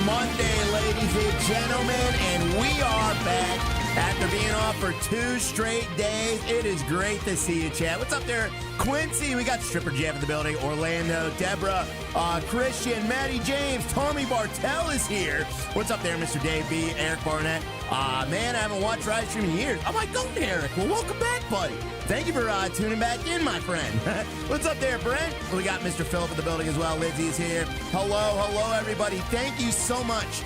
Monday, ladies and gentlemen, and we are back after being off for 2 straight days. It is great to see you, Chad. What's up there, Quincy? We got Stripper Jeff in the building, Orlando, Deborah, Christian, Maddie James, Tommy Bartell is here. What's up there, Mr. Dave B, Eric Barnett? Man, I haven't watched Ride Stream in years. Oh my God, Eric. Well, welcome back, buddy. Thank you for tuning back in, my friend. What's up there, Brent? We got Mr. Phillip in the building as well. Lizzie's here. Hello, everybody. Thank you so much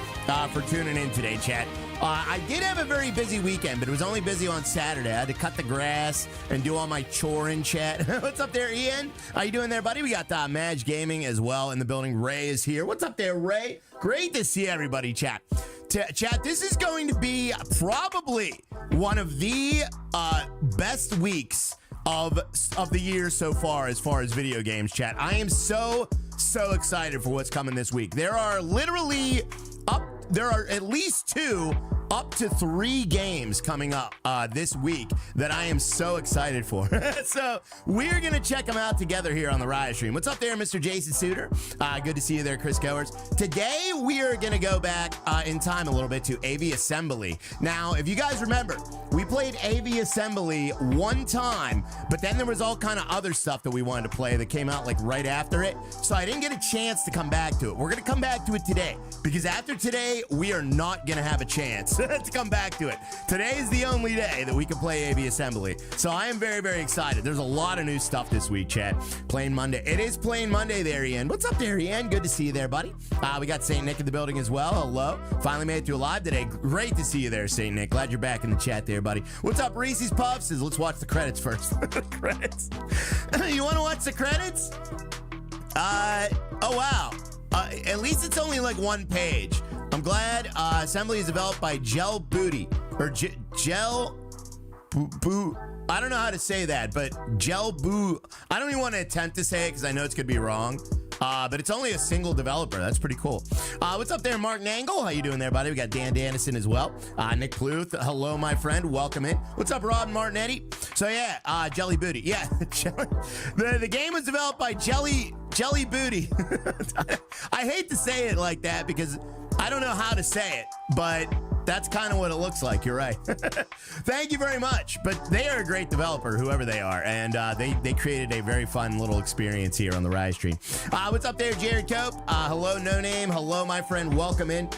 for tuning in today, chat. I did have a very busy weekend, but it was only busy on Saturday. I had to cut the grass and do all my chore in chat. What's up there, Ian? How you doing there, buddy? We got Madge Gaming as well in the building. Ray is here. What's up there, Ray? Great to see everybody, chat. Chat, this is going to be probably one of the best weeks of the year so far as video games, chat. I am so excited for what's coming this week. There are at least 2 up to 3 games coming up this week that I am so excited for. So we're going to check them out together here on the Riot Stream. What's up there, Mr. Jason Suter? Good to see you there, Chris Goers. Today, we are going to go back in time a little bit to AviAssembly. Now, if you guys remember, we played AviAssembly one time, but then there was all kind of other stuff that we wanted to play that came out like right after it. So I didn't get a chance to come back to it. We're going to come back to it today because after today, we are not going to have a chance to come back to it. Today is the only day that we can play AviAssembly. So I am very excited. There's a lot of new stuff this week, chat. Plain Monday. It is Plain Monday there, Ian. What's up there, Ian? Good to see you there, buddy. We got St. Nick in the building as well. Hello. Finally made it through live today. Great to see you there, St. Nick. Glad you're back in the chat there, buddy. What's up, Reese's Puffs? Let's watch the credits first. Credits. You want to watch the credits? Oh, wow. At least it's only like 1 page. I'm glad Assembly is developed by Gel Booty or Gel Boo. I don't know how to say that, but Gel Boo. I don't even want to attempt to say it because I know it's going to be wrong. But it's only a single developer. That's pretty cool. What's up there, Mark Nangle? How you doing there, buddy? We got Dan Dannison as well. Nick Pluth. Hello, my friend. Welcome in. What's up, Rob Martinetti? So, yeah, Jelly Booty. Yeah, the game was developed by Jelly Booty. I hate to say it like that because I don't know how to say it, but that's kind of what it looks like. You're right. Thank you very much. But they are a great developer, whoever they are. And they created a very fun little experience here on the Rise Stream. What's up there, Jared Cope? Hello, No Name. Hello, my friend. Welcome in.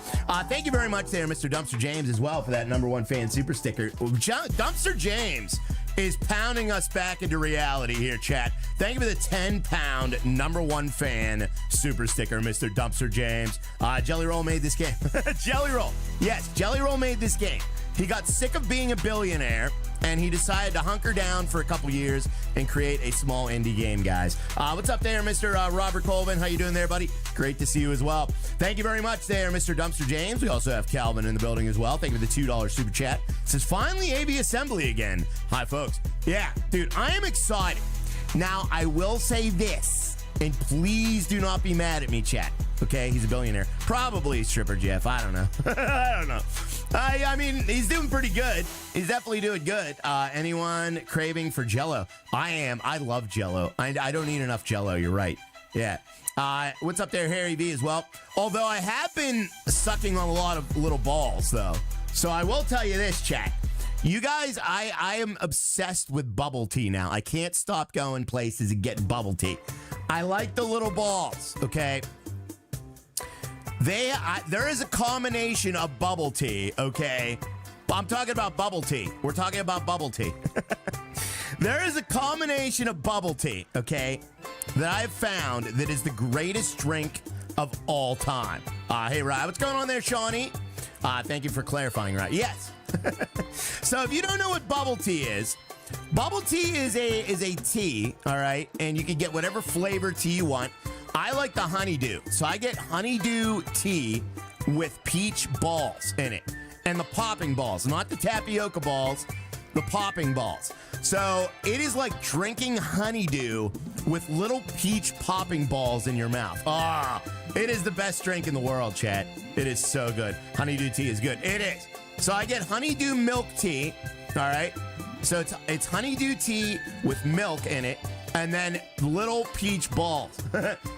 Thank you very much there, Mr. Dumpster James, as well, for that #1 fan super sticker. Dumpster James is pounding us back into reality here, chat. Thank you for the 10-pound #1 fan super sticker, Mr. Dumpster James. Jelly Roll made this game. Jelly Roll. Yes, Jelly Roll made this game. He got sick of being a billionaire, and he decided to hunker down for a couple years and create a small indie game, guys. What's up there, Mr. Robert Colvin? How you doing there, buddy? Great to see you as well. Thank you very much there, Mr. Dumpster James. We also have Calvin in the building as well. Thank you for the $2 super chat. It says, finally AviAssembly again. Hi, folks. Yeah, dude, I am excited. Now, I will say this, and please do not be mad at me, chat. Okay, he's a billionaire. Probably Stripper Jeff. I don't know. I don't know. I mean, he's doing pretty good. He's definitely doing good. Anyone craving for Jell-O? I am. I love Jell-O. I don't eat enough Jell-O. You're right. Yeah. What's up there, Harry V, as well? Although I have been sucking on a lot of little balls, though. So I will tell you this, chat. You guys, I am obsessed with bubble tea now. I can't stop going places and getting bubble tea. I like the little balls, okay? There is a combination of bubble tea, okay? I'm talking about bubble tea. We're talking about bubble tea. There is a combination of bubble tea, okay, that I've found that is the greatest drink of all time. Hey, Ryan, what's going on there, Shawnee? Thank you for clarifying, right? Yes. So if you don't know what bubble tea is a tea, all right? And you can get whatever flavor tea you want. I like the honeydew. So I get honeydew tea with peach balls in it. And the popping balls, not the tapioca balls, the popping balls. So it is like drinking honeydew with little peach popping balls in your mouth. It is the best drink in the world, chat. It is so good. Honeydew tea is good. It is. So I get honeydew milk tea, all right? So it's honeydew tea with milk in it, And then little peach balls.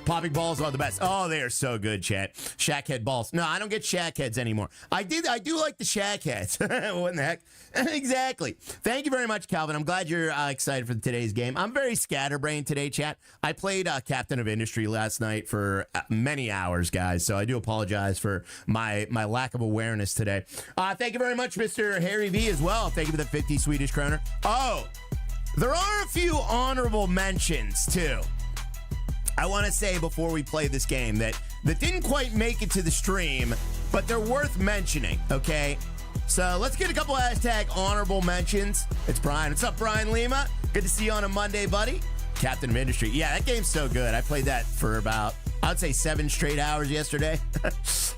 Popping balls are the best. Oh, they are so good, chat. Shack head balls. No, I don't get shack heads anymore. I do like the shack heads. What in the heck? Exactly. Thank you very much, Calvin. I'm glad you're excited for today's game. I'm very scatterbrained today, chat. I played Captain of Industry last night for many hours, guys. So I do apologize for my lack of awareness today. Thank you very much, Mr. Harry V as well. Thank you for the 50 Swedish kroner. Oh, there are a few honorable mentions, too. I want to say before we play this game that didn't quite make it to the stream, but they're worth mentioning, okay? So let's get a couple hashtag honorable mentions. It's Brian. What's up, Brian Lima? Good to see you on a Monday, buddy. Captain of Industry. Yeah, that game's so good. I played that for about, I'd say 7 straight hours yesterday.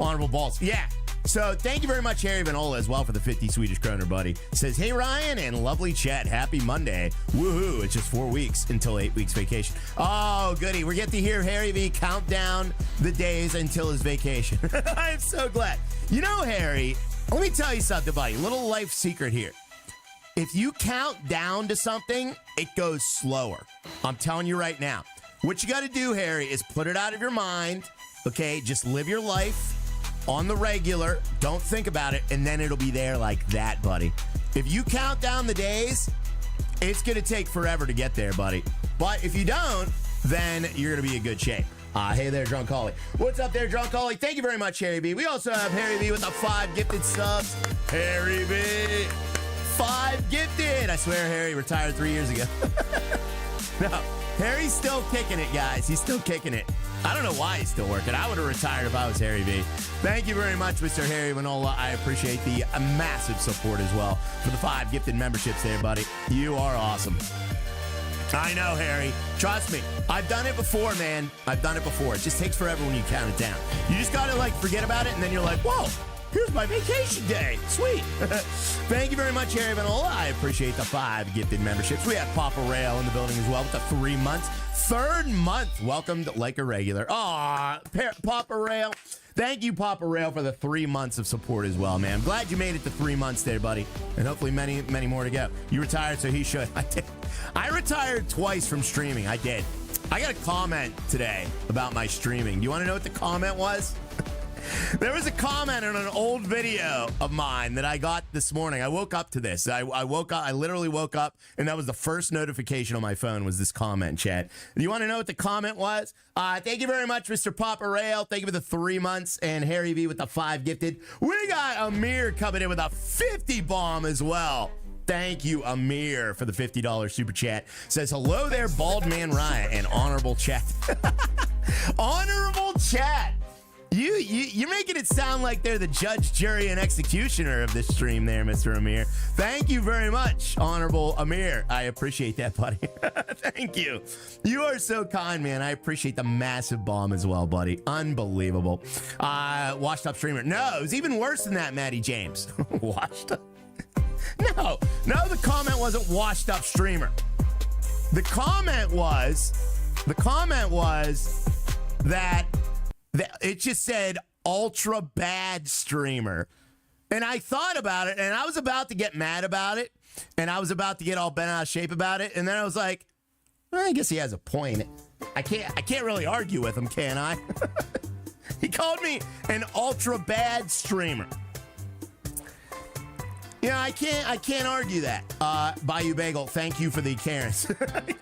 Honorable balls. Yeah. So thank you very much, Harry Vanola, as well, for the 50 Swedish kroner, buddy. Says, hey, Ryan, and lovely chat. Happy Monday. Woohoo. It's just 4 weeks until 8 weeks vacation. Oh, goody. We get to hear Harry V count down the days until his vacation. I'm so glad. You know, Harry, let me tell you something, buddy. Little life secret here. If you count down to something, it goes slower. I'm telling you right now. What you got to do, Harry, is put it out of your mind, okay? Just live your life on the regular, don't think about it, and then it'll be there like that, buddy. If you count down the days, it's going to take forever to get there, buddy. But if you don't, then you're going to be in good shape. Hey there, Drunk Holly. What's up there, Drunk Holly? Thank you very much, Harry B. We also have Harry B with the 5 gifted subs. Harry B. 5 gifted. I swear Harry retired 3 years ago. No, Harry's still kicking it, guys. He's still kicking it. I don't know why he's still working. I would have retired if I was Harry V. Thank you very much, Mr. Harry Manola. I appreciate the massive support as well for the 5 gifted memberships there, buddy. You are awesome. I know, Harry. Trust me. I've done it before, man. I've done it before. It just takes forever when you count it down. You just got to, like, forget about it, and then you're like, whoa, here's my vacation day. Sweet. Thank you very much, Harry Vanola. I appreciate the 5 gifted memberships. We have Papa Rail in the building as well with the 3 months. 3rd month. Welcomed like a regular. Aw, Papa Rail. Thank you, Papa Rail, for the 3 months of support as well, man. I'm glad you made it to 3 months there, buddy. And hopefully many, many more to go. You retired, so he should. I did. I retired twice from streaming. I did. I got a comment today about my streaming. Do you want to know what the comment was? There was a comment on an old video of mine that I got this morning. I woke up to this. I woke up. I literally woke up, and that was the first notification on my phone was this comment, chat. Do you want to know what the comment was? Thank you very much, Mr. Papa Rail. Thank you for the 3 months, and Harry V with the 5 gifted. We got Amir coming in with a 50 bomb as well. Thank you, Amir, for the $50 super chat. Says, hello there, Bald Man Riot, and honorable chat. Honorable chat. You're making it sound like they're the judge, jury, and executioner of this stream there, Mr. Amir. Thank you very much, Honorable Amir. I appreciate that, buddy. Thank you. You are so kind, man. I appreciate the massive bomb as well, buddy. Unbelievable. Washed up streamer. No, it was even worse than that, Maddie James. Washed up. No, the comment wasn't washed up streamer. The comment was that it just said ultra bad streamer. And I thought about it, and I was about to get mad about it, and I was about to get all bent out of shape about it, and then I was like, well, I guess he has a point. I can't really argue with him, can I? He called me an ultra bad streamer. Yeah, I can't argue that. Bayou Bagel, thank you for the Karens.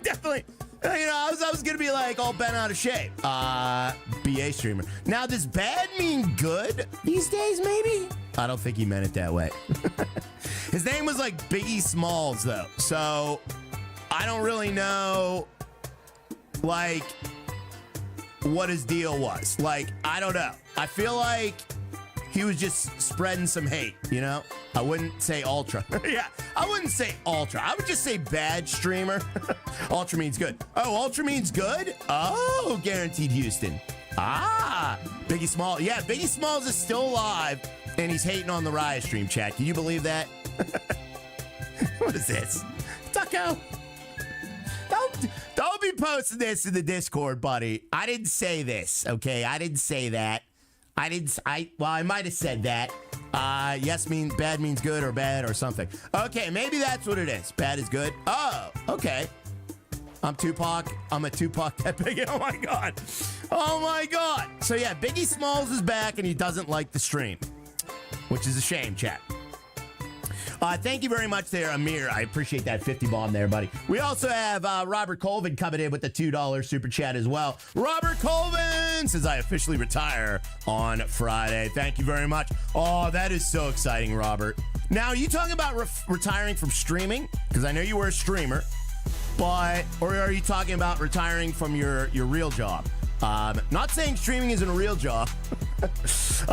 Definitely. You know, I was gonna be like all bent out of shape. BA streamer. Now, does bad mean good these days, maybe? I don't think he meant it that way. His name was like Biggie Smalls, though. So, I don't really know, like, what his deal was. Like, I don't know. I feel like he was just spreading some hate, you know? I wouldn't say ultra. Yeah, I wouldn't say ultra. I would just say bad streamer. Ultra means good. Oh, ultra means good? Oh, guaranteed Houston. Biggie Smalls. Yeah, Biggie Smalls is still alive, and he's hating on the Riot stream, chat. Can you believe that? What is this? Tucko. Don't be posting this in the Discord, buddy. I didn't say this, okay? I didn't say that. Well, I might have said that. Yes means bad means good or bad or something. Okay, maybe that's what it is. Bad is good. Oh, okay. I'm Tupac. I'm a Tupac that big. Oh my God. Oh my God. So yeah, Biggie Smalls is back and he doesn't like the stream, which is a shame, chat. Thank you very much there, Amir. I appreciate that 50 bomb there, buddy. We also have Robert Colvin coming in with the $2 super chat as well. Robert Colvin says, I officially retire on Friday. Thank you very much. Oh, that is so exciting, Robert. Now, are you talking about retiring from streaming? Because I know you were a streamer. Or are you talking about retiring from your real job? Not saying streaming isn't a real job,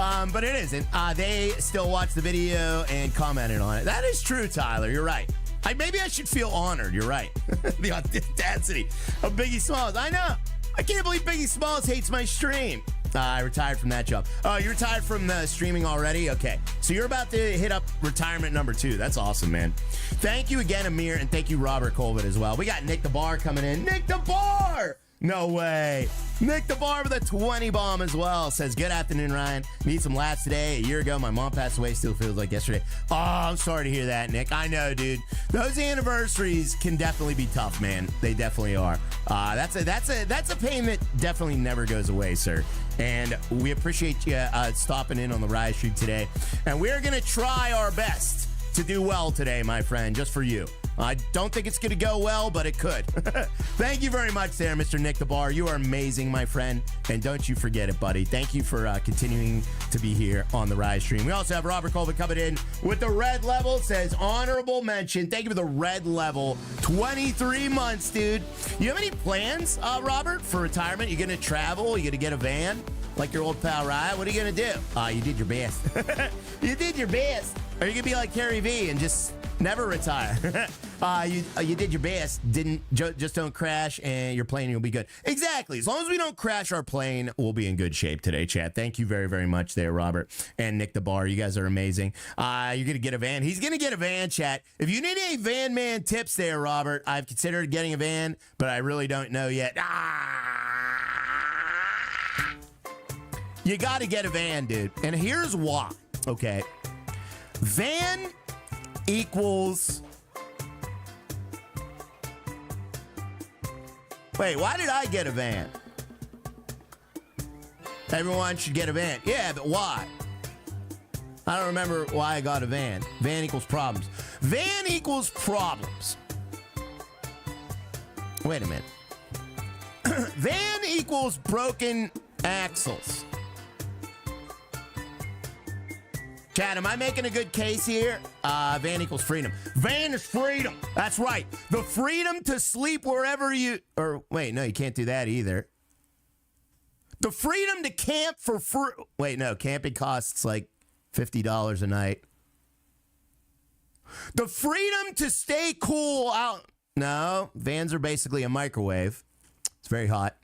but it isn't. They still watch the video and commented on it. That is true, Tyler. You're right. Maybe I should feel honored. You're right. The audacity of Biggie Smalls. I know. I can't believe Biggie Smalls hates my stream. I retired from that job. Oh, you retired from the streaming already? Okay. So you're about to hit up retirement number 2. That's awesome, man. Thank you again, Amir, and thank you, Robert Colvin, as well. We got Nick the Bar coming in. Nick the Bar! No way. Nick the Bar with a 20 bomb as well. Says, good afternoon, Ryan. Need some laughs today. A year ago, my mom passed away. Still feels like yesterday. Oh, I'm sorry to hear that, Nick. I know, dude. Those anniversaries can definitely be tough, man. They definitely are. That's a pain that definitely never goes away, sir. And we appreciate you stopping in on the Rise Street today. And we're going to try our best to do well today, my friend, just for you. I don't think it's going to go well, but it could. Thank you very much there, Mr. Nick the Bar. You are amazing, my friend. And don't you forget it, buddy. Thank you for continuing to be here on the Rise stream. We also have Robert Colvin coming in with the red level. It says, honorable mention. Thank you for the red level. 23 months, dude. You have any plans, Robert, for retirement? You going to travel? You going to get a van? Like your old pal, Ryan? What are you going to do? You did your best. You did your best. Or you going to be like Carrie V and just never retire. You did your best. Just don't crash, and your plane will be good. Exactly. As long as we don't crash our plane, we'll be in good shape today, chat. Thank you very, very much there, Robert and Nick the Bar. You guys are amazing. You're gonna get a van. He's gonna get a van, chat. If you need any van man tips there, Robert, I've considered getting a van, but I really don't know yet. You got to get a van, dude. And here's why. Okay, van equals. Wait, why did I get a van? Everyone should get a van. Yeah, but why? I don't remember why I got a van. Van equals problems. Van equals problems. Wait a minute. Van equals broken axles. Chad, am I making a good case here? Van equals freedom. Van is freedom. That's right. The freedom to sleep wherever you... Or, wait, no, you can't do that either. The freedom to camp for free... Wait, no, camping costs like $50 a night. The freedom to stay cool out... No, vans are basically a microwave. It's very hot.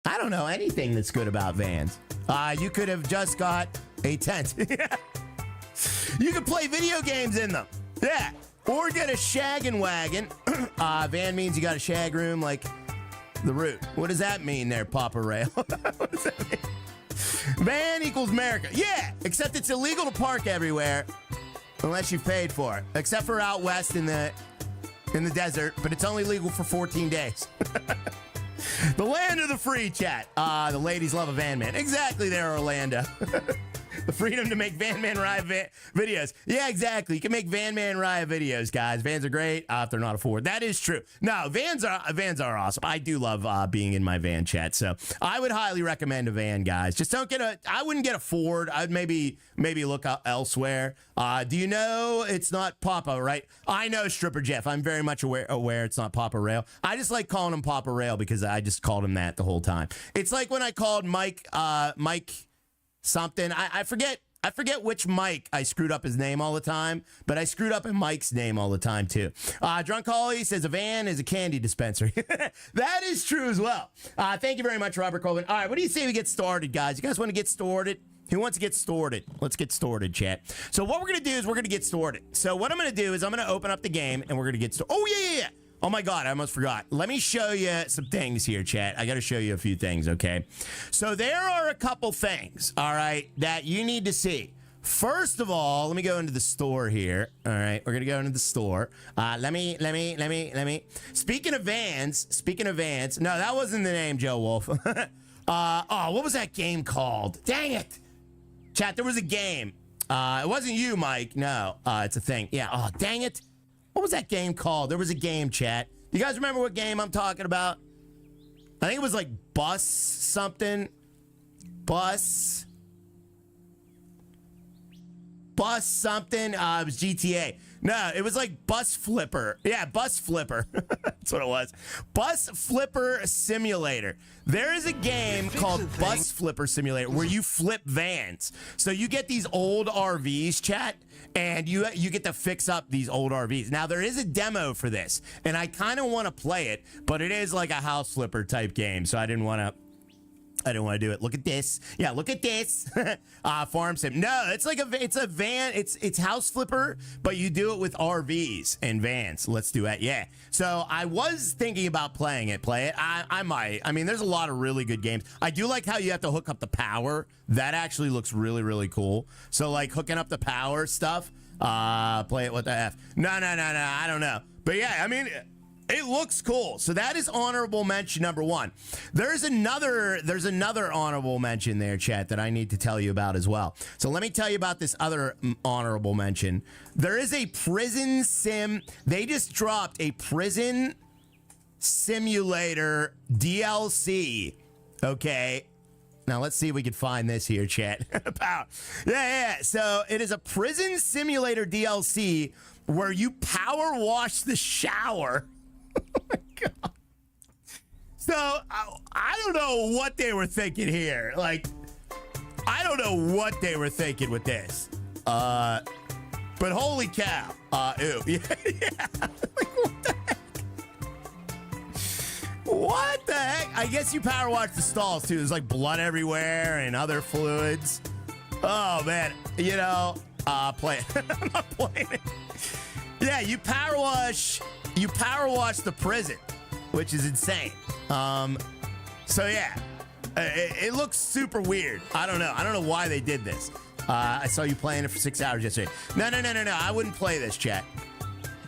I don't know anything that's good about vans. You could have just got a tent. You could play video games in them. Yeah. Or get a shaggin' wagon. Van means you got a shag room like the root. What does that mean there, Papa Rail? What does that mean? Van equals America. Yeah, except it's illegal to park everywhere unless you've paid for it. Except for out west in the desert, but it's only legal for 14 days. The land of the free, chat. The ladies love a van man. Exactly there, Orlando. The freedom to make Van Man Ride videos. Yeah, exactly. You can make Van Man Ride videos, guys. Vans are great if they're not a Ford. That is true. No, vans are awesome. I do love being in my van, chat. So I would highly recommend a van, guys. Just don't get I wouldn't get a Ford. I'd maybe look elsewhere. Do you know it's not Papa, right? I know, Stripper Jeff. I'm very much aware it's not Papa Rail. I just like calling him Papa Rail because I just called him that the whole time. It's like when I called Mike something. I forget which Mike I screwed up his name all the time, but I screwed up in Mike's name all the time too. Drunk Holly says a van is a candy dispensary. That is true as well. Thank you very much, Robert Colvin. All right, what do you say we get started, guys? You guys want to get started? Who wants to get started? Let's get started, chat. So what we're going to do is we're going to get started. So what I'm going to do is I'm going to open up the game and we're going to get started. Oh, yeah. Oh, my God, I almost forgot. Let me show you some things here, chat. I got to show you a few things, okay? So there are a couple things, all right, that you need to see. first of all, let me go into the store here. All right, we're gonna go into the store. Let me. Speaking of vans. No, that wasn't the name, Joe Wolf. What was that game called? Dang it, chat. There was a game. It wasn't you, Mike. No, it's a thing. Yeah. Oh, dang it. What was that game called? There was a game, chat. You guys remember what game I'm talking about? I think it was like Bus something. Bus something. It was GTA. No, it was like Bus Flipper. Yeah, Bus Flipper. That's what it was. Bus Flipper Simulator. There is a game called Bus Flipper Simulator where you flip vans. So you get these old RVs, chat, and you get to fix up these old RVs. Now, there is a demo for this, and I kind of want to play it, but it is like a house flipper type game, so I didn't want to do it. Look at this. Yeah, look at this. Farm sim. No, it's like it's a van. It's house flipper, but you do it with RVs and vans. Let's do it. Yeah. So I was thinking about playing it. Play it. I might. I mean, there's a lot of really good games. I do like how you have to hook up the power. That actually looks really, really cool. So like hooking up the power stuff. Play it with the F. No. I don't know. But yeah, I mean, it looks cool. So that is honorable mention number one. There's another honorable mention there, chat, that I need to tell you about as well. So let me tell you about this other honorable mention. There is a prison sim. They just dropped a prison simulator DLC. Okay. Now let's see if we can find this here, chat. Yeah. So it is a prison simulator DLC where you power wash the shower. Oh my God. So I don't know what they were thinking here. Like, I don't know what they were thinking with this. But holy cow. Ew. Yeah. Like, what the heck? What the heck? I guess you power wash the stalls too. There's like blood everywhere and other fluids. Oh man. You know, play it. I'm not playing it. Yeah, you power wash the prison, which is insane. So yeah, it looks super weird. I don't know why they did this. I saw you playing it for 6 hours yesterday. No. I wouldn't play this, chat.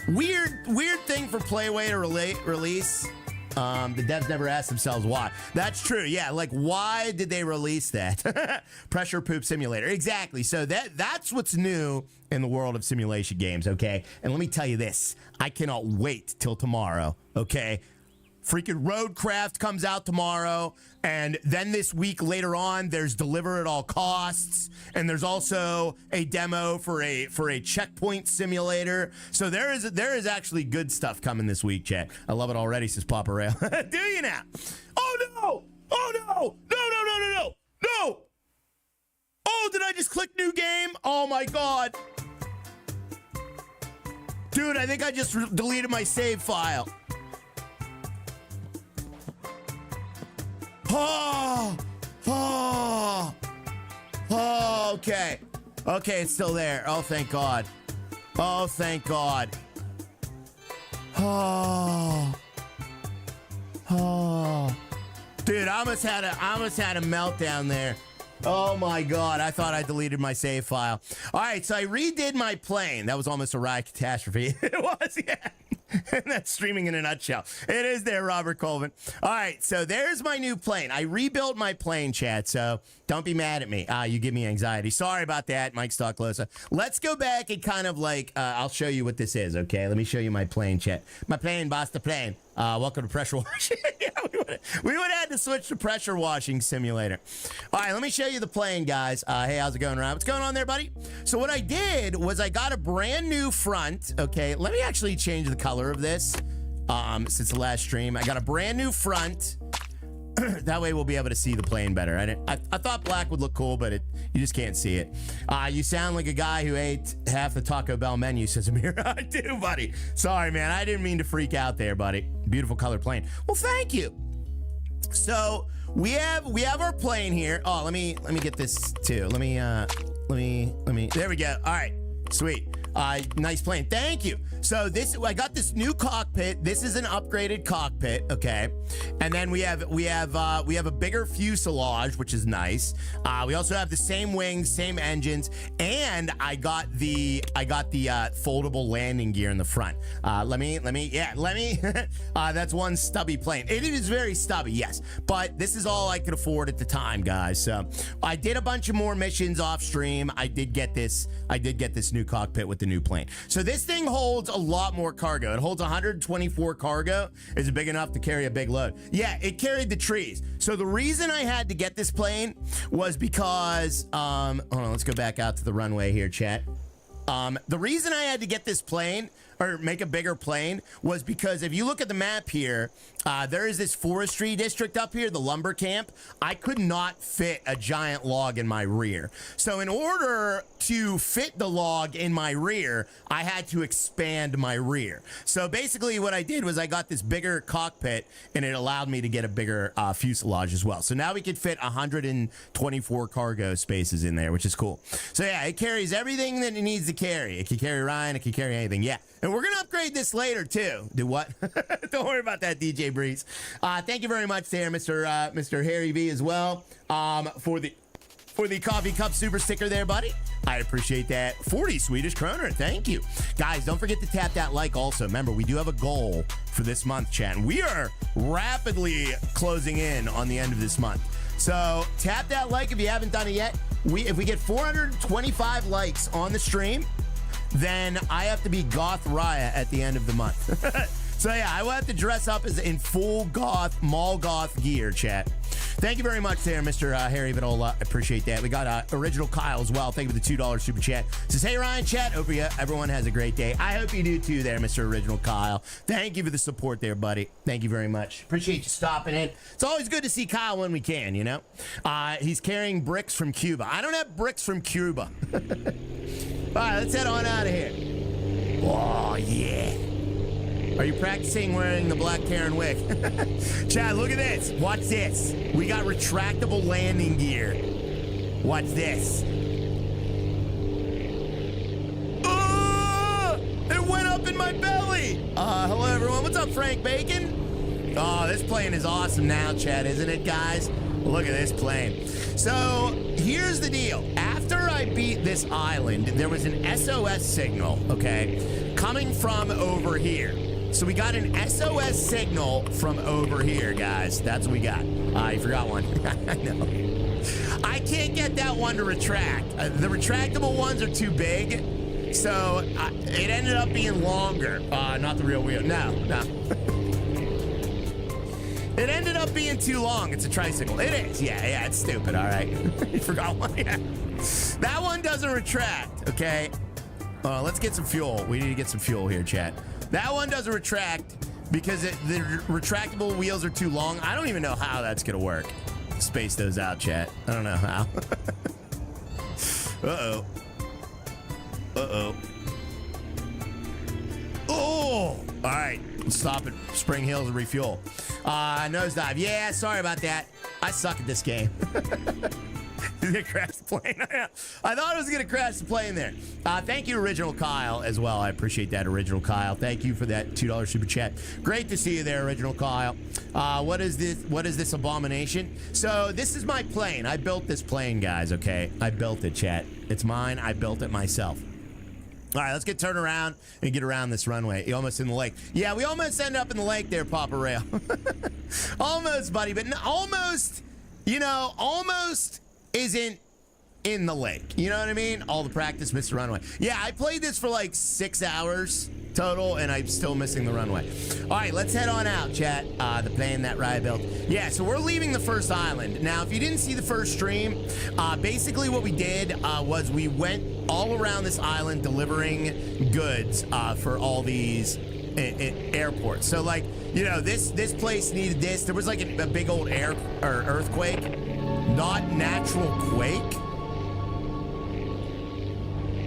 Weird thing for Playway to release. The devs never asked themselves why. That's true. Yeah, like why did they release that? Pressure poop simulator. Exactly. So that's what's new in the world of simulation games, okay? And let me tell you this. I cannot wait till tomorrow, okay? Freaking Roadcraft comes out tomorrow, and then this week later on, there's Deliver at All Costs, and there's also a demo for a checkpoint simulator. So there is actually good stuff coming this week, chat. I love it already, says Papa Rail. Do you now? Oh no! Oh no! No! Oh, did I just click new game? Oh my God! Dude, I think I just deleted my save file. Okay. Okay, it's still there. Oh, thank God. Oh, thank God. Dude, I almost had a meltdown there. Oh my God, I thought I deleted my save file. All right, so I redid my plane. That was almost a riot catastrophe. It was, yeah. And that's streaming in a nutshell. It is there, Robert Colvin. All right, so there's my new plane. I rebuilt my plane, chat, so don't be mad at me. You give me anxiety. Sorry about that, Mike Stocklosa. Let's go back and kind of like, I'll show you what this is, okay? Let me show you my plane, chat. My plane, boss, the plane. Welcome to pressure washing. Yeah, we would have had to switch to pressure washing simulator. All right, let me show you the plane, guys. Hey, how's it going, Ryan? What's going on there, buddy? So what I did was I got a brand new front. Okay, let me actually change the color of this since the last stream. I got a brand new front. That way we'll be able to see the plane better. I thought black would look cool, but you just can't see it. You sound like a guy who ate half the Taco Bell menu, says Amir. I do, buddy. Sorry, man. I didn't mean to freak out there, buddy. Beautiful color plane. Well, thank you. So we have our plane here. Oh, let me get this too. Let me. There we go. All right, sweet. Nice plane. Thank you. So I got this new cockpit. This is an upgraded cockpit, okay? And then we have a bigger fuselage, which is nice. We also have the same wings, same engines, and I got the foldable landing gear in the front. Let me. That's one stubby plane. It is very stubby, yes, but this is all I could afford at the time, guys. So I did a bunch of more missions off stream. I did get this new cockpit with the new plane. So this thing holds a lot more cargo. It holds 124 cargo. Is it big enough to carry a big load? Yeah, it carried the trees. So the reason I had to get this plane was because hold on, let's go back out to the runway here, chat. The reason I had to get this plane or make a bigger plane was because if you look at the map here, there is this forestry district up here, the lumber camp. I could not fit a giant log in my rear. So in order to fit the log in my rear, I had to expand my rear. So basically what I did was I got this bigger cockpit and it allowed me to get a bigger fuselage as well. So now we could fit 124 cargo spaces in there, which is cool. So yeah, it carries everything that it needs to carry. It can carry Ryan, it can carry anything. Yeah. And we're going to upgrade this later, too. Do what? Don't worry about that, DJ Breeze. Thank you very much there, Mr. Harry V, as well, for the coffee cup super sticker there, buddy. I appreciate that. 40 Swedish kroner. Thank you. Guys, don't forget to tap that like also. Remember, we do have a goal for this month, chat. And we are rapidly closing in on the end of this month. So tap that like if you haven't done it yet. If we get 425 likes on the stream, then I have to be Goth Raya at the end of the month. So yeah, I will have to dress up as in full goth, mall goth gear, chat. Thank you very much there, Mr. Harry Vitola. I appreciate that. We got Original Kyle as well. Thank you for the $2 super chat. Says, hey, Ryan, chat. Hope everyone has a great day. I hope you do too there, Mr. Original Kyle. Thank you for the support there, buddy. Thank you very much. Appreciate you stopping in. It's always good to see Kyle when we can, you know? He's carrying bricks from Cuba. I don't have bricks from Cuba. All right, let's head on out of here. Oh, yeah. Are you practicing wearing the black Karen wig? Chad, look at this. Watch this. We got retractable landing gear. Watch this. Oh, it went up in my belly. Hello, everyone. What's up, Frank Bacon? Oh, this plane is awesome now, Chad, isn't it, guys? Look at this plane. So here's the deal. After I beat this island, there was an SOS signal, okay, coming from over here. So we got an SOS signal from over here, guys. That's what we got. You forgot one. I know. I can't get that one to retract. The retractable ones are too big, so it ended up being longer. Not the real wheel. No. It ended up being too long. It's a tricycle. It is. Yeah, it's stupid. All right. You forgot one. Yeah. That one doesn't retract, okay? Let's get some fuel. We need to get some fuel here, chat. That one doesn't retract because the retractable wheels are too long. I don't even know how that's going to work. Space those out, chat. I don't know how. Uh-oh. Uh-oh. Oh! All right. Let's stop at Spring Hills and refuel. Nosedive. Yeah, sorry about that. I suck at this game. He's gonna crash the plane. I thought I was gonna crash the plane there. Thank you, Original Kyle, as well. I appreciate that, Original Kyle. Thank you for that $2 super chat. Great to see you there, Original Kyle. What is this abomination? So this is my plane. I built this plane, guys, okay? I built it, chat. It's mine. I built it myself. All right, let's get turned around and get around this runway. You're almost in the lake. Yeah, we almost end up in the lake there, Papa Rail. Almost, buddy, but almost, almost isn't in the lake. You know what I mean? All the practice, missed the runway. Yeah, I played this for like 6 hours total, and I'm still missing the runway. All right, let's head on out, chat. The plane that Ryan built. Yeah, so we're leaving the first island. Now, if you didn't see the first stream, basically what we did was we went all around this island delivering goods for all these airports. So, like, this place needed this. There was like a big old earthquake. Not natural quake.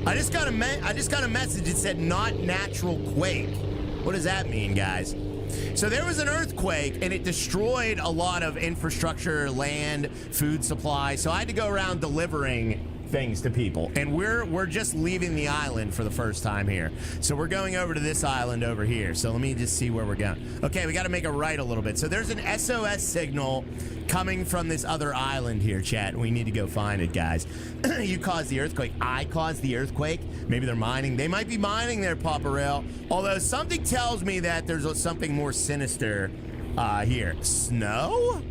I just got a message. It said not natural quake. What does that mean, guys? So there was an earthquake and it destroyed a lot of infrastructure, land, food supply. So I had to go around delivering things to people, and we're just leaving the island for the first time here. So we're going over to this island over here. So let me just see where we're going. Okay, we got to make a right a little bit. So there's an SOS signal coming from this other island here, chat. We need to go find it, guys. You caused the earthquake. I caused the earthquake. Maybe they're mining. They might be mining there, Papa Rail. Although something tells me that there's something more sinister here. Snow?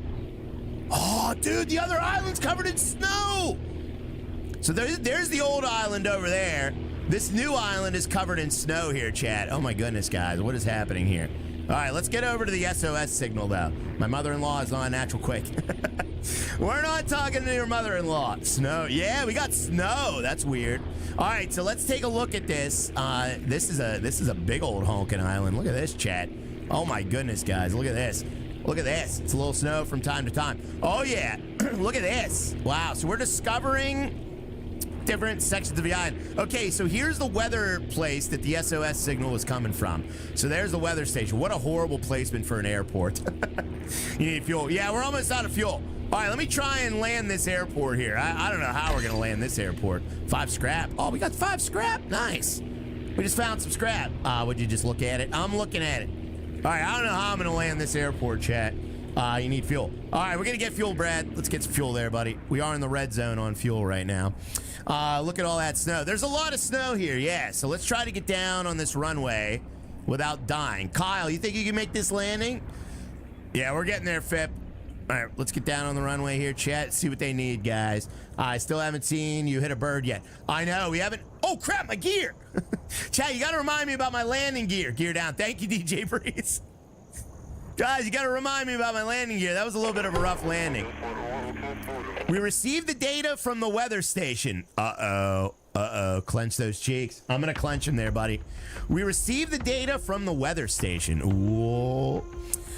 Oh, dude, the other island's covered in snow. So there's the old island over there. This new island is covered in snow here, chat. Oh my goodness, guys, what is happening here? All right, let's get over to the SOS signal, though. My mother-in-law is on a natural quake. We're not talking to your mother-in-law. Snow. Yeah, we got snow. That's weird. All right, so let's take a look at this. This is a big old honking island. Look at this, chat. Oh my goodness, guys, look at this. Look at this. It's a little snow from time to time. Oh, yeah. Look at this. Wow. So we're discovering different sections of the island. Okay, so here's the weather place that the SOS signal was coming from. So there's the weather station. What a horrible placement for an airport. You need fuel. Yeah, we're almost out of fuel. All right, let me try and land this airport here. I don't know how we're going to land this airport. 5 scrap. Oh, we got 5 scrap. Nice. We just found some scrap. Would you just look at it? I'm looking at it. All right, I don't know how I'm going to land this airport, chat. You need fuel. All right, we're going to get fuel, Brad. Let's get some fuel there, buddy. We are in the red zone on fuel right now. Look at all that snow. There's a lot of snow here, yeah. So let's try to get down on this runway without dying. Kyle, you think you can make this landing? Yeah, we're getting there, Fip. All right, let's get down on the runway here, chat. See what they need, guys. I still haven't seen you hit a bird yet. I know, we haven't. Oh, crap, my gear. Chat, you got to remind me about my landing gear. Gear down. Thank you, DJ Breeze. Guys, you got to remind me about my landing gear. That was a little bit of a rough landing. We received the data from the weather station. Uh-oh. Uh-oh. Clench those cheeks. I'm going to clench them there, buddy. We received the data from the weather station. Whoa.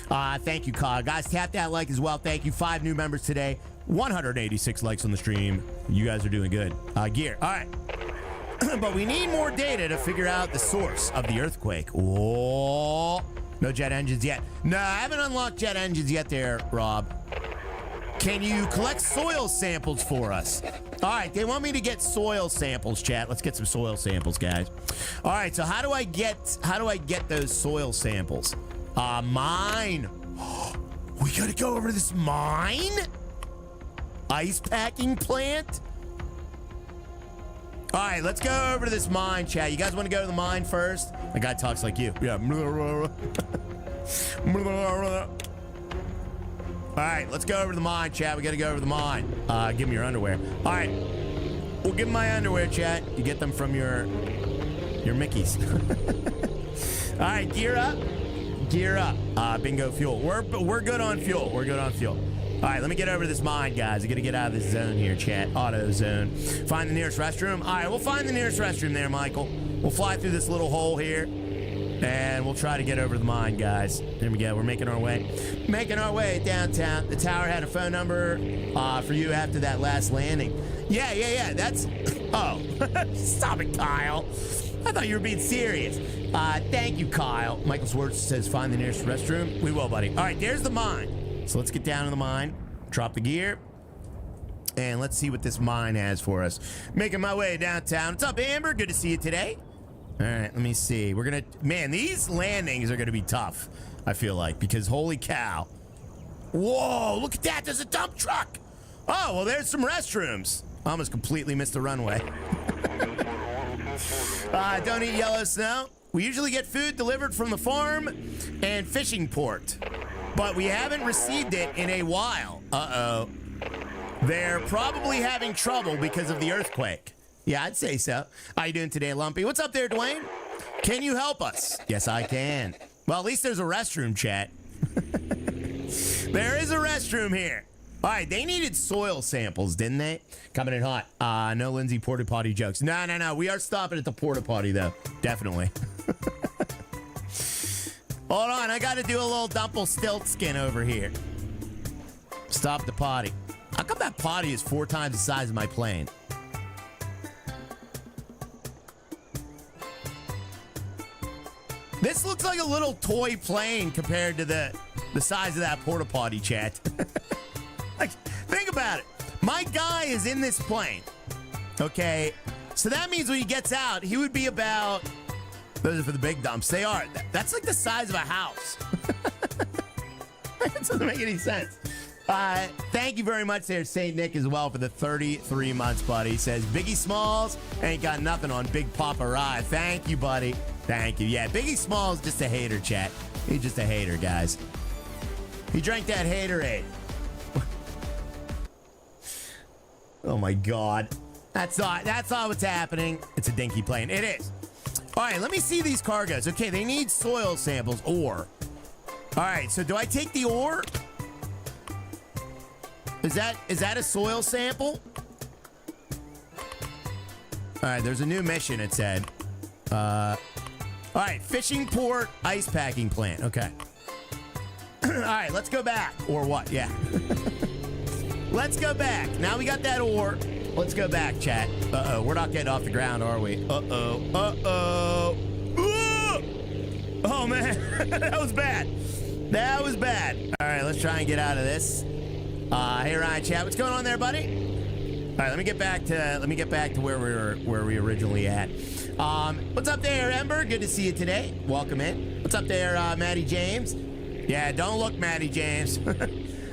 Thank you, Kyle. Guys, tap that like as well. Thank you. 5 new members today. 186 likes on the stream. You guys are doing good. Gear. All right. But we need more data to figure out the source of the earthquake. Oh, no jet engines yet. No, I haven't unlocked jet engines yet there, Rob. Can you collect soil samples for us? All right, they want me to get soil samples, chat. Let's get some soil samples, guys. All right, so how do I get those soil samples? Mine. We gotta go over to this mine? Ice packing plant? All right, let's go over to this mine, chat. You guys want to go to the mine first? The guy talks like you. Yeah. All right, let's go over to the mine, chat. We got to go over to the mine. Give me your underwear. All right, we'll give me my underwear, chat. You get them from your Mickeys. All right, gear up. Gear up. Bingo fuel. We're good on fuel. We're good on fuel. All right, let me get over to this mine, guys. I got to get out of this zone here, chat. Auto zone. Find the nearest restroom. All right, we'll find the nearest restroom there, Michael. We'll fly through this little hole here, and we'll try to get over to the mine, guys. There we go. We're making our way. Making our way downtown. The tower had a phone number for you after that last landing. Yeah. That's... Oh. Stop it, Kyle. I thought you were being serious. Thank you, Kyle. Michael Swartz says find the nearest restroom. We will, buddy. All right, there's the mine. So let's get down to the mine, drop the gear, and let's see what this mine has for us. Making my way downtown. What's up, Amber? Good to see you today. All right, let me see. We're going to... Man, these landings are going to be tough, I feel like, because holy cow. Whoa, look at that. There's a dump truck. Oh, well, there's some restrooms. I almost completely missed the runway. Don't eat yellow snow. We usually get food delivered from the farm and fishing port, but we haven't received it in a while. Uh-oh. They're probably having trouble because of the earthquake. Yeah, I'd say so. How you doing today, Lumpy? What's up there, Dwayne? Can you help us? Yes, I can. Well, at least there's a restroom, chat. There is a restroom here. All right, they needed soil samples, didn't they? Coming in hot. No Lindsay porta potty jokes. No. We are stopping at the porta potty, though. Definitely. Hold on, I got to do a little Dumple stilt skin over here. Stop the potty. How come that potty is 4 times the size of my plane? This looks like a little toy plane compared to the size of that porta potty, chat. Like, think about it. My guy is in this plane. Okay, so that means when he gets out, he would be about... Those are for the big dumps. They are. That's like the size of a house. That doesn't make any sense. Thank you very much there, St. Nick, as well, for the 33 months, buddy. He says, Biggie Smalls ain't got nothing on Big Papa Rye. Thank you, buddy. Thank you. Yeah, Biggie Smalls just a hater, chat. He's just a hater, guys. He drank that haterade. Oh, my God. That's not what's happening. It's a dinky plane. It is. All right, let me see these cargoes. Okay, they need soil samples, ore. All right, so do I take the ore? Is that a soil sample? All right, there's a new mission, it said. All right, fishing port, ice packing plant. Okay. All right, let's go back. Or what? Yeah. Let's go back. Now we got that ore. Let's go back, chat. Uh-oh, we're not getting off the ground, are we? Uh-oh, uh-oh. Oh, man, that was bad. That was bad. All right, let's try and get out of this. Hey, Ryan, chat, what's going on there, buddy? All right, let me get back to where we originally at. What's up there, Ember? Good to see you today. Welcome in. What's up there, Maddie James? Yeah, don't look, Maddie James.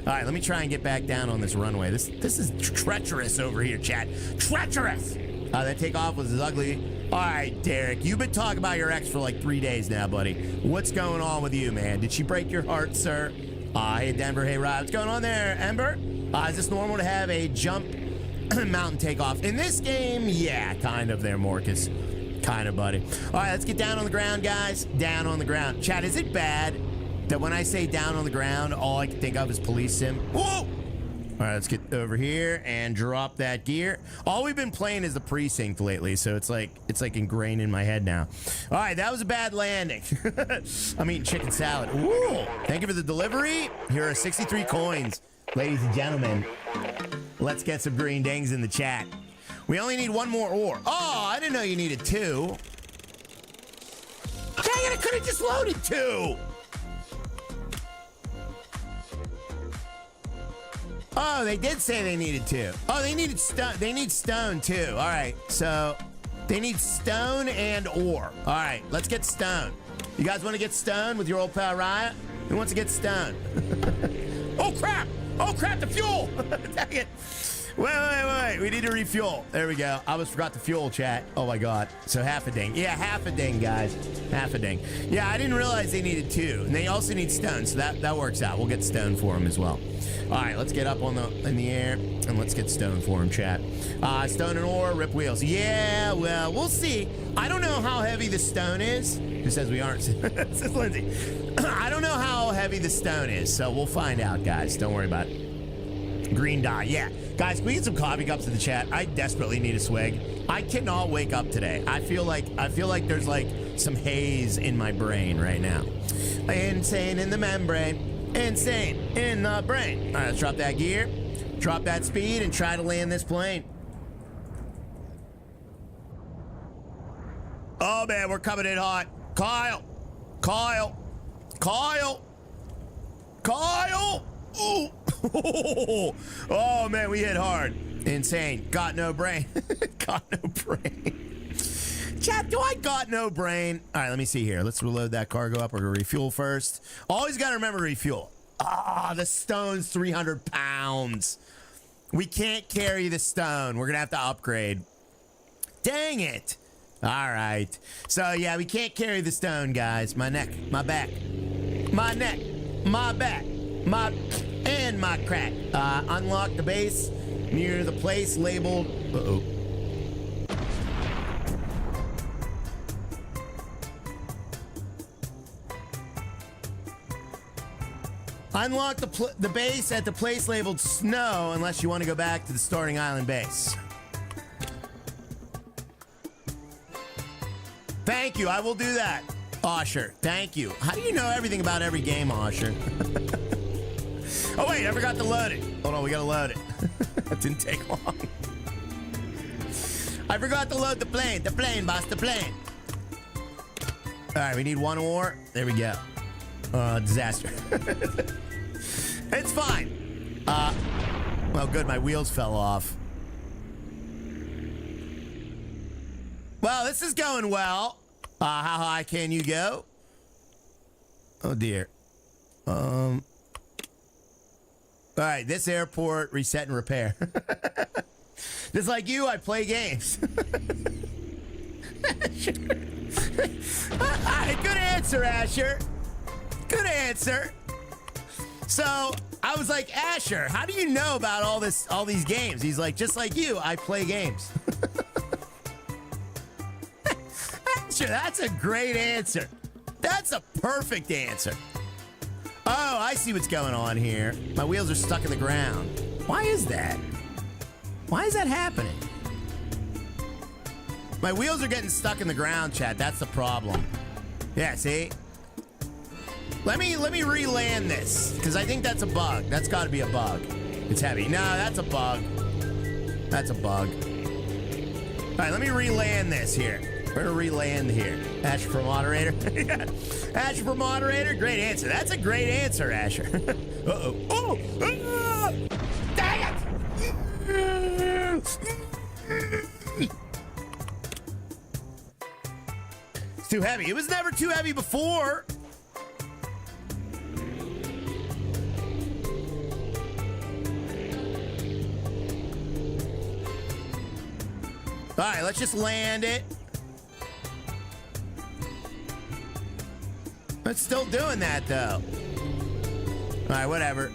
All right, let me try and get back down on this runway. This is treacherous over here, chat. Treacherous! That takeoff was ugly. All right, Derek, you've been talking about your ex for like 3 days now, buddy. What's going on with you, man? Did she break your heart, sir? Hey, Denver. Hey, Rob. What's going on there, Ember? Is this normal to have a jump mountain takeoff? In this game, yeah, kind of there, Morcus. Kind of, buddy. All right, let's get down on the ground, guys. Down on the ground. Chat, is it bad that when I say down on the ground, all I can think of is police sim? Whoa! All right, let's get over here and drop that gear. All we've been playing is the precinct lately, so it's like ingrained in my head now. All right, that was a bad landing. I'm eating chicken salad. Ooh! Thank you for the delivery. Here are 63 coins, ladies and gentlemen. Let's get some green dings in the chat. We only need one more ore. Oh, I didn't know you needed 2. Dang it, I could have just loaded 2. Oh, they did say they needed 2. Oh, they needed stone. They need stone too. All right, so they need stone and ore. All right, let's get stone. You guys want to get stone with your old pal Riot? Who wants to get stone? Oh crap! Oh crap! The fuel! Dang it! Wait. We need to refuel. There we go. I almost forgot the fuel, chat. Oh my God. So half a ding. Yeah, half a ding, guys. Half a ding. Yeah, I didn't realize they needed 2, and they also need stone, so that works out. We'll get stone for them as well. All right, let's get up in the air and let's get stone for him, chat. Stone and ore, rip wheels. Yeah, well, we'll see. I don't know how heavy the stone is. Who says we aren't? Says Lindsay. I don't know how heavy the stone is, so we'll find out, guys. Don't worry about it. Green dye, yeah. Guys, can we get some coffee cups in the chat? I desperately need a swig. I cannot wake up today. I feel like there's like some haze in my brain right now. Insane in the membrane. Insane in the brain. All right, let's drop that gear, drop that speed, and try to land this plane. Oh, man, we're coming in hot. Kyle. Ooh. Oh, man, we hit hard. Insane. Got no brain. Got no brain. Chat, do I got no brain? All right, let me see here. Let's reload that cargo up. We're going to refuel first. Always got to remember to refuel. The stone's 300 pounds. We can't carry the stone. We're going to have to upgrade. Dang it. All right. So, yeah, we can't carry the stone, guys. My neck, my back, my neck, my back, and my crack. Unlock the base near the place labeled... Uh-oh. Unlock the base at the place labeled snow unless you want to go back to the starting island base. Thank you. I will do that, Osher. Thank you. How do you know everything about every game, Osher? Oh, wait. I forgot to load it. Hold on. We got to load it. That didn't take long. I forgot to load the plane. The plane, boss. The plane. All right. We need 1 ore. There we go. Disaster. It's fine. Well, good. My wheels fell off. Well, this is going well. How high can you go? Oh, dear. All right, this airport, reset and repair. Just like you, I play games. Sure. All right, good answer, Asher. Good answer. So I was like, Asher, how do you know about all these games? He's like, just like you, I play games. Asher, that's a great answer. That's a perfect answer. Oh, I see what's going on here. My wheels are stuck in the ground. Why is that? Why is that happening? My wheels are getting stuck in the ground, chat. That's the problem. Yeah, see? Let me re-land this, because I think that's a bug. That's got to be a bug. It's heavy. No, that's a bug. That's a bug. All right, let me re-land this here. We're going to re-land here. Asher for moderator. Asher for moderator. Great answer. That's a great answer, Asher. Uh-oh. Oh! Ah! Dang it! It's too heavy. It was never too heavy before. All right, let's just land it. It's still doing that, though. All right, whatever.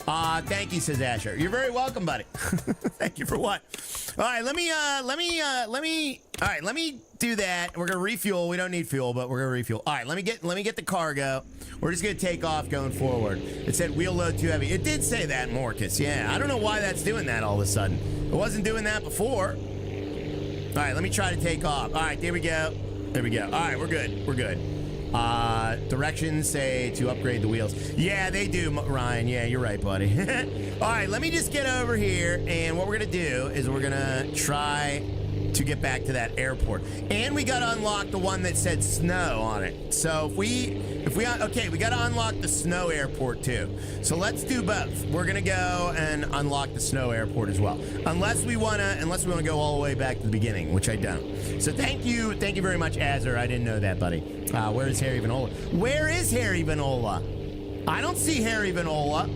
Thank you, says Asher. You're very welcome, buddy. Thank you for what? All right, let me do that. We're gonna refuel. We don't need fuel, but we're gonna refuel. All right, let me get the cargo. We're just gonna take off going forward. It said wheel load too heavy. It did say that, Morcus. Yeah, I don't know why that's doing that all of a sudden. It wasn't doing that before. All right, let me try to take off. All right, there we go. There we go. All right, we're good. We're good. Directions say to upgrade the wheels. Yeah, they do, Ryan. Yeah, you're right, buddy. All right, let me just get over here, and what we're gonna do is we're gonna try to get back to that airport. And we gotta unlock the one that said snow on it. So okay, we gotta unlock the snow airport too. So let's do both. We're gonna go and unlock the snow airport as well. Unless we wanna go all the way back to the beginning, which I don't. So thank you very much, Azur. I didn't know that, buddy. Where is Harry Vanola? Where is Harry Vanola? I don't see Harry Vanola.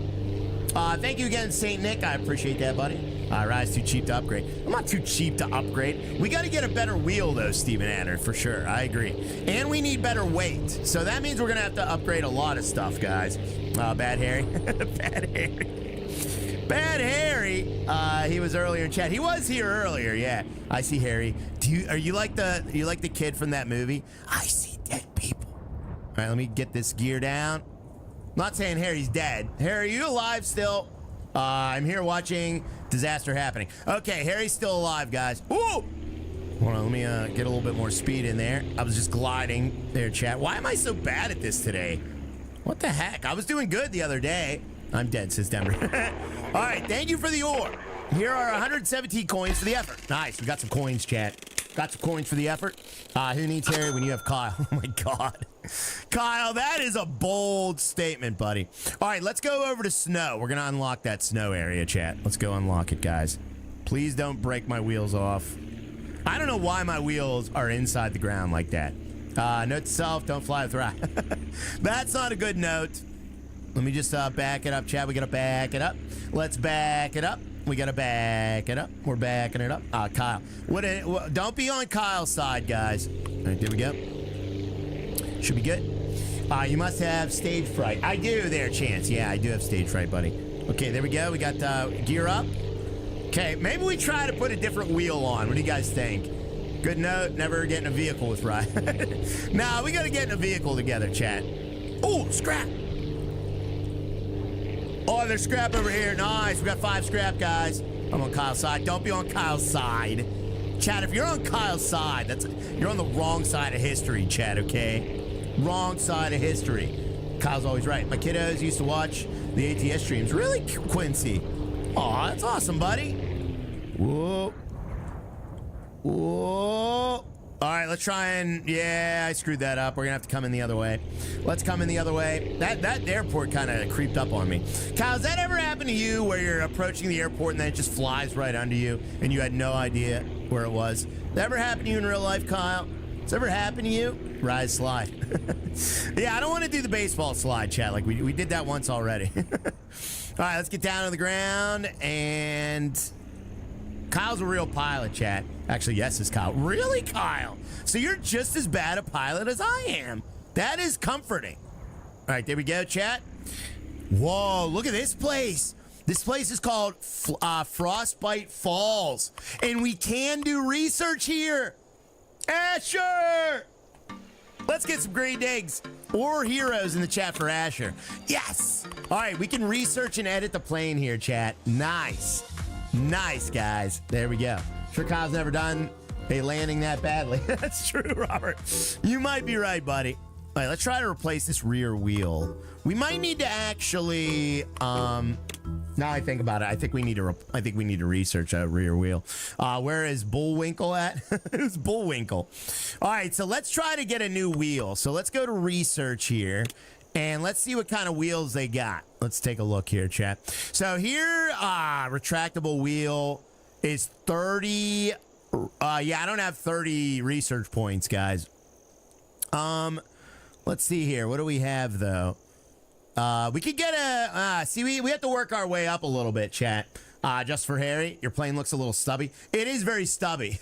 Thank you again, Saint Nick. I appreciate that, buddy. Rise too cheap to upgrade. I'm not too cheap to upgrade. We got to get a better wheel, though, Steven Adder, for sure. I agree. And we need better weight. So that means we're going to have to upgrade a lot of stuff, guys. Bad Harry. Bad Harry. Bad Harry. He was earlier in chat. He was here earlier, yeah. I see Harry. Are you like the kid from that movie? I see dead people. All right, let me get this gear down. I'm not saying Harry's dead. Harry, are you alive still? I'm here watching disaster happening. Okay, Harry's still alive, guys. Ooh! Hold on, let me get a little bit more speed in there. I was just gliding there, chat. Why am I so bad at this today? What the heck? I was doing good the other day. I'm dead, says Denver. All right, thank you for the ore. Here are 117 coins for the effort. Nice, we got some coins, chat. Got some coins for the effort. Who needs Harry when you have Kyle? Oh, my God. Kyle, that is a bold statement, buddy. All right, let's go over to snow. We're going to unlock that snow area, chat. Let's go unlock it, guys. Please don't break my wheels off. I don't know why my wheels are inside the ground like that. Note to self, don't fly with Rye. That's not a good note. Let me just back it up, chat. We got to back it up. Let's back it up. We got to back it up. We're backing it up. Kyle. Don't be on Kyle's side, guys. All right, there we go. Should be good. You must have stage fright. I do there, Chance. Yeah, I do have stage fright, buddy. Okay, there we go. We got gear up. Okay, maybe we try to put a different wheel on. What do you guys think? Good note. Never get in a vehicle with Ryan. Nah, we got to get in a vehicle together, chat. Oh, scrap. Oh, there's scrap over here. Nice. We got 5 scrap, guys. I'm on Kyle's side. Don't be on Kyle's side. Chat, if you're on Kyle's side, you're on the wrong side of history, chat, okay? Wrong side of history. Kyle's always right. My kiddos used to watch the ATS streams. Really, Quincy? Aw, that's awesome, buddy. Whoa. Whoa. All right, let's try and... Yeah, I screwed that up. We're going to have to come in the other way. Let's come in the other way. That airport kind of creeped up on me. Kyle, has that ever happened to you where you're approaching the airport and then it just flies right under you and you had no idea where it was? That ever happened to you in real life, Kyle? Has that ever happened to you? Rise slide. Yeah, I don't want to do the baseball slide, chat. Like, we did that once already. All right, let's get down to the ground and... Kyle's a real pilot, chat. Actually, yes, it's Kyle. Really, Kyle? So you're just as bad a pilot as I am. That is comforting. All right, there we go, chat. Whoa, look at this place. This place is called Frostbite Falls. And we can do research here. Asher! Let's get some great digs or heroes in the chat for Asher. Yes! All right, we can research and edit the plane here, chat. Nice. Nice, guys. There we go. Sure Kyle's never done a landing that badly. That's true, Robert. You might be right, buddy. All right, let's try to replace this rear wheel. We might need to actually, now I think about it, I think we need to research a rear wheel. Where is Bullwinkle at? Who's Bullwinkle? All right, so let's try to get a new wheel. So let's go to research here. And let's see what kind of wheels they got. Let's take a look here, chat. So here, retractable wheel is 30. Yeah, I don't have 30 research points, guys. Let's see here. What do we have, though? We could get a... see, we have to work our way up a little bit, chat. Just for Harry, your plane looks a little stubby. It is very stubby.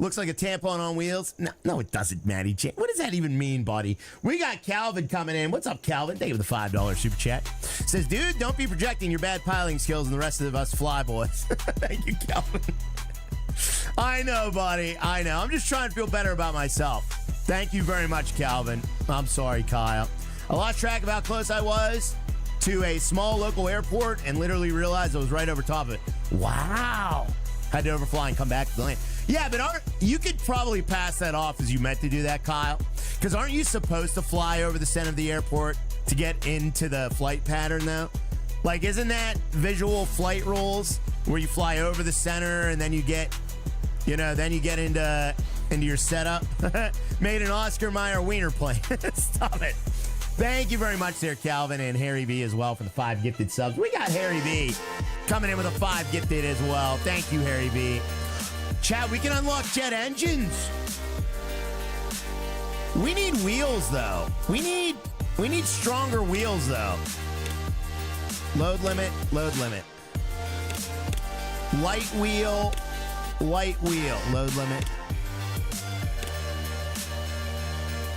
Looks like a tampon on wheels. No, it doesn't, Matty J. What does that even mean, buddy? We got Calvin coming in. What's up, Calvin? Thank you for the $5 super chat. Says, dude, don't be projecting your bad piloting skills and the rest of us fly boys. Thank you, Calvin. I know, buddy. I know. I'm just trying to feel better about myself. Thank you very much, Calvin. I'm sorry, Kyle. I lost track of how close I was to a small local airport and literally realized I was right over top of it. Wow. Had to overfly and come back to the lane. Yeah, but you could probably pass that off as you meant to do that, Kyle. Because aren't you supposed to fly over the center of the airport to get into the flight pattern, though? Like, isn't that visual flight rules where you fly over the center and then you get, then you get into your setup? Made an Oscar Mayer wiener plane. Stop it. Thank you very much there, Calvin, and Harry V as well for the 5 gifted subs. We got Harry V coming in with a 5 gifted as well. Thank you, Harry V. Chat, we can unlock jet engines. We need wheels, though. We need stronger wheels, though. Load limit, load limit. Light wheel, load limit.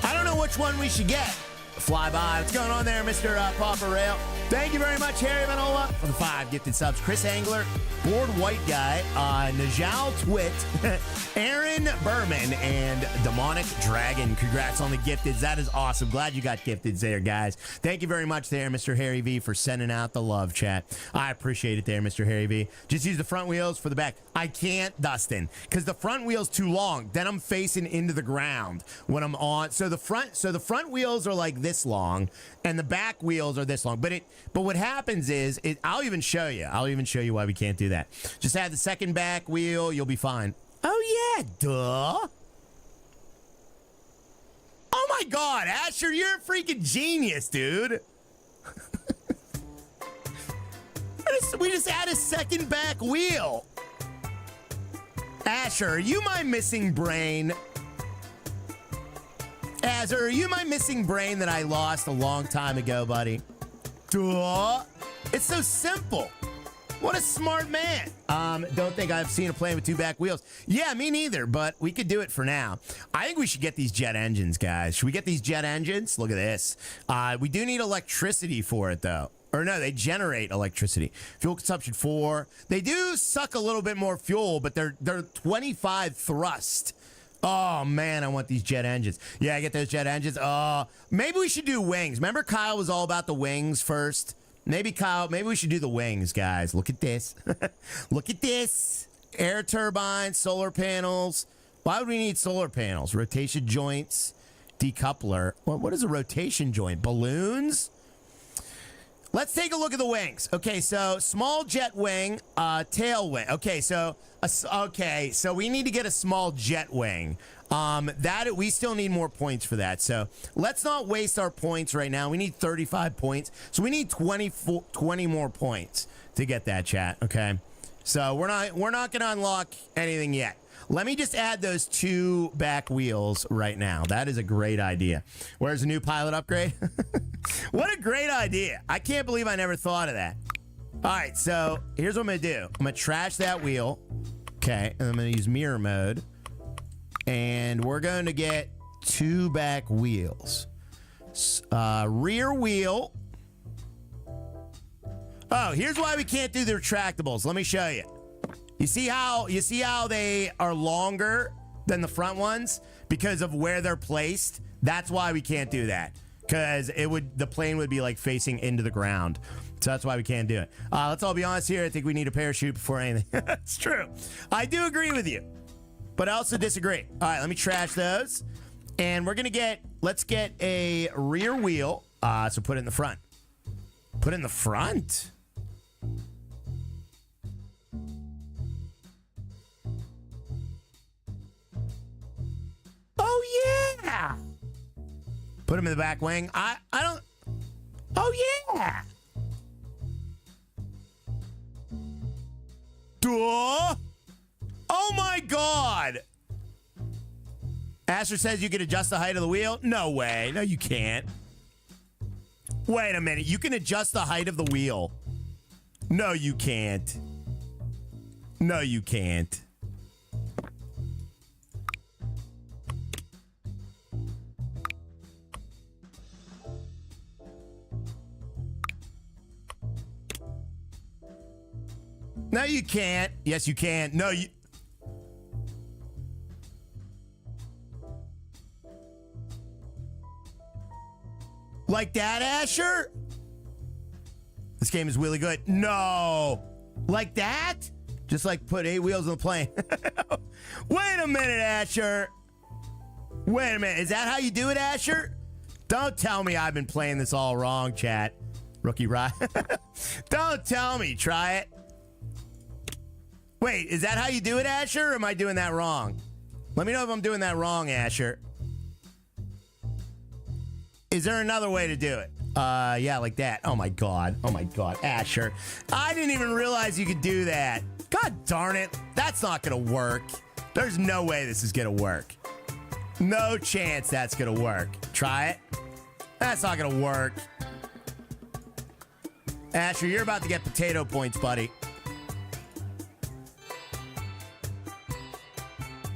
I don't know which one we should get. Flyby. What's going on there, Mr. Papa Rail? Thank you very much, Harry Manola, for the 5 gifted subs. Chris Angler, Board White Guy, Najal Twit, Aaron Berman, and Demonic Dragon. Congrats on the gifteds. That is awesome. Glad you got gifteds there, guys. Thank you very much there, Mr. Harry V, for sending out the love, chat. I appreciate it there, Mr. Harry V. Just use the front wheels for the back. I can't, Dustin, because the front wheel's too long. Then I'm facing into the ground when I'm on. So the front wheels are like this long, and the back wheels are this long. But what happens is, I'll even show you. I'll even show you why we can't do that. Just add the second back wheel. You'll be fine. Oh, yeah, duh. Oh, my God, Asher, you're a freaking genius, dude. We just add a second back wheel. Asher, are you my missing brain? Asher, are you my missing brain that I lost a long time ago, buddy? Duh. It's so simple. What a smart man. Don't think I've seen a plane with 2 back wheels. Yeah, me neither, but we could do it for now. I think we should get these jet engines, guys. Should we get these jet engines? Look at this. We do need electricity for it, though. Or no, they generate electricity. Fuel consumption 4. They do suck a little bit more fuel, but they're 25 thrust. Oh, man, I want these jet engines. Yeah, I get those jet engines. Maybe we should do wings. Remember Kyle was all about the wings first? Maybe we should do the wings, guys. Look at this. Look at this. Air turbines, solar panels. Why would we need solar panels? Rotation joints, decoupler. What is a rotation joint? Balloons? Let's take a look at the wings. Okay, so small jet wing, tail wing. Okay, so we need to get a small jet wing. That we still need more points for that. So let's not waste our points right now. We need 35 points. So we need 20 more points to get that, chat. Okay. So we're not going to unlock anything yet. Let me just add those 2 back wheels right now. That is a great idea. Where's the new pilot upgrade? What a great idea. I can't believe I never thought of that. All right, so here's what I'm going to do. I'm going to trash that wheel. Okay, and I'm going to use mirror mode. And we're going to get 2 back wheels. Rear wheel. Oh, here's why we can't do the retractables. Let me show you. You see how they are longer than the front ones because of where they're placed? That's why we can't do that. Because the plane would be like facing into the ground. So that's why we can't do it. Let's all be honest here. I think we need a parachute before anything. It's true. I do agree with you, but I also disagree. All right, let me trash those. And we're going to let's get a rear wheel. So put it in the front. Put it in the front. Oh, yeah. Put him in the back wing. I don't. Oh, yeah. Duh. Oh, my God. Asher says you can adjust the height of the wheel. No way. No, you can't. Wait a minute. You can adjust the height of the wheel. No, you can't. No, you can't. No, you can't. Yes, you can. No, you... Like that, Asher? This game is really good. No. Like that? Just like put 8 wheels on the plane. Wait a minute, Asher. Wait a minute. Is that how you do it, Asher? Don't tell me I've been playing this all wrong, chat. Rookie Ride. Don't tell me. Try it. Wait, is that how you do it, Asher, or am I doing that wrong? Let me know if I'm doing that wrong, Asher. Is there another way to do it? Yeah, like that. Oh, my God. Oh, my God. Asher. I didn't even realize you could do that. God darn it. That's not going to work. There's no way this is going to work. No chance that's going to work. Try it. That's not going to work. Asher, you're about to get potato points, buddy.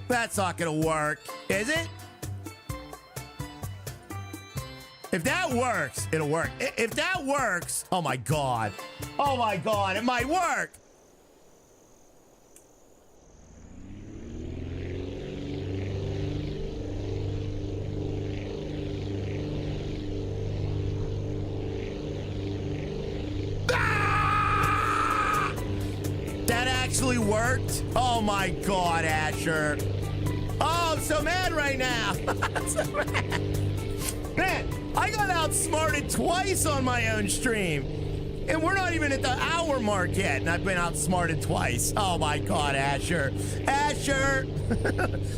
That's not going to work, is it? If that works, it'll work. If that works, oh my God. Oh my God, it might work. Ah! That actually worked? Oh my God, Asher. Oh, I'm so mad right now. I'm so mad. Man, I got outsmarted twice on my own stream. And we're not even at the hour mark yet, and I've been outsmarted twice. Oh my God, Asher. Asher!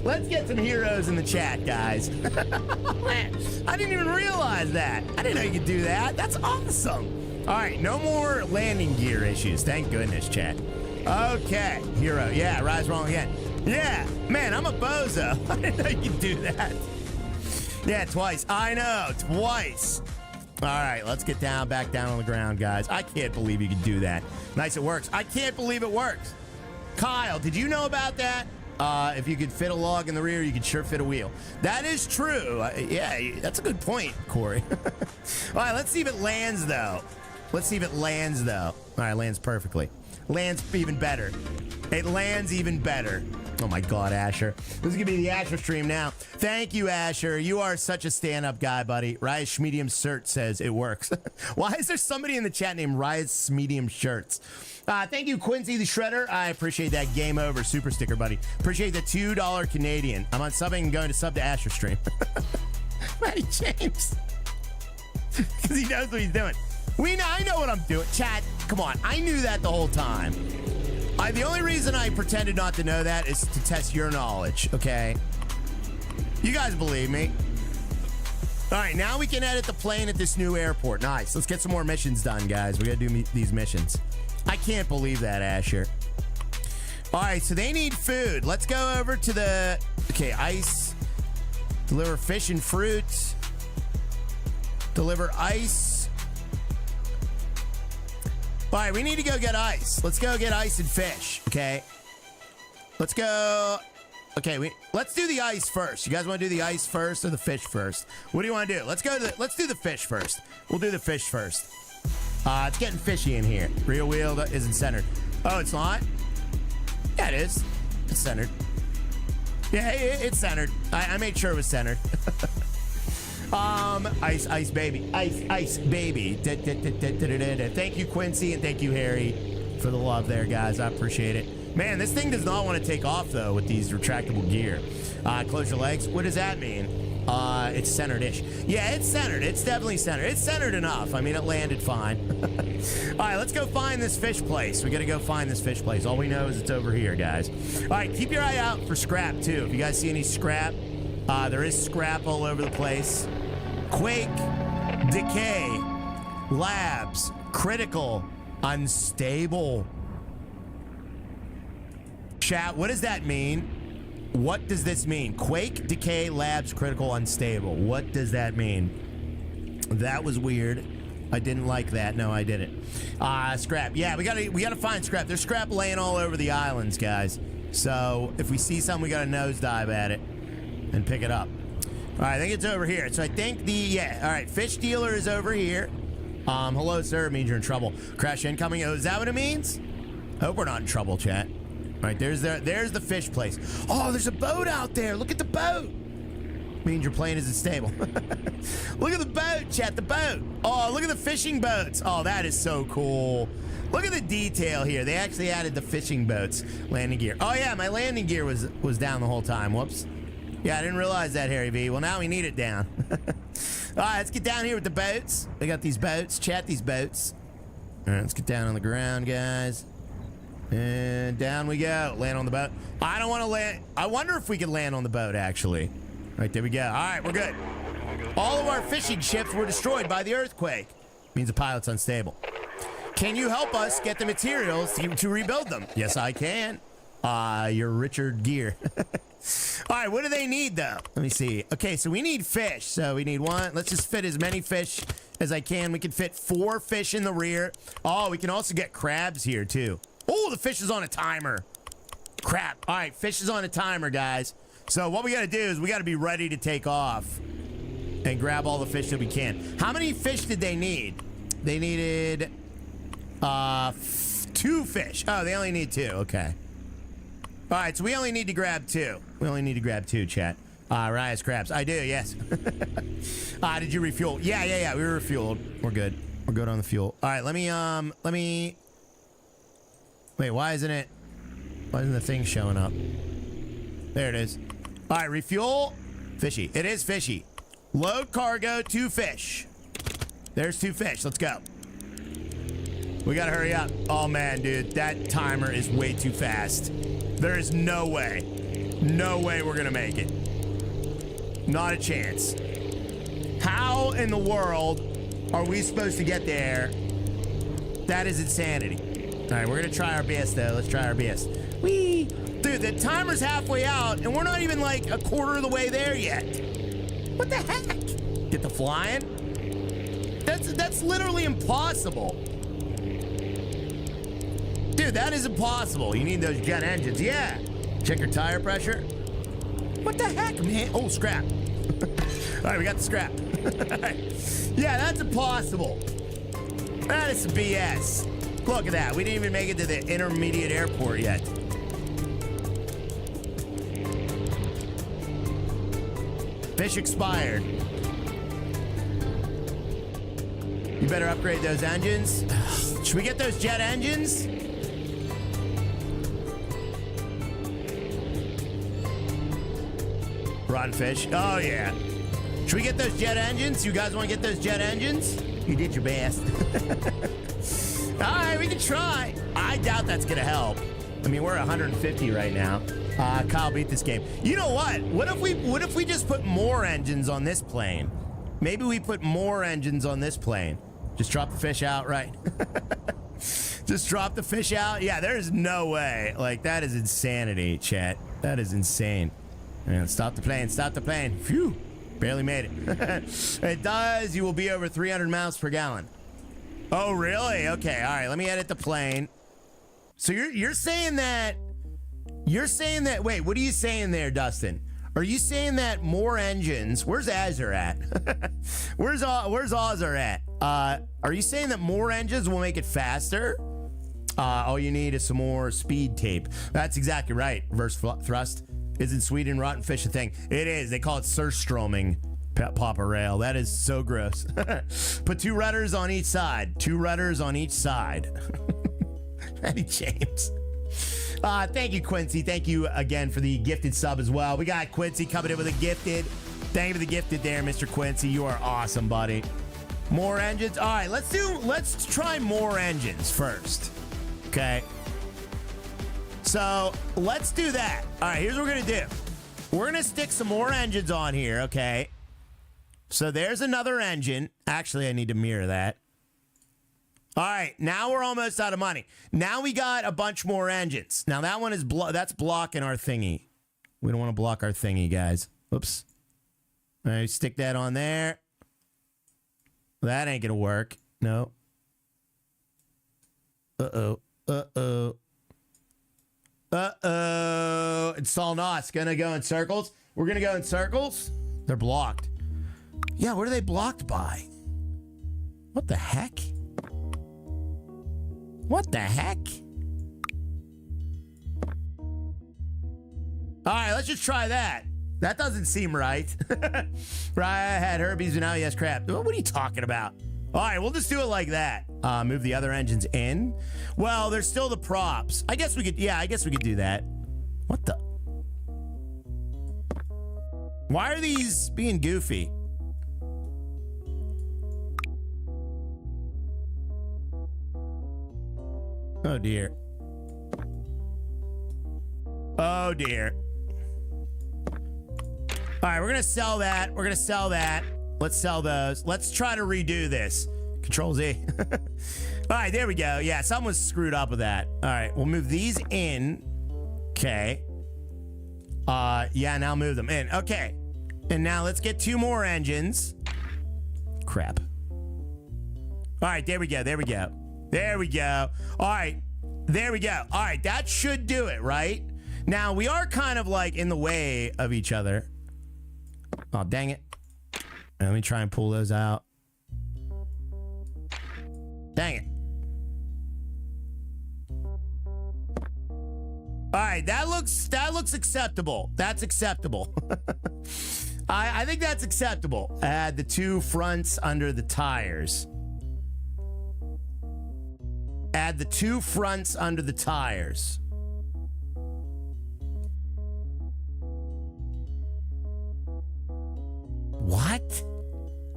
Let's get some heroes in the chat, guys. Man, I didn't even realize that. I didn't know you could do that. That's awesome. All right, no more landing gear issues. Thank goodness, chat. Okay, hero. Yeah, Rise wrong again. Yeah, man, I'm a bozo. I didn't know you could do that. Yeah, twice. I know, twice. All right, let's get back down on the ground, guys. I can't believe you could do that. Nice, it works. I can't believe it works. Kyle, did you know about that? If you could fit a log in the rear, you could sure fit a wheel. That is true. Yeah, that's a good point, Corey. All right, let's see if it lands, though. Let's see if it lands, though. All right, lands perfectly. Lands even better. It lands even better. Oh my God, Asher. This is gonna be the Asher stream now. Thank you, Asher. You are such a stand-up guy, buddy. Riot Medium Shirt says it works. Why is there somebody in the chat named Riot Medium Shirts? Thank you, Quincy the Shredder. I appreciate that Game Over super sticker, buddy. Appreciate the $2 Canadian. I'm on subbing and going to sub to Asher stream. Matty James. Because he knows what he's doing. I know what I'm doing. Chat, come on. I knew that the whole time. The only reason I pretended not to know that is to test your knowledge, okay? You guys believe me. All right, now we can edit the plane at this new airport. Nice. Let's get some more missions done, guys. We got to do these missions. I can't believe that, Asher. All right, so they need food. Let's go over to the... Okay, ice. Deliver fish and fruit. Deliver ice. All right, we need to go get ice. Let's go get ice and fish, okay? Let's go... Okay, let's do the ice first. You guys want to do the ice first or the fish first? What do you want to do? Let's do the fish first. We'll do the fish first. It's getting fishy in here. Rear wheel isn't centered. Oh, it's not? Yeah, it is. It's centered. Yeah, it's centered. I made sure it was centered. Ice baby. Ice baby. Thank you, Quincy, and thank you, Harry, for the love there, guys. I appreciate it. Man, this thing does not want to take off, though, with these retractable gear. Close your legs. What does that mean? It's centered-ish. Yeah, it's centered. It's definitely centered. It's centered enough. I mean, it landed fine. All right, let's go find this fish place. We got to go find this fish place. All we know is it's over here, guys. All right, keep your eye out for scrap, too. If you guys see any scrap, there is scrap all over the place. Quake, decay, labs, critical, unstable. Chat, what does that mean? What does this mean? Quake, decay, labs, critical, unstable. What does that mean? That was weird. I didn't like that. No, I didn't. Scrap. Yeah, we gotta find scrap. There's scrap laying all over the islands, guys. So if we see something, we gotta nosedive at it and pick it up. All right, I think it's over here. So I think all right, fish dealer is over here. Hello, sir. It means you're in trouble. Crash incoming. Oh, is that what it means? Hope we're not in trouble, chat. All right, there's the fish place. Oh, there's a boat out there. Look at the boat. Means your plane isn't stable. Look at the boat, chat, the boat. Oh, look at the fishing boats. Oh, that is so cool. Look at the detail here. They actually added the fishing boats landing gear. Oh, yeah, my landing gear was down the whole time. Whoops. Yeah, I didn't realize that, Harry V. Well, now we need it down. All right, let's get down here with the boats. They got these boats. Chat these boats. All right, let's get down on the ground, guys. And down we go. Land on the boat. I don't want to land. I wonder if we can land on the boat, actually. All right, there we go. All right, we're good. All of our fishing ships were destroyed by the earthquake. Means the pilot's unstable. Can you help us get the materials to rebuild them? Yes, I can. You're Richard Gere. All right, what do they need, though? Let me see. Okay, so we need fish. So we need one. Let's just fit as many fish as I can. We can fit 4 fish in the rear. Oh, we can also get crabs here, too. Oh, the fish is on a timer. Crap. All right, fish is on a timer, guys. So what we got to do is we got to be ready to take off and grab all the fish that we can. How many fish did they need? They needed 2 fish. Oh, they only need 2. Okay. All right, so we only need to grab 2. We only need to grab 2, chat. Riot's crabs. I do, yes. Did you refuel? Yeah. We were refueled. We're good. We're good on the fuel. All right, let me... Wait, why isn't the thing showing up? There it is. All right, refuel. Fishy. It is fishy. Load cargo, 2 fish. There's 2 fish. Let's go. We gotta hurry up. Oh, man, dude. That timer is way too fast. There is no way. No way we're gonna make it. Not a chance. How in the world are we supposed to get there? That is insanity. All right, we're gonna try our best, though. Let's try our best. Whee! Dude, the timer's halfway out, and we're not even like a quarter of the way there yet. What the heck? Get the flying? That's literally impossible. Dude, that is impossible. You need those jet engines. Yeah. Check your tire pressure. What the heck, man? Oh, scrap. All right, we got the scrap. Yeah, that's impossible. That is some BS. Look at that. We didn't even make it to the intermediate airport yet. Fish expired. You better upgrade those engines. Should we get those jet engines? Rotten fish. Oh, yeah. Should we get those jet engines? You guys want to get those jet engines? You did your best. All right, we can try. I doubt that's going to help. I mean, we're 150 right now. Kyle beat this game. You know what? What if we just put more engines on this plane? Maybe we put more engines on this plane. Just drop the fish out, right? Just drop the fish out. Yeah, there's no way. Like, that is insanity, chat. That is insane. And stop the plane. Stop the plane. Phew. Barely made it. It does. You will be over 300 miles per gallon. Oh, really? Okay. All right. Let me edit the plane. So you're saying that. Wait, what are you saying there, Dustin? Are you saying that more engines? Where's Azure at? Where's Azure at? Are you saying that more engines will make it faster? All you need is some more speed tape. That's exactly right. Reverse thrust. Isn't Sweden rotten fish a thing? It is. They call it surstroming. Papa Rail. That is so gross. Put 2 rudders on each side. 2 rudders on each side. Eddie James. Thank you, Quincy. Thank you again for the gifted sub as well. We got Quincy coming in with a gifted. Thank you for the gifted there, Mr. Quincy. You are awesome, buddy. More engines. All right, let's try more engines first. Okay. So let's do that. All right, here's what we're gonna do. We're gonna stick some more engines on here, okay? So there's another engine. Actually, I need to mirror that. All right, now we're almost out of money. Now we got a bunch more engines. Now that one is that's blocking our thingy. We don't want to block our thingy, guys. Oops. All right, stick that on there. That ain't gonna work. No. Uh-oh. Uh-oh. Uh-oh. Install NOS. Gonna go in circles. We're gonna go in circles. They're blocked. Yeah, what are they blocked by? What the heck? What the heck? All right, let's just try that. That doesn't seem right. Right, I had herpes and now he has crap. What are you talking about? All right, we'll just do it like that. Move the other engines in. Well, there's still the props. I guess we could, yeah, I guess we could do that. What the? Why are these being goofy? Oh, dear. Oh, dear. All right, we're going to sell that. We're going to sell that. Let's sell those. Let's try to redo this. Control Z. All right, there we go. Yeah, someone screwed up with that. All right, we'll move these in. Okay. Yeah, now move them in. Okay. And now let's get 2 more engines. Crap. All right, there we go. There we go. There we go. All right. There we go. All right, that should do it, right? Now, we are kind of like in the way of each other. Oh, dang it. Let me try and pull those out. Dang it. All right, that looks acceptable. That's acceptable. I think that's acceptable. Add the 2 fronts under the tires. Add the 2 fronts under the tires. What?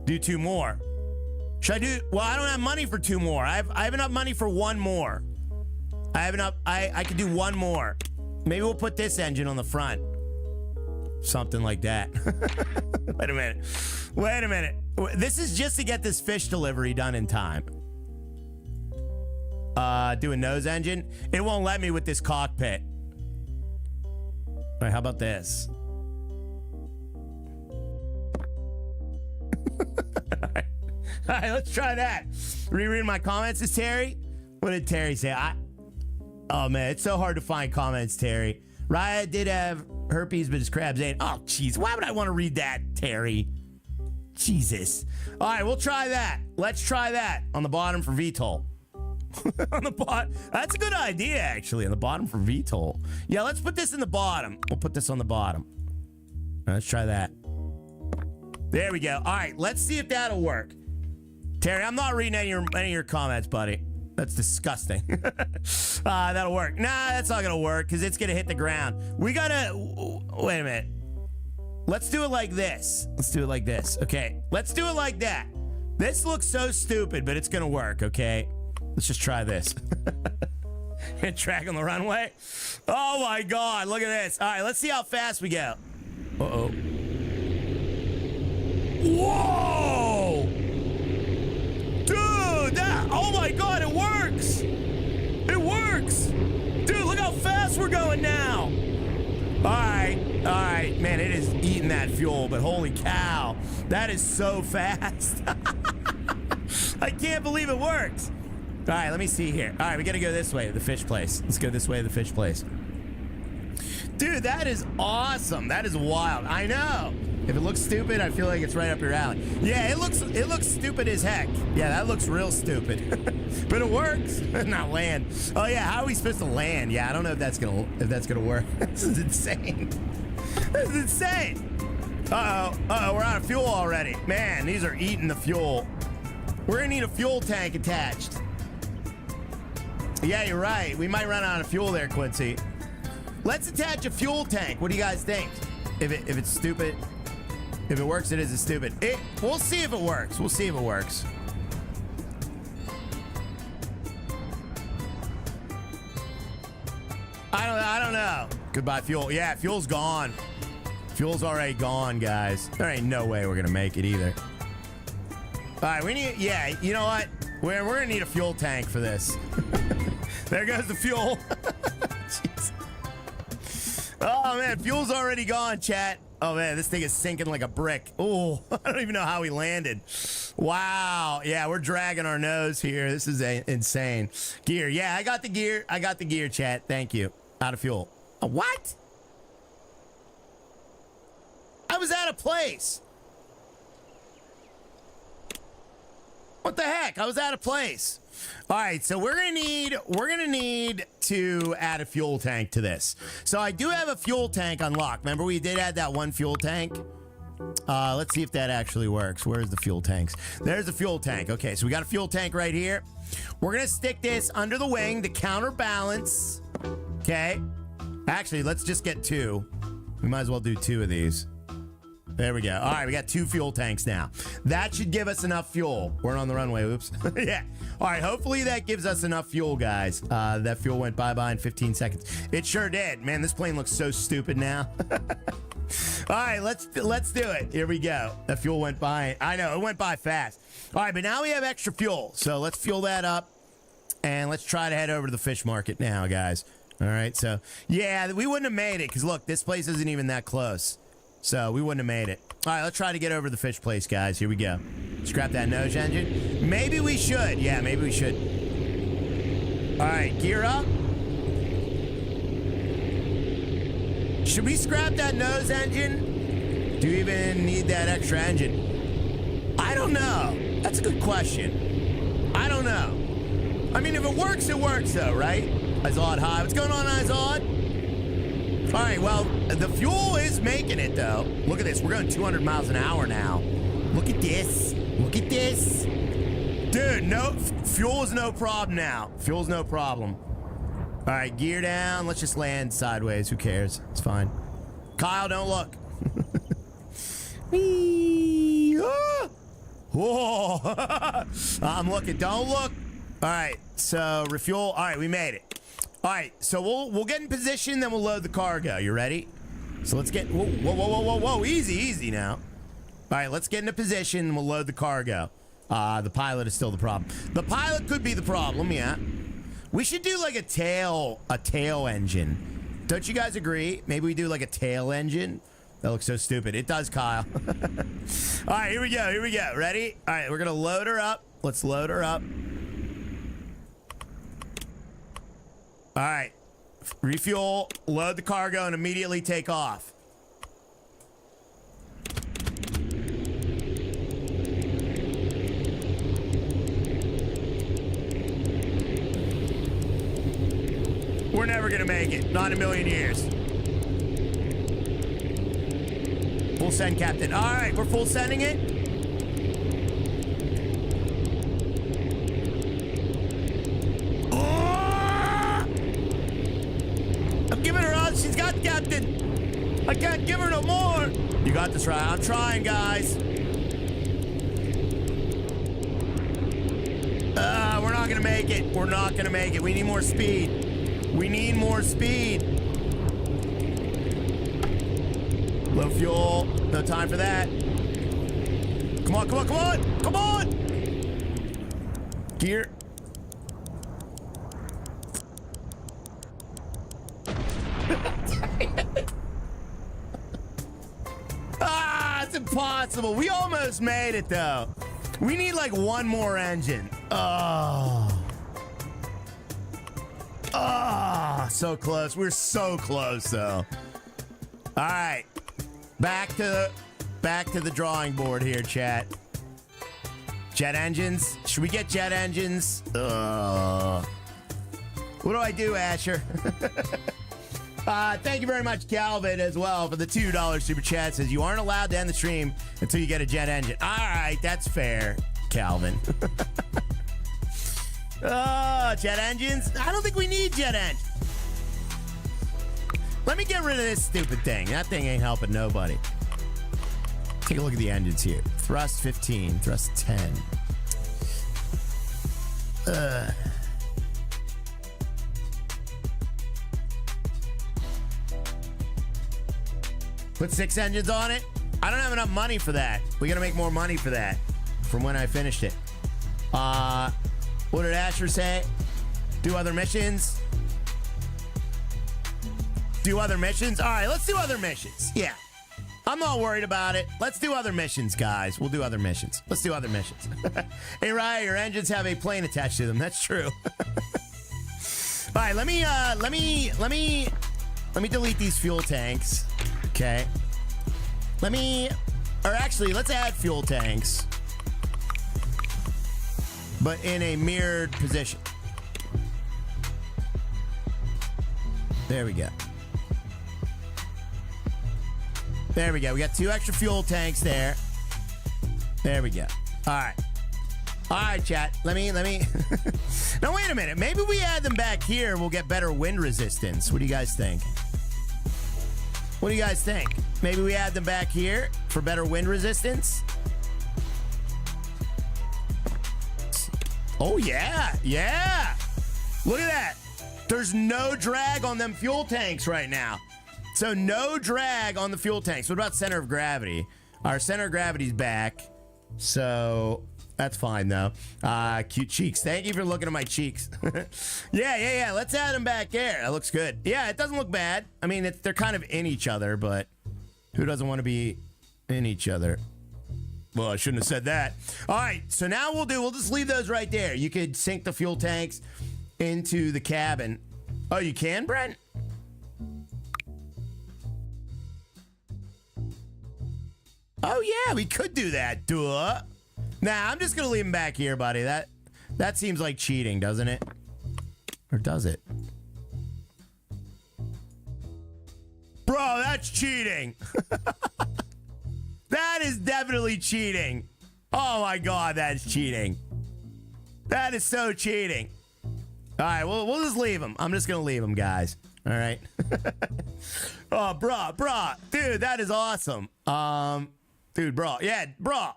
Do 2 more. Should I do? Well, I don't have money for 2 more. I have enough money for 1 more. I have enough. I could do 1 more. Maybe we'll put this engine on the front. Something like that. Wait a minute. Wait a minute. This is just to get this fish delivery done in time. Do a nose engine. It won't let me with this cockpit. All right, how about this? All right, let's try that. Reread my comments. Is Terry? What did Terry say? Oh, man, it's so hard to find comments, Terry. Raya did have herpes, but his crabs ain't. Oh, jeez. Why would I want to read that, Terry? Jesus. All right, we'll try that. Let's try that on the bottom for VTOL. On the bottom. That's a good idea, actually, on the bottom for VTOL. Yeah, let's put this in the bottom. We'll put this on the bottom. All right, let's try that. There we go. All right, let's see if that'll work. Terry, I'm not reading any of your comments, buddy. That's disgusting. That'll work. Nah, that's not gonna work because it's gonna hit the ground. We gotta. Wait a minute. Let's do it like this. Let's do it like this. Okay. Let's do it like that. This looks so stupid, but it's gonna work. Okay. Let's just try this. Track on the runway. Oh my God, look at this. All right, let's see how fast we go. Uh-oh. Whoa! Dude, oh my God, it works! It works! Dude, look how fast we're going now! All right, man, it is eating that fuel, but holy cow, that is so fast. I can't believe it works. All right, let me see here. All right, we gotta go this way to the fish place. Let's go this way to the fish place. Dude, that is awesome. That is wild. I know. If it looks stupid, I feel like it's right up your alley. Yeah, it looks stupid as heck. Yeah, that looks real stupid. But it works. Not land. Oh yeah, how are we supposed to land? Yeah, I don't know if that's gonna work. This is insane. This is insane. Uh-oh, we're out of fuel already. Man, these are eating the fuel. We're gonna need a fuel tank attached. Yeah, you're right. We might run out of fuel there, Quincy. Let's attach a fuel tank. What do you guys think? If it's stupid, if it works, it isn't stupid. We'll see if it works. We'll see if it works. I don't know. Goodbye, fuel. Yeah, fuel's gone. Fuel's already gone, guys. There ain't no way we're gonna make it either. All right, we need. Yeah, you know what? We're gonna need a fuel tank for this. There goes the fuel. Jeez. Oh man, fuel's already gone, chat. Oh man, this thing is sinking like a brick. Oh, I don't even know how we landed. Wow. Yeah, we're dragging our nose here. This is insane. Gear. Yeah, I got the gear. I got the gear, chat. Thank you. Out of fuel. What? I was out of place. What the heck? I was out of place. All right, so we're gonna need to add a fuel tank to this. So I do have a fuel tank unlocked. Remember, we did add that one fuel tank. Let's see if that actually works. Where's the fuel tanks? There's the fuel tank. Okay, so we got a fuel tank right here. We're gonna stick this under the wing to counterbalance. Okay. Actually, let's just get two. We might as well do two of these. There we go. All right, we got two fuel tanks now. That should give us enough fuel. We're on the runway. Oops. Yeah. All right, hopefully that gives us enough fuel, guys. That fuel went bye-bye in 15 seconds. It sure did. Man, this plane looks so stupid now. All right, let's do it. Here we go. The fuel went by. I know, it went by fast. All right, but now we have extra fuel. So let's fuel that up, and let's try to head over to the fish market now, guys. All right, so, yeah, we wouldn't have made it because, look, this place isn't even that close. So we wouldn't have made it. All right, let's try to get over to the fish place, guys. Here we go. Scrap that nose engine. Maybe we should. Yeah, maybe we should. All right, gear up. Should we scrap that nose engine? Do you even need that extra engine? I don't know. That's a good question. I don't know. I mean, if it works, though, right? Izod, hi. What's going on, Izod? All right, well, the fuel is making it, though. Look at this. We're going 200 miles an hour now. Look at this. Look at this. Dude, no, fuel is no problem now. Fuel's no problem. All right, gear down. Let's just land sideways. Who cares? It's fine. Kyle, don't look. Whoa. I'm looking. Don't look. All right, so refuel. All right, we made it. All right, so we'll get in position, then we'll load the cargo. You ready? So let's get... Whoa. Easy now. All right, let's get into position, and we'll load the cargo. The pilot is still the problem. The pilot could be the problem, yeah. We should do like a tail engine. Don't you guys agree? Maybe we do like a tail engine? That looks so stupid. It does, Kyle. All right, here we go. Ready? All right, we're going to load her up. Let's load her up. All right, refuel, load the cargo, and immediately take off. We're never gonna make it, not in a million years. Full send, Captain. All right, we're full sending it. Giving her on. She's got Captain. I can't give her no more. You got this right. I'm trying, guys. We're not gonna make it. We're not gonna make it. We need more speed. We need more speed. Low fuel. No time for that. Come on, come on, come on! Come on! Gear. It's impossible. We almost made it, though. We need, like, one more engine. Oh, so close. We're so close, though. All right. Back to the drawing board here, chat. Jet engines. Should we get jet engines? What do I do, Asher? Thank you very much, Calvin, as well, for the $2 super chat. Says you aren't allowed to end the stream until you get a jet engine. All right, that's fair, Calvin. Jet engines? I don't think we need jet engines. Let me get rid of this stupid thing. That thing ain't helping nobody. Take a look at the engines here. Thrust 15, thrust 10. Put 6 engines on it. I don't have enough money for that. We gotta make more money for that from when I finished it. What did Asher say? Do other missions? Do other missions? All right, let's do other missions. Yeah. I'm not worried about it. Let's do other missions, guys. We'll do other missions. Let's do other missions. Hey, Ryan, your engines have a plane attached to them. That's true. All right, let me delete these fuel tanks. Okay. Let's add fuel tanks, but in a mirrored position. There we go. There we go. We got 2 extra fuel tanks there. There we go. All right. All right, chat. Let me. Now, wait a minute. Maybe we add them back here. We'll get better wind resistance. What do you guys think? What do you guys think? Maybe we add them back here for better wind resistance? Oh, yeah. Yeah. Look at that. There's no drag on them fuel tanks right now. So no drag on the fuel tanks. What about center of gravity? Our center of gravity's back. So that's fine, though. Cute cheeks. Thank you for looking at my cheeks. Yeah. Let's add them back there. That looks good. Yeah, it doesn't look bad. I mean, they're kind of in each other, but who doesn't want to be in each other? Well, I shouldn't have said that. All right, so now we'll just leave those right there. You could sink the fuel tanks into the cabin. Oh, you can, Brent? Oh, yeah, we could do that. Duh. Nah, I'm just going to leave them back here, buddy. That seems like cheating, doesn't it? Or does it? Bro, that's cheating. That is definitely cheating. Oh, my God, that's cheating. That is so cheating. All right, we'll just leave them. I'm just going to leave them, guys. All right. Oh, bro. Dude, that is awesome. Dude, bro. Yeah, bro. All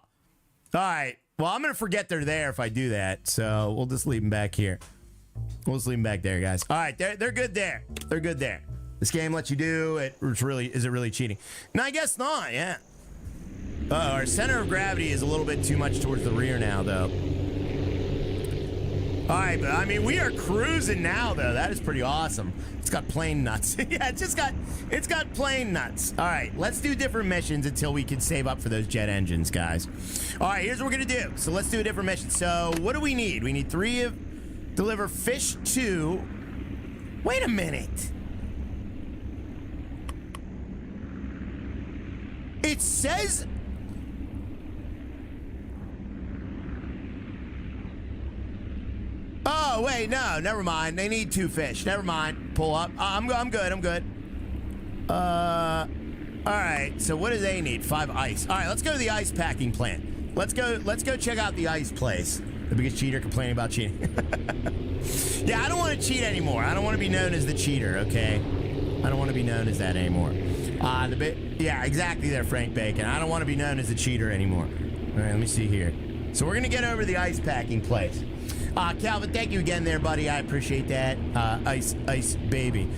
right. Well, I'm going to forget they're there if I do that. So we'll just leave them back here. We'll just leave them back there, guys. All right. They're good there. They're good there. This game lets you do it. Is it really cheating? No, I guess not. Yeah. Our center of gravity is a little bit too much towards the rear now, though. All right, but I mean, we are cruising now, though. That is pretty awesome. It's got plane nuts. Yeah, it's got plane nuts. All right, let's do different missions until we can save up for those jet engines, guys. All right, here's what we're gonna do. So let's do a different mission. So what do we need? We need 3 of deliver fish 2. Wait a minute. It says. Oh, wait, no, never mind. They need 2 fish. Never mind. Pull up. I'm good. All right, so what do they need? 5 ice. All right, let's go to the ice packing plant. Let's go check out the ice place. The biggest cheater complaining about cheating. Yeah, I don't want to cheat anymore. I don't want to be known as the cheater, okay? I don't want to be known as that anymore. Yeah, exactly there, Frank Bacon. I don't want to be known as the cheater anymore. All right, let me see here. So we're going to get over to the ice packing place. Calvin, thank you again there, buddy. I appreciate that. Ice baby.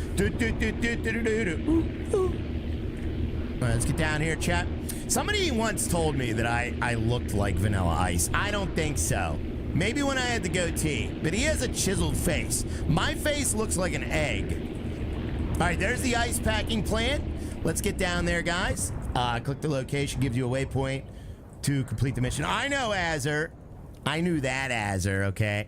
All right, let's get down here, chat. Somebody once told me that I looked like Vanilla Ice. I don't think so. Maybe when I had the goatee, but he has a chiseled face. My face looks like an egg. All right, there's the ice packing plant. Let's get down there, guys. Click the location, gives you a waypoint to complete the mission. I know, Azzer. I knew that, Azzer, okay?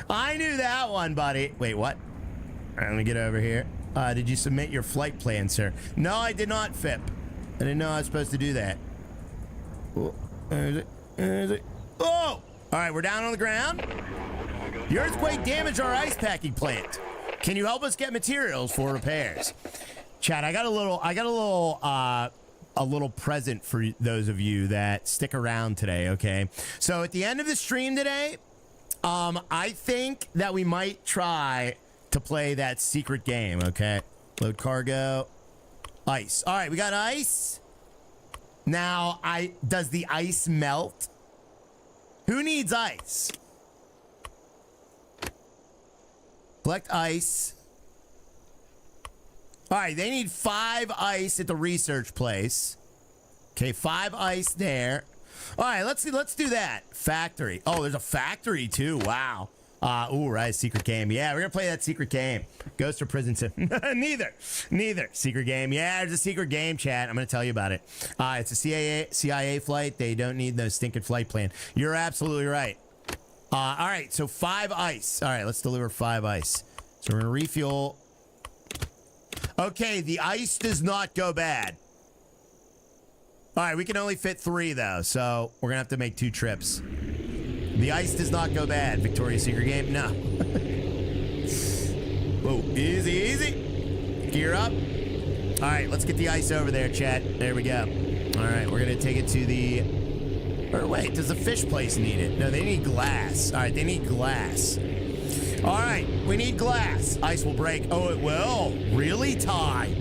I knew that one, buddy. Wait, what? All right, let me get over here. Did you submit your flight plan, sir? No, I did not, FIP. I didn't know I was supposed to do that. Oh, is it? Oh! All right, we're down on the ground. The earthquake damaged our ice packing plant. Can you help us get materials for repairs? Chad, I got a little present for those of you that stick around today, okay? So at the end of the stream today, I think that we might try to play that secret game, okay? Load cargo. Ice. All right, we got ice. Now, does the ice melt? Who needs ice? Collect ice. All right, they need 5 ice at the research place. Okay, 5 ice there. All right, let's do that. Factory. Oh, there's a factory too. Wow. Ooh, right, secret game. Yeah, we're gonna play that secret game. Ghost or prison sim. Neither. Secret game. Yeah, there's a secret game, chat. I'm gonna tell you about it. It's a CIA flight. They don't need no stinking flight plan. You're absolutely right. All right, so 5 ice. All right, let's deliver 5 ice. So we're gonna refuel. Okay, the ice does not go bad. All right, we can only fit 3 though, so we're gonna have to make 2 trips. The ice does not go bad. Victoria's Secret game? No. Whoa, easy. Gear up. All right, let's get the ice over there, chat. There we go. All right, we're gonna take it to the... Or wait, does the fish place need it? No, they need glass. All right, they need glass. All right, we need glass. Ice will break. Oh, it will? Really, Ty?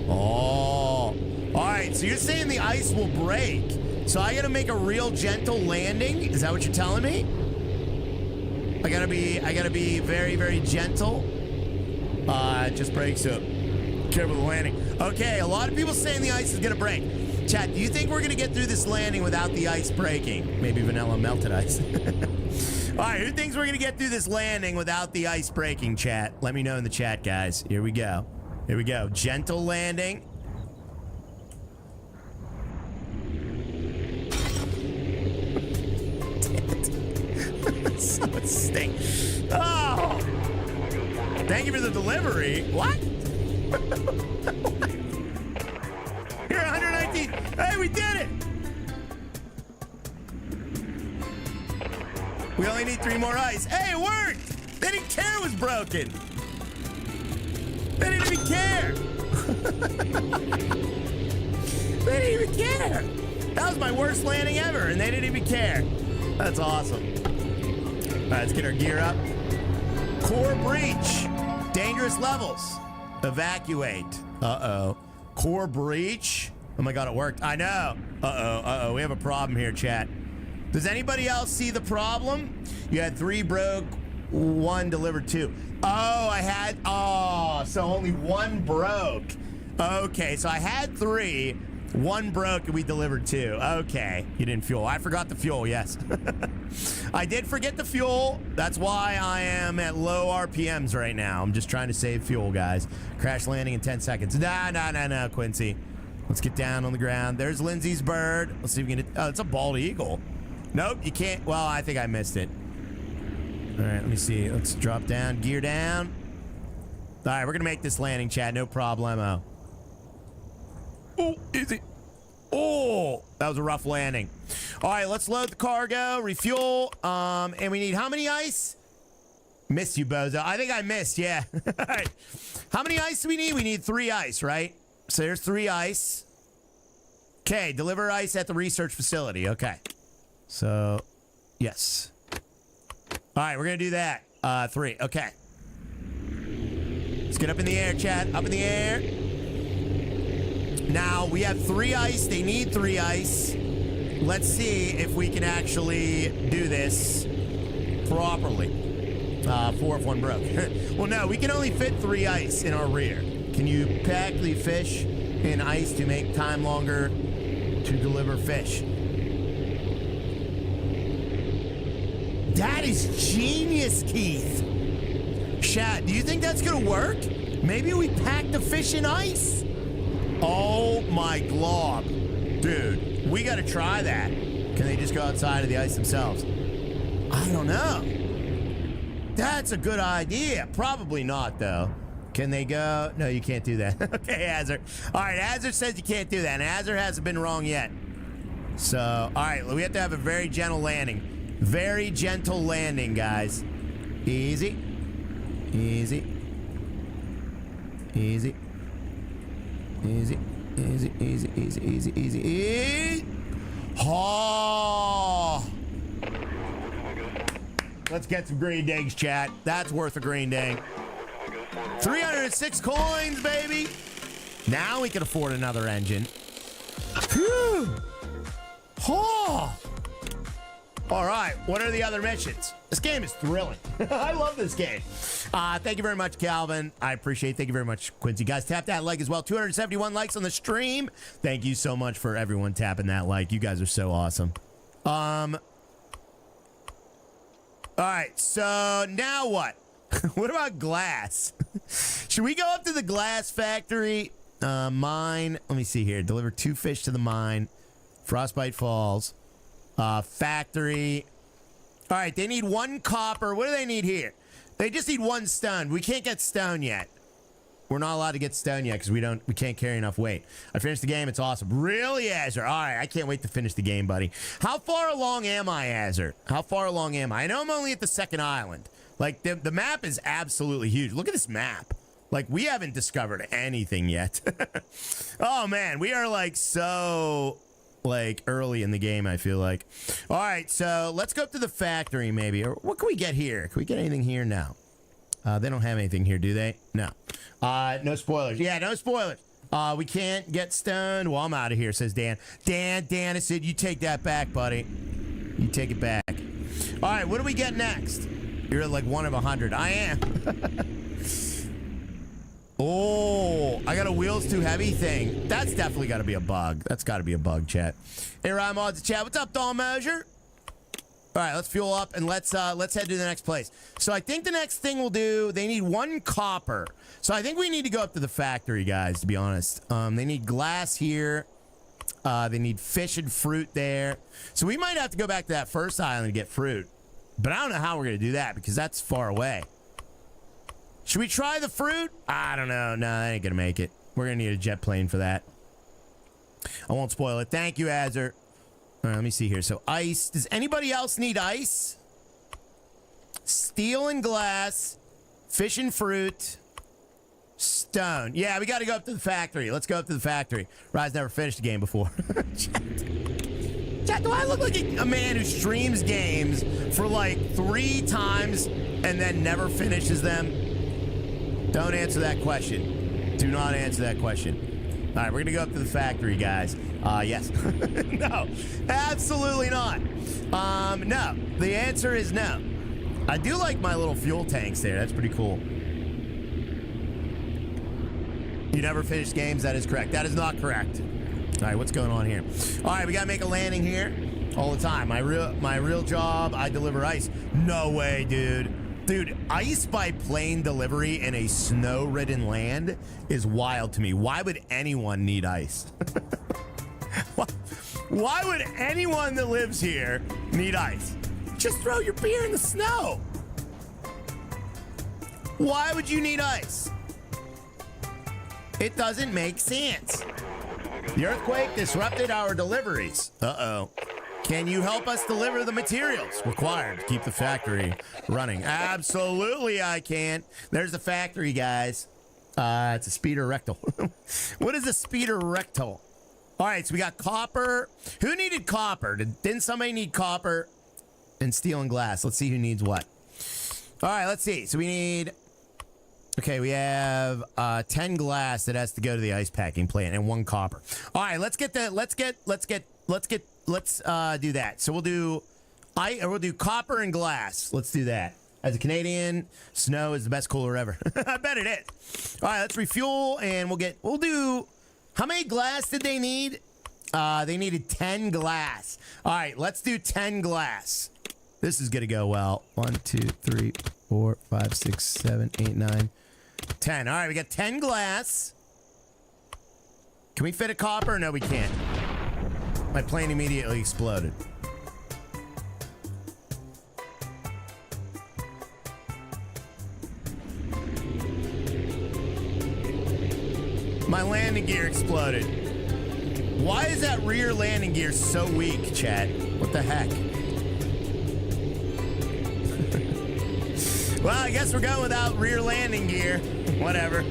Oh. All right, so you're saying the ice will break. So I gotta make a real gentle landing? Is that what you're telling me? I gotta be very, very gentle. It just breaks up. Careful with the landing. Okay, a lot of people saying the ice is gonna break. Chat, do you think we're gonna get through this landing without the ice breaking? Maybe vanilla melted ice. All right, who thinks we're gonna get through this landing without the ice breaking, chat? Let me know in the chat, guys. Here we go. Here we go. Gentle landing. So it stinks. Oh! Thank you for the delivery. What? Here, 119. Hey, we did it! We only need 3 more ice. Hey, it worked! They didn't care it was broken. They didn't even care. They didn't even care. That was my worst landing ever, and they didn't even care. That's awesome. All right, let's get our gear up. Core breach. Dangerous levels. Evacuate. Uh-oh. Core breach. Oh my God, it worked. I know. Uh-oh. We have a problem here, chat. Does anybody else see the problem? You had 3 broke, 1 delivered 2. So only 1 broke. Okay, so I had 3. 1 broke and we delivered 2. Okay, you didn't fuel. I forgot the fuel, yes. I did forget the fuel. That's why I am at low RPMs right now. I'm just trying to save fuel, guys. Crash landing in 10 seconds. No, Quincy. Let's get down on the ground. There's Lindsay's bird. Let's see if we can... Oh, it's a bald eagle. Nope, you can't... Well, I think I missed it. All right, let me see. Let's drop down. Gear down. All right, we're going to make this landing, chat. No problemo. Oh, easy. Oh, that was a rough landing. All right, let's load the cargo, refuel, and we need how many ice? Missed you, bozo. I think I missed, yeah. All right. How many ice do we need? We need 3 ice, right? So there's 3 ice. Okay, deliver ice at the research facility. Okay. So, yes. All right, we're going to do that. 3. Okay. Let's get up in the air, chat. Up in the air. Now, we have 3 ice. They need 3 ice. Let's see if we can actually do this. properly. 4 if one broke. Well, no, we can only fit 3 ice in our rear. Can you pack the fish in ice to make time longer to deliver fish? That is genius, Keith. Chat, do you think that's gonna work? Maybe we pack the fish in ice? Oh my glob. Dude, we gotta try that. Can they just go outside of the ice themselves? I don't know. That's a good idea. Probably not, though. Can they go? No, you can't do that. Okay, Hazard. All right, Hazard says you can't do that, and Hazard hasn't been wrong yet. So, all right, we have to have a very gentle landing. Very gentle landing, guys. Easy. Easy. Easy. Easy. Easy, easy, easy, easy, easy, easy. Oh. Let's get some green dings, chat. That's worth a green ding. 306 coins, baby. Now we can afford another engine. Phew. Oh. All right, what are the other missions? This game is thrilling. I love this game. Thank you very much, Calvin. I appreciate it. Thank you very much, Quincy. Guys, tap that like as well. 271 likes on the stream. Thank you so much for everyone tapping that like. You guys are so awesome. All right, so now what? What about glass? Should we go up to the glass factory? Mine. Let me see here. Deliver 2 fish to the mine. Frostbite Falls. Factory. All right, they need 1 copper. What do they need here? They just need 1 stone. We can't get stone yet. We're not allowed to get stone yet because we can't carry enough weight. I finished the game. It's awesome. Really, Azure? All right, I can't wait to finish the game, buddy. How far along am I, Azure? How far along am I? I know I'm only at the 2nd island. Like, the map is absolutely huge. Look at this map. Like, we haven't discovered anything yet. Oh, man, we are, like, so... like early in the game, I feel like. All right, so let's go up to the factory maybe. Or what can we get here? Can we get anything here? No. They don't have anything here, do they? No. No spoilers. Yeah, no spoilers. We can't get stoned. Well, I'm out of here, says Dan. Dan, I said you take that back, buddy. You take it back. All right, what do we get next? You're like 1 of 100. I am. Oh, I got a wheels too heavy thing. That's definitely got to be a bug. That's got to be a bug, chat. Hey, Ryan Mods, chat. What's up, Dawn Measure? All right, let's fuel up and let's head to the next place. So I think the next thing we'll do, they need 1 copper. So I think we need to go up to the factory, guys, to be honest. They need glass here. They need fish and fruit there. So we might have to go back to that first island to get fruit. But I don't know how we're going to do that because that's far away. Should we try the fruit? I don't know. No, that ain't gonna make it. We're gonna need a jet plane for that. I won't spoil it. Thank you, Azure. All right, let me see here. So ice. Does anybody else need ice? Steel and glass. Fish and fruit. Stone. Yeah, we gotta go up to the factory. Let's go up to the factory. Rise never finished a game before. Chat, do I look like a man who streams games for like 3 times and then never finishes them? Don't answer that question. Do not answer that question. All right, we're going to go up to the factory, guys. Yes. No, absolutely not. No, the answer is no. I do like my little fuel tanks there. That's pretty cool. You never finished games? That is correct. That is not correct. All right, what's going on here? All right, we got to make a landing here all the time. My real job, I deliver ice. No way, dude. Dude, ice by plane delivery in a snow-ridden land is wild to me. Why would anyone need ice? Why would anyone that lives here need ice? Just throw your beer in the snow. Why would you need ice? It doesn't make sense. The earthquake disrupted our deliveries. Uh-oh. Can you help us deliver the materials required to keep the factory running? Absolutely, I can. There's the factory, guys. It's a speeder rectal. What is a speeder rectal? All right, so we got copper. Who needed copper? Didn't somebody need copper and steel and glass? Let's see who needs what. All right, let's see. So we need... Okay, we have 10 glass that has to go to the ice packing plant and 1 copper. All right, let's do that. So we'll do We'll do copper and glass. Let's do that. As a Canadian, snow is the best cooler ever. I bet it is. All right, let's refuel, and we'll do... How many glass did they need? They needed 10 glass. All right, let's do 10 glass. This is going to go well. 1, 2, 3, 4, 5, 6, 7, 8, 9, 10. All right, we got 10 glass. Can we fit a copper? No, we can't. My plane immediately exploded. My landing gear exploded. Why is that rear landing gear so weak, Chad? What the heck? Well, I guess we're going without rear landing gear. Whatever.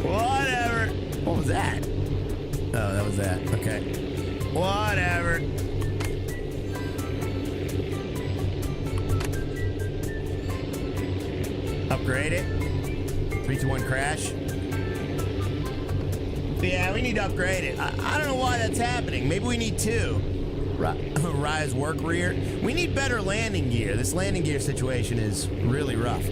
Whatever. What was that? Oh, that was that. Okay. Whatever. Upgrade it. 3, 2, 1, crash. Yeah, we need to upgrade it. I don't know why that's happening. Maybe we need 2. Rise work rear. We need better landing gear. This landing gear situation is really rough.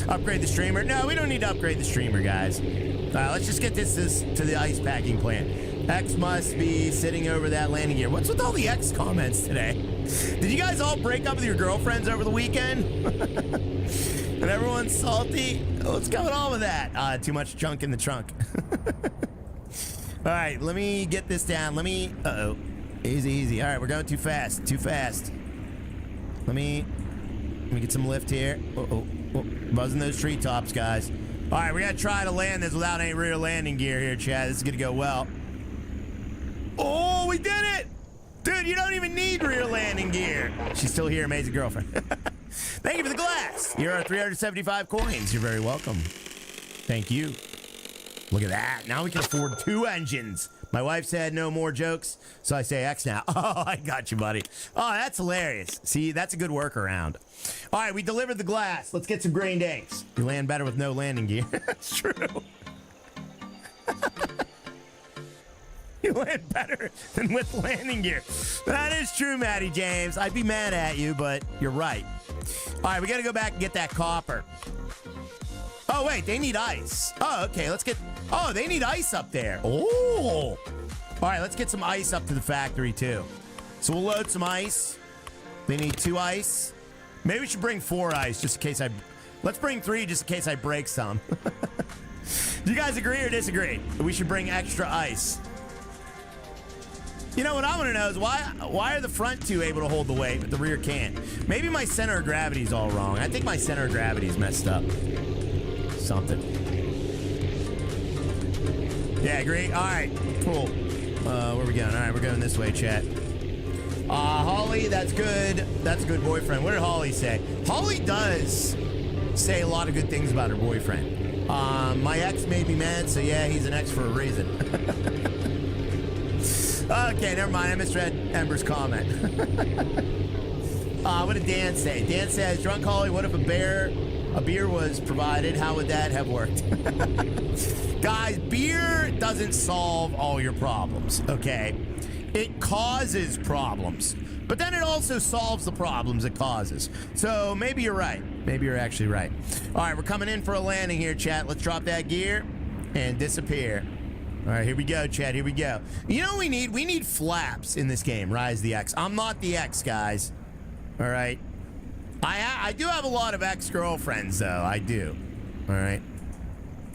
Upgrade the streamer. No, we don't need to upgrade the streamer, guys. Let's just get this to the ice packing plant. X must be sitting over that landing gear. What's with all the X comments today? Did you guys all break up with your girlfriends over the weekend? And everyone's salty? What's going on with that? Too much junk in the trunk. All right, let me get this down. Uh-oh. Easy, easy. All right, we're going too fast. Too fast. Let me get some lift here. Uh-oh. Buzzing those treetops, guys. All right, we got to try to land this without any rear landing gear here, Chad. This is going to go well. Oh, we did it! Dude, you don't even need rear landing gear. She's still here, amazing girlfriend. Thank you for the glass. You're our 375 coins. You're very welcome. Thank you. Look at that. Now we can afford 2 engines. My wife said no more jokes, so I say X now. Oh, I got you, buddy. Oh, that's hilarious. See, that's a good workaround. All right, we delivered the glass. Let's get some grained eggs. You land better with no landing gear. That's true. You land better than with landing gear. That is true, Matty James. I'd be mad at you, but you're right. All right, we got to go back and get that copper. Oh, wait, they need ice. Oh, okay, let's get... Oh, they need ice up there. Oh. All right, let's get some ice up to the factory, too. So we'll load some ice. They need 2 ice. Maybe we should bring 4 ice just in case I... Let's bring 3 just in case I break some. Do you guys agree or disagree? We should bring extra ice. You know, what I want to know is why are the front 2 able to hold the weight, but the rear can't? Maybe my center of gravity is all wrong. I think my center of gravity is messed up. Something. Yeah, agree? All right, cool. Where are we going? All right, we're going this way, chat. Holly, that's good. That's a good boyfriend. What did Holly say? Holly does say a lot of good things about her boyfriend. My ex made me mad, so yeah, he's an ex for a reason. Okay, never mind. I misread Ember's comment. What did Dan say? Dan says, drunk Holly, what if a beer was provided? How would that have worked? Guys, beer doesn't solve all your problems, okay? It causes problems, but then it also solves the problems it causes. So maybe you're right. Maybe you're actually right. All right, we're coming in for a landing here, chat. Let's drop that gear and disappear. All right, here we go, Chad. Here we go. You know what we need? We need flaps in this game, Rise the X. I'm not the X, guys. All right. I do have a lot of ex-girlfriends, though. I do. All right.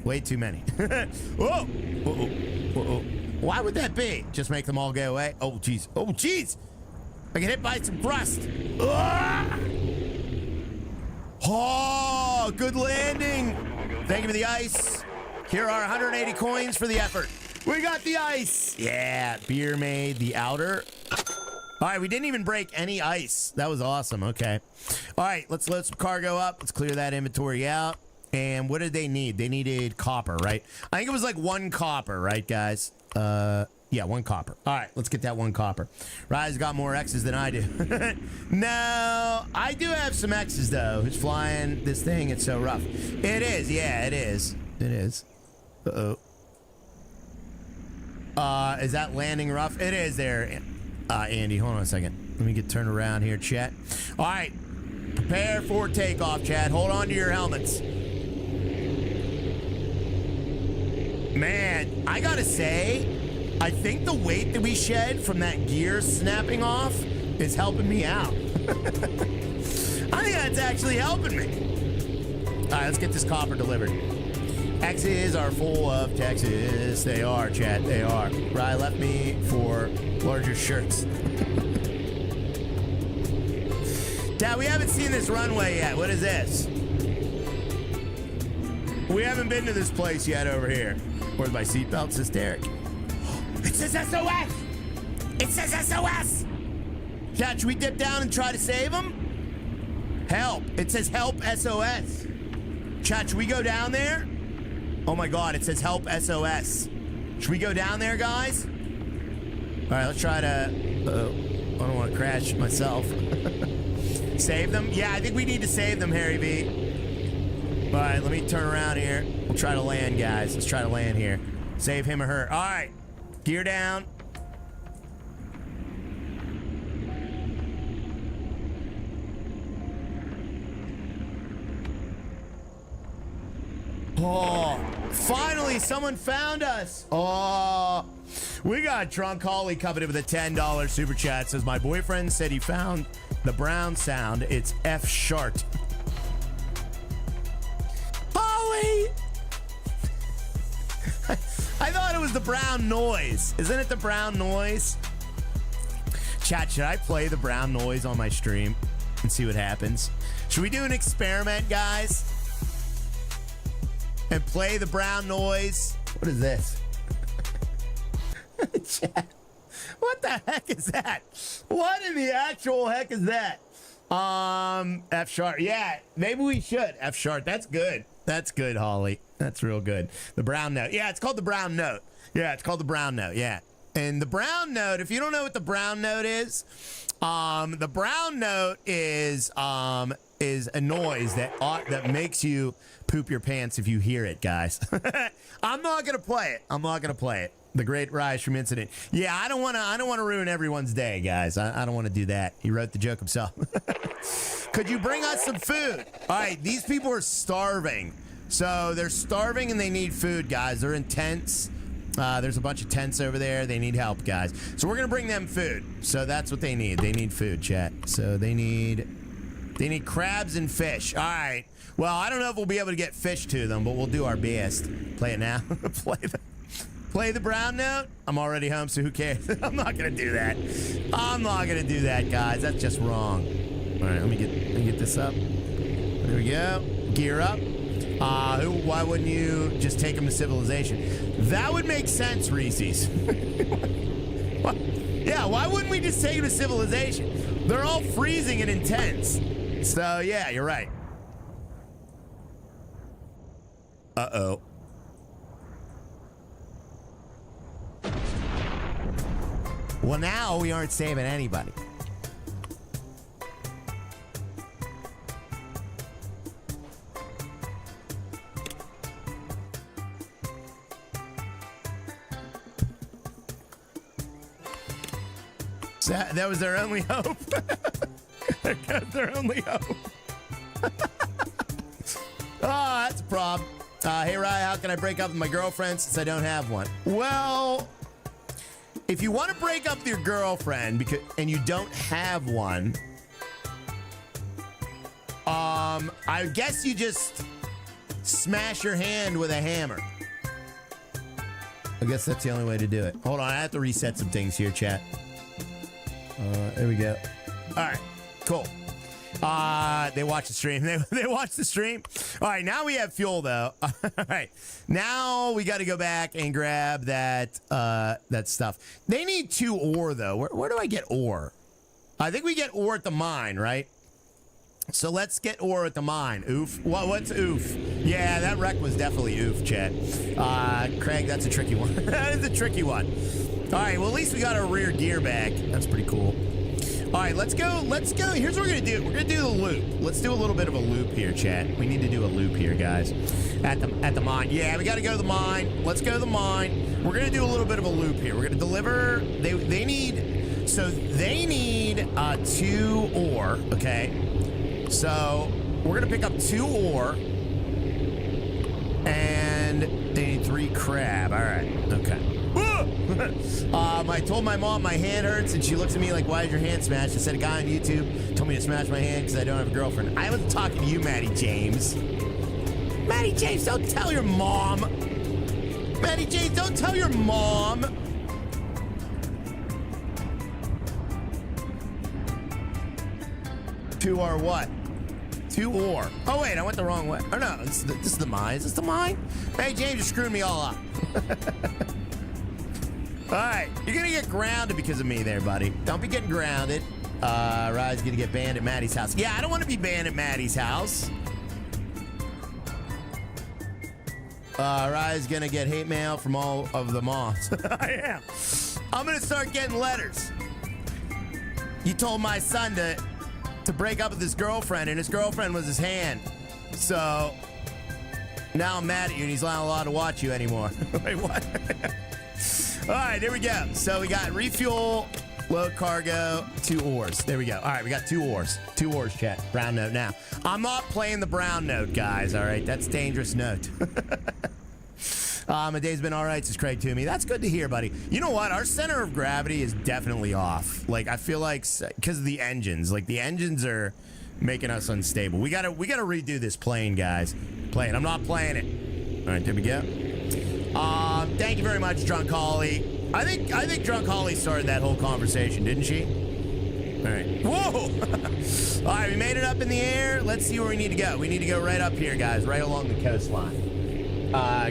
Way too many. Whoa. Whoa. Why would that be? Just make them all go away? Oh, jeez. Oh, jeez. I get hit by some crust. Ah! Oh, good landing. Thank you for the ice. Here are 180 coins for the effort. We got the ice. Yeah, beer made the outer. All right, we didn't even break any ice. That was awesome. Okay. All right, let's load some cargo up. Let's clear that inventory out. And what did they need? They needed copper, right? I think it was like 1 copper, right, guys? Yeah, 1 copper. All right, let's get that 1 copper. Rise got more X's than I do. No, I do have some X's, though. Who's flying this thing? It's so rough. It is. Yeah, it is. It is. Uh-oh. Is that landing rough? It is there. Andy, hold on a second. Let me get turned around here, chat. All right. Prepare for takeoff, chat. Hold on to your helmets. Man, I gotta say, I think the weight that we shed from that gear snapping off is helping me out. I think that's actually helping me. All right, let's get this copper delivered. X's are full of Texas. They are, chat. They are. Rye left me for larger shirts. Dad, we haven't seen this runway yet. What is this? We haven't been to this place yet over here. Where's my seatbelt? Says Derek. It says SOS! It says SOS! Chat, should we dip down and try to save him? Help. It says help SOS. Chat, should we go down there? Oh my God, it says help SOS. Should we go down there, guys? All right, let's try to... I don't want to crash myself. Save them? Yeah, I think we need to save them, Harry B. All right, let me turn around here. We'll try to land, guys. Let's try to land here. Save him or her. All right, gear down. Oh, finally someone found us. Oh, we got Drunk Holly coming in with a $10 super chat. Says, my boyfriend said he found the brown sound. It's F sharp. Holly! I thought it was the brown noise. Isn't it the brown noise? Chat, should I play the brown noise on my stream and see what happens? Should we do an experiment, guys? And play the brown noise? What is this? Chat. What the heck is that? What in the actual heck is that? F sharp. Yeah, maybe we should. F sharp. That's good. That's good, Holly. That's real good. The brown note. Yeah, it's called the brown note. Yeah, it's called the brown note. Yeah. And the brown note, if you don't know what the brown note is, the brown note is a noise that makes you poop your pants if you hear it, guys. I'm not gonna play it. I'm not gonna play it. The Great Rise from Incident. Yeah, I don't want to ruin everyone's day, guys. I don't want to do that. He wrote the joke himself. Could you bring us some food? All right, these people are starving. So they're starving and they need food, guys. They're in tents. There's a bunch of tents over there. They need help, guys. So we're gonna bring them food. So that's what they need. They need food, chat. So they need crabs and fish. All right. Well, I don't know if we'll be able to get fish to them, but we'll do our best. Play it now. Play the brown note. I'm already home, so who cares? I'm not gonna do that. I'm not gonna do that, guys. That's just wrong. All right, let me get this up. There we go. Gear up. Why wouldn't you just take them to civilization? That would make sense, Reese's. Yeah, why wouldn't we just take them to civilization? They're all freezing and intense. So yeah, you're right. Uh-oh. Well, now we aren't saving anybody. That was their only hope. There goes their only hope. Oh, that's a problem. Hey, Ryan, how can I break up with my girlfriend since I don't have one? Well, if you want to break up with your girlfriend and you don't have one, I guess you just smash your hand with a hammer. I guess that's the only way to do it. Hold on, I have to reset some things here, chat. There we go. All right, cool. They watch the stream. They watch the stream. All right, now we have fuel though. All right, now we got to go back and grab that stuff. They need 2 ore though. Where do I get ore? I think we get ore at the mine, right? So let's get ore at the mine. Oof. What's oof? Yeah, that wreck was definitely oof, chat. Craig, that's a tricky one. That is a tricky one. All right, well, at least we got our rear gear back. That's pretty cool. All right, let's go. Here's what we're going to do. We're going to do the loop. Let's do a little bit of a loop here, chat. We need to do a loop here, guys. At the mine. Yeah, we got to go to the mine. Let's go to the mine. We're going to do a little bit of a loop here. We're going to deliver. They need... so they need 2 ore, okay? So we're gonna pick up 2 ore, and they need 3 crab. All right, okay. I told my mom my hand hurts, and she looks at me like, "Why is your hand smashed?" I said, "A guy on YouTube told me to smash my hand because I don't have a girlfriend." I was talking to you, Maddie James. Maddie James, don't tell your mom. Maddie James, don't tell your mom. Two or what? 2 ore. Oh, wait, I went the wrong way. Oh, no, this is the mine. Is this the mine? Hey, James, you're screwing me all up. All right, you're going to get grounded because of me there, buddy. Don't be getting grounded. Rye's going to get banned at Maddie's house. Yeah, I don't want to be banned at Maddie's house. Rye's going to get hate mail from all of the moms. I am. I'm going to start getting letters. You told my son to break up with his girlfriend, and his girlfriend was his hand. So now I'm mad at you, and he's not allowed to watch you anymore. Wait, what? All right, there we go. So we got refuel, load cargo, 2 ores. There we go. All right, we got 2 ores. 2 ores, chat. Brown note now. I'm not playing the brown note, guys. All right, that's dangerous note. My day's been all right, says Craig to me. That's good to hear, buddy. You know what? Our center of gravity is definitely off. Like, I feel like because of the engines. Like, the engines are making us unstable. We gotta redo this plane, guys. Plane. I'm not playing it. All right, there we go. Thank you very much, Drunk Holly. I think Drunk Holly started that whole conversation, didn't she? All right. Whoa! All right, we made it up in the air. Let's see where we need to go. We need to go right up here, guys, right along the coastline.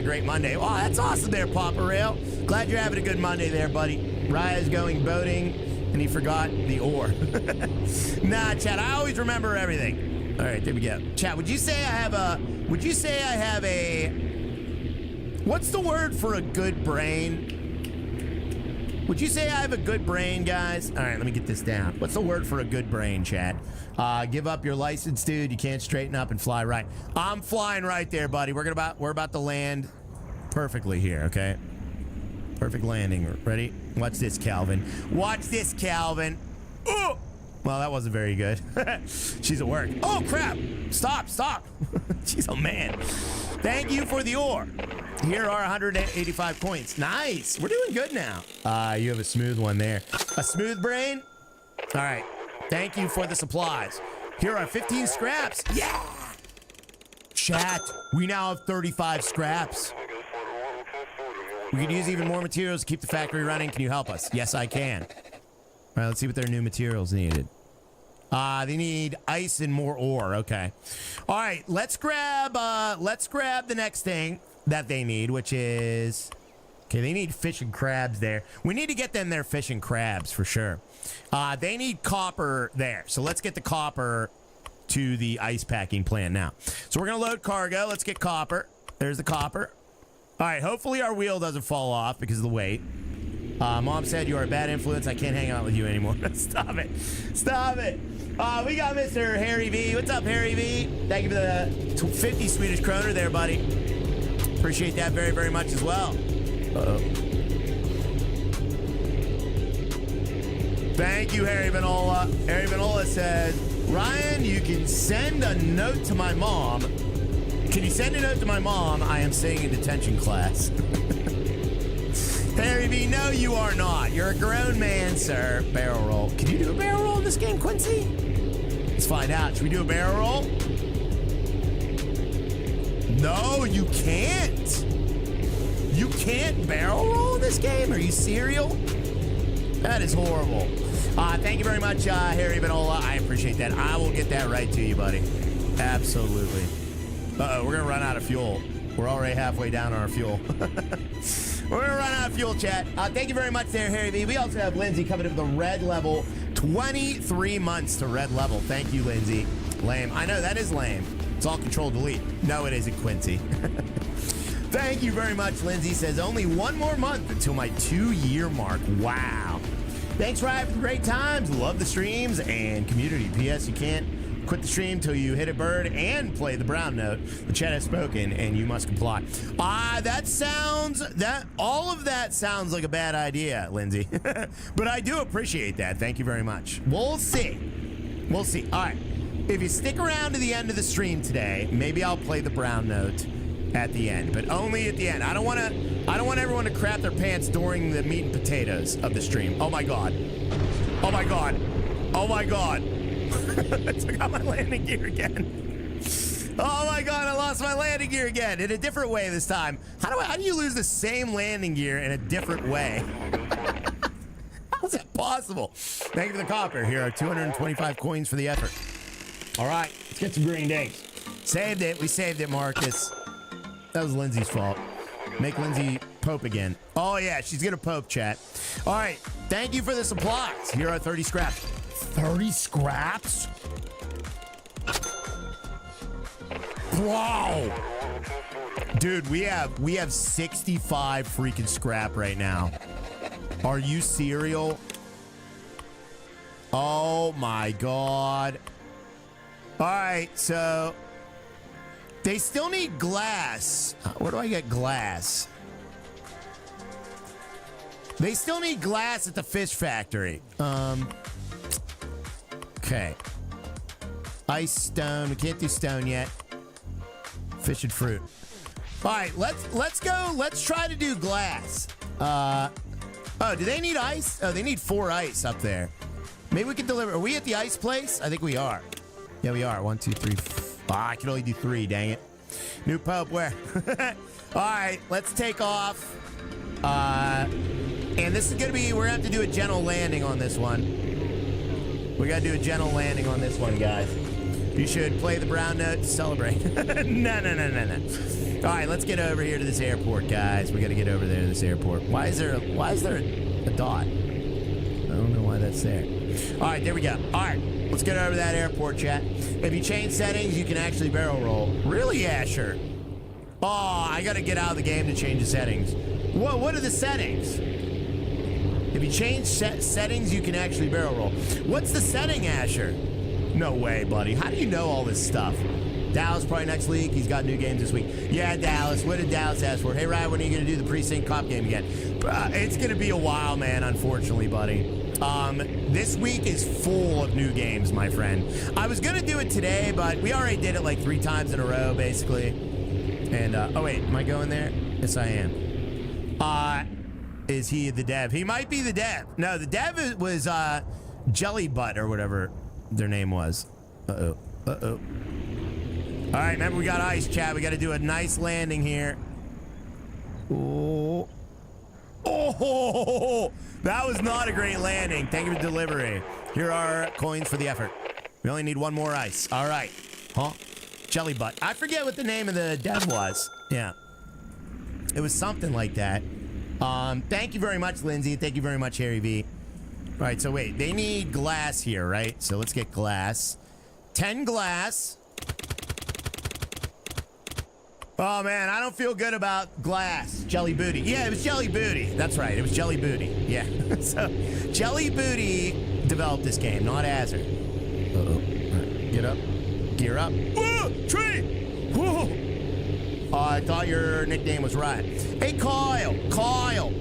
Great Monday. Oh, that's awesome there, Papa Rail. Glad you're having a good Monday there, buddy. Raya's going boating, and he forgot the ore. Nah, Chad, I always remember everything. All right, there we go. Chad, would you say I have a, what's the word for a good brain? Would you say I have a good brain, guys? All right, let me get this down. What's the word for a good brain, Chad? Give up your license, dude. You can't straighten up and fly right. I'm flying right there, buddy. We're about to land perfectly here, okay? Perfect landing. Ready? Watch this, Calvin. Watch this, Calvin. Oh! Well, that wasn't very good. She's at work. Oh, crap. Stop. She's a man. Thank you for the ore. Here are 185 points. Nice. We're doing good now. You have a smooth one there. A smooth brain? All right. Thank you for the supplies. Here are 15 scraps. Yeah! Chat, we now have 35 scraps. We could use even more materials to keep the factory running. Can you help us? Yes, I can. All right, let's see what their new materials needed. They need ice and more ore. Okay. All right, let's grab the next thing that they need, which is... Okay, they need fish and crabs there. We need to get them their fish and crabs for sure. They need copper there. So let's get the copper to the ice packing plant now. So we're going to load cargo. Let's get copper. There's the copper. All right, hopefully our wheel doesn't fall off because of the weight. Mom said you are a bad influence. I can't hang out with you anymore. Stop it. Stop it. We got Mr. Harry V. What's up, Harry V? Thank you for the 50 Swedish kroner there, buddy. Appreciate that very, very much as well. Uh-oh. Thank you, Harry Vanola. Harry Vanola says, Ryan, you can send a note to my mom. Can you send a note to my mom? I am staying in detention class. Harry V, no, you are not. You're a grown man, sir. Barrel roll. Can you do a barrel roll in this game, Quincy? Let's find out. Should we do a barrel roll? No, you can't. You can't barrel roll in this game? Are you serial? That is horrible. Thank you very much, Harry Vanola. I appreciate that. I will get that right to you, buddy. Absolutely. Uh-oh, we're going to run out of fuel. We're already halfway down on our fuel. We're going to run out of fuel, chat. Thank you very much there, Harry V. We also have Lindsay coming up with a red level. 23 months to red level. Thank you, Lindsay. Lame. I know, that is lame. It's all control delete. No, it isn't, Quincy. Thank you very much, Lindsay. Says only one more month until my 2-year mark. Wow. Thanks, Ryan, for the great times. Love the streams and community. P.S. You can't Quit the stream till you hit a bird and play the brown note. The chat has spoken, and you must comply. All of that sounds like a bad idea, Lindsay. But I do appreciate that. Thank you very much. We'll see. We'll see. All right. If you stick around to the end of the stream today, maybe I'll play the brown note at the end, but only at the end. I don't want everyone to crap their pants during the meat and potatoes of the stream. Oh my god. Oh my god. Oh my god. I took out my landing gear again. Oh my god, I lost my landing gear again in a different way this time. How do you lose the same landing gear in a different way? How's that possible? Thank you for the copper. Here are 225 coins for the effort. All right, let's get some green eggs. Saved it. We saved it, Marcus. That was Lindsay's fault. Make Lindsay Pope again. Oh, yeah, she's going to Pope, chat. All right, thank you for the supplies. Here are 30 scraps. 30 scraps? Wow. Dude, we have 65 freaking scrap right now. Are you serial? Oh, my God. All right, so they still need glass. Where do I get glass? They still need glass at the fish factory. Okay. Ice, stone. We can't do stone yet. Fish and fruit. All right, let's go. Let's try to do glass. Oh, do they need ice? Oh, they need 4 ice up there. Maybe we can deliver. Are we at the ice place? I think we are. Yeah, we are. 1, 2, 3. I can only do 3, dang it. New Pope, where? All right, let's take off. And this is going to be, we're going to have to do a gentle landing on this one. We got to do a gentle landing on this one, guys. You should play the brown note to celebrate. No. All right, let's get over here to this airport, guys. We got to get over there to this airport. Why is there a dot? I don't know why that's there. All right, there we go. All right. Let's get over that airport, chat. If you change settings, you can actually barrel roll. Really, Asher? Oh, I got to get out of the game to change the settings. What are the settings? If you change settings, you can actually barrel roll. What's the setting, Asher? No way, buddy. How do you know all this stuff? Dallas probably next week. He's got new games this week. Yeah, Dallas. What did Dallas ask for? Hey, Ryan, when are you going to do the precinct cop game again? It's going to be a while, man, unfortunately, buddy. This week is full of new games, my friend. I was going to do it today, but we already did it like 3 times in a row, basically. And, oh, wait, am I going there? Yes, I am. Is he the dev? He might be the dev. No, the dev was, Jelly Butt or whatever their name was. Uh-oh. Uh-oh. All right, remember, we got ice, chat. We got to do a nice landing here. Oh. Oh, that was not a great landing. Thank you for delivery. Here are coins for the effort. We only need 1 more ice. All right. Huh? Jelly Butt. I forget what the name of the dev was. Yeah. It was something like that. Thank you very much, Lindsay. Thank you very much, Harry V. All right, so wait. They need glass here, right? So let's get glass. 10 glass. Oh, man, I don't feel good about glass. Jelly Booty. Yeah, it was Jelly Booty. That's right. It was Jelly Booty. Yeah. So, Jelly Booty developed this game, not Azure. Uh-oh. Right. Get up. Gear up. Whoa! Tree! Whoa! Oh, I thought your nickname was right. Hey, Kyle. Kyle.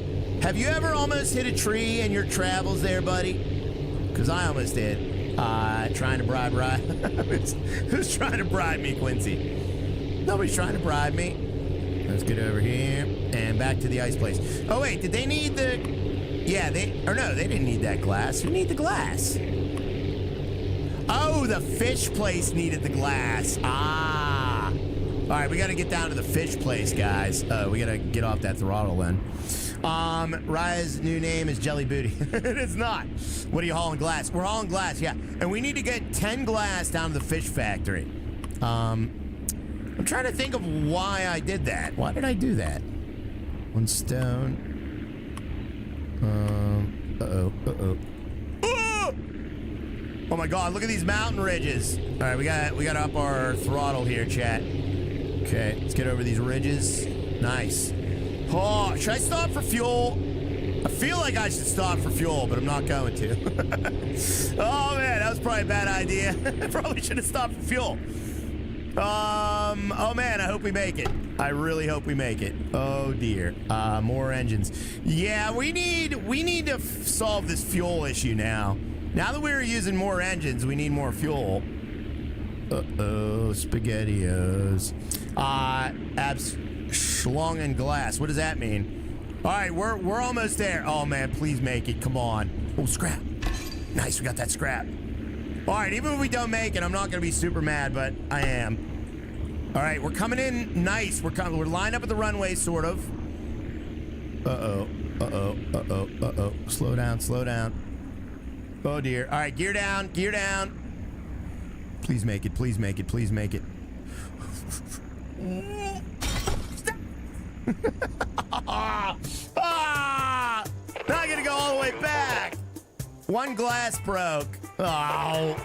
Have you ever almost hit a tree in your travels there, buddy? Because I almost did. Trying to bribe Ryan. Who's trying to bribe me, Quincy? Nobody's trying to bribe me. Let's get over here and back to the ice place. Oh, wait, did they need the... Yeah, they didn't need that glass. Who need the glass? Oh, the fish place needed the glass. Ah. All right, we got to get down to the fish place, guys. We got to get off that throttle then. Raya's new name is Jelly Booty. It is not. What are you hauling glass? We're hauling glass, yeah. And we need to get 10 glass down to the fish factory. I'm trying to think of why I did that. Why did I do that? 1 stone. Uh-oh. Oh! Oh my God, look at these mountain ridges. All right, we got to up our throttle here, chat. Okay, let's get over these ridges. Nice. Oh, should I stop for fuel? I feel like I should stop for fuel, but I'm not going to. Oh, man, that was probably a bad idea. I probably should have stopped for fuel. Oh, man, I hope we make it. I really hope we make it. Oh, dear. More engines. Yeah, we need to solve this fuel issue now. Now that we're using more engines, we need more fuel. Uh-oh, SpaghettiOs. Abs schlong and glass. What does that mean? All right, we're almost there. Oh, man, please make it. Come on. Oh, scrap. Nice, we got that scrap. All right, even if we don't make it, I'm not going to be super mad, but I am. All right, we're coming in nice. We're lined up at the runway, sort of. Uh-oh. Uh-oh. Uh-oh. Uh-oh. Slow down. Slow down. Oh, dear. All right, gear down. Gear down. Please make it. Please make it. Please make it. Now I gotta go all the way back. One glass broke. Oh.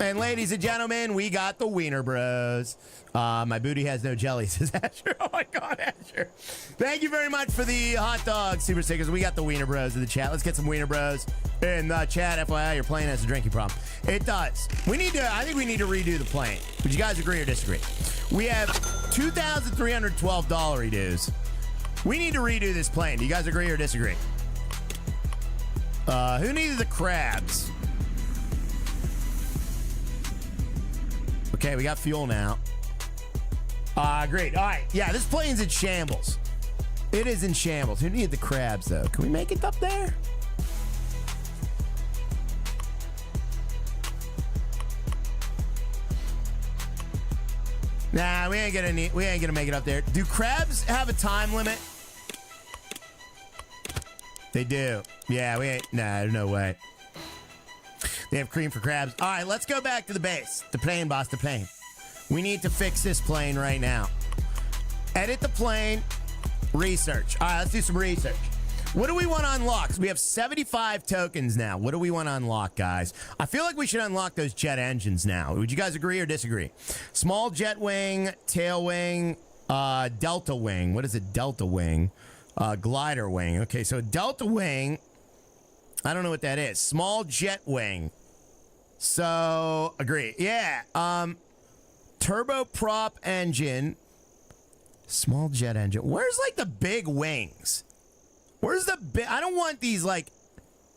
And ladies and gentlemen, we got the Wiener Bros. My booty has no jelly, says Asher. Oh my God, Asher. Thank you very much for the hot dog super stickers. We got the Wiener Bros in the chat. Let's get some Wiener Bros in the chat. FYI, you're playing as a drinking problem. It does. I think we need to redo the plane. Would you guys agree or disagree? We have $2,312 dues. We need to redo this plane. Do you guys agree or disagree? Who needed the crabs? Okay, we got fuel now. Great. All right. Yeah, this plane's in shambles. It is in shambles. Who needed the crabs, though? Can we make it up there? Nah, we ain't gonna make it up there. Do crabs have a time limit? They do. Yeah, we ain't. Nah, no way. They have cream for crabs. All right, let's go back to the base. The plane, boss, the plane. We need to fix this plane right now. Edit the plane. Research. All right, let's do some research. What do we want to unlock? So we have 75 tokens now. What do we want to unlock, guys? I feel like we should unlock those jet engines now. Would you guys agree or disagree? Small jet wing, tail wing, delta wing. What is it? Delta wing. Glider wing. Okay, so delta wing. I don't know what that is. Small jet wing. So, agree. Yeah. Turboprop engine. Small jet engine. Where's, like, the big wings? Where's the big... I don't want these, like,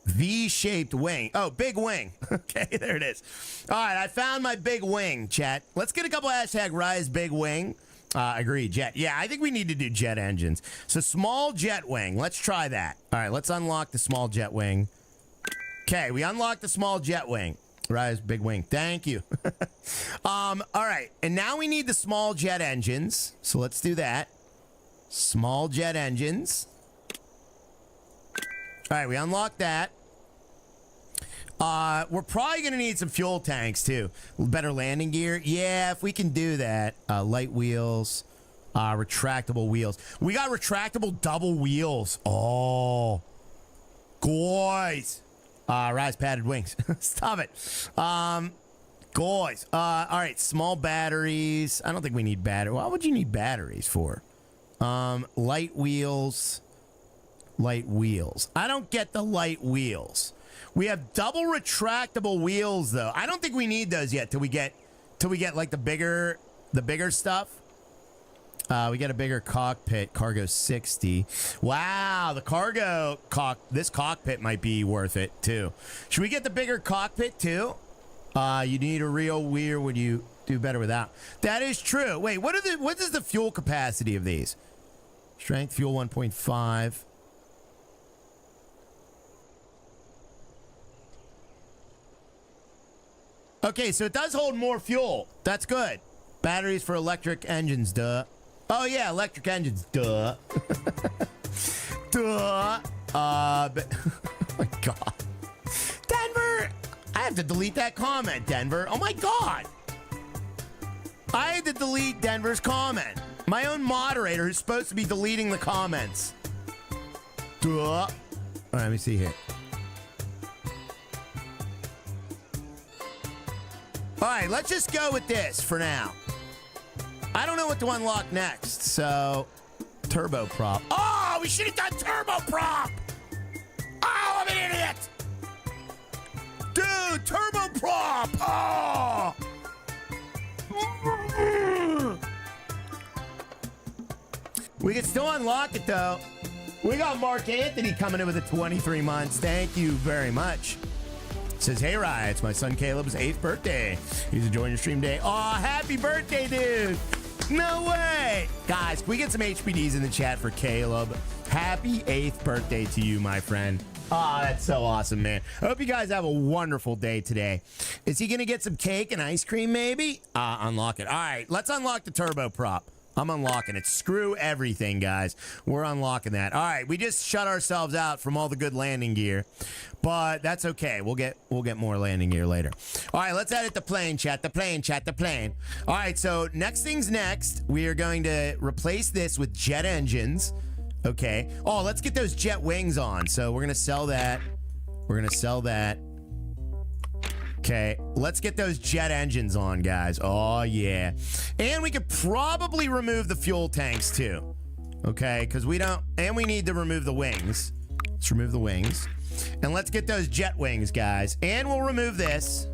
V-shaped wing. Oh, big wing. Okay, there it is. All right, I found my big wing, chat. Let's get a couple hashtag rise big wing. Agreed, jet. Yeah, I think we need to do jet engines. So, small jet wing. Let's try that. All right, let's unlock the small jet wing. Okay, we unlocked the small jet wing. Rise, big wing. Thank you. All right, and now we need the small jet engines. So let's do that. Small jet engines. All right, we unlocked that. We're probably going to need some fuel tanks, too. Better landing gear. Yeah, if we can do that. Light wheels. Retractable wheels. We got retractable double wheels. Oh. Guys. Rise padded wings. Stop it. Guys. All right, small batteries. I don't think we need batteries. Why would you need batteries for? Light wheels. Light wheels. I don't get the light wheels. We have double retractable wheels, though. I don't think we need those yet till we get like the bigger stuff. We get a bigger cockpit, cargo 60. Wow, this cockpit might be worth it too. Should we get the bigger cockpit too? You need a real wheel. Would you do better without? That is true. Wait, what is the fuel capacity of these? Strength fuel 1.5. Okay, so it does hold more fuel. That's good. Batteries for electric engines, duh. Oh, yeah, electric engines, duh. Duh. But, oh, my God. Denver, I have to delete that comment, Denver. Oh, my God. I had to delete Denver's comment. My own moderator who's supposed to be deleting the comments. Duh. All right, let me see here. All right, let's just go with this for now. I don't know what to unlock next, so Turboprop. Oh, we should have done turboprop. Oh, I'm an idiot. Dude, turboprop. Oh. We can still unlock it, though. We got Mark Anthony coming in with a 23 months. Thank you very much. Says, hey, Ryan, it's my son Caleb's 8th birthday. He's enjoying your stream day. Oh, happy birthday, dude. No way. Guys, can we get some HPDs in the chat for Caleb? Happy 8th birthday to you, my friend. Oh, that's so awesome, man. I hope you guys have a wonderful day today. Is he going to get some cake and ice cream, maybe? Unlock it. All right, let's unlock the turboprop. I'm unlocking it. Screw everything, guys. We're unlocking that. All right, we just shut ourselves out from all the good landing gear, but that's okay. We'll get more landing gear later. All right, let's edit the plane, chat. The plane, chat. The plane. All right, so next thing's next. We are going to replace this with jet engines. Okay. Oh, let's get those jet wings on. So we're gonna sell that. We're gonna sell that. Okay, let's get those jet engines on, guys. Oh, yeah. And we could probably remove the fuel tanks, too. Okay, because we don't... And we need to remove the wings. Let's remove the wings. And let's get those jet wings, guys. And we'll remove this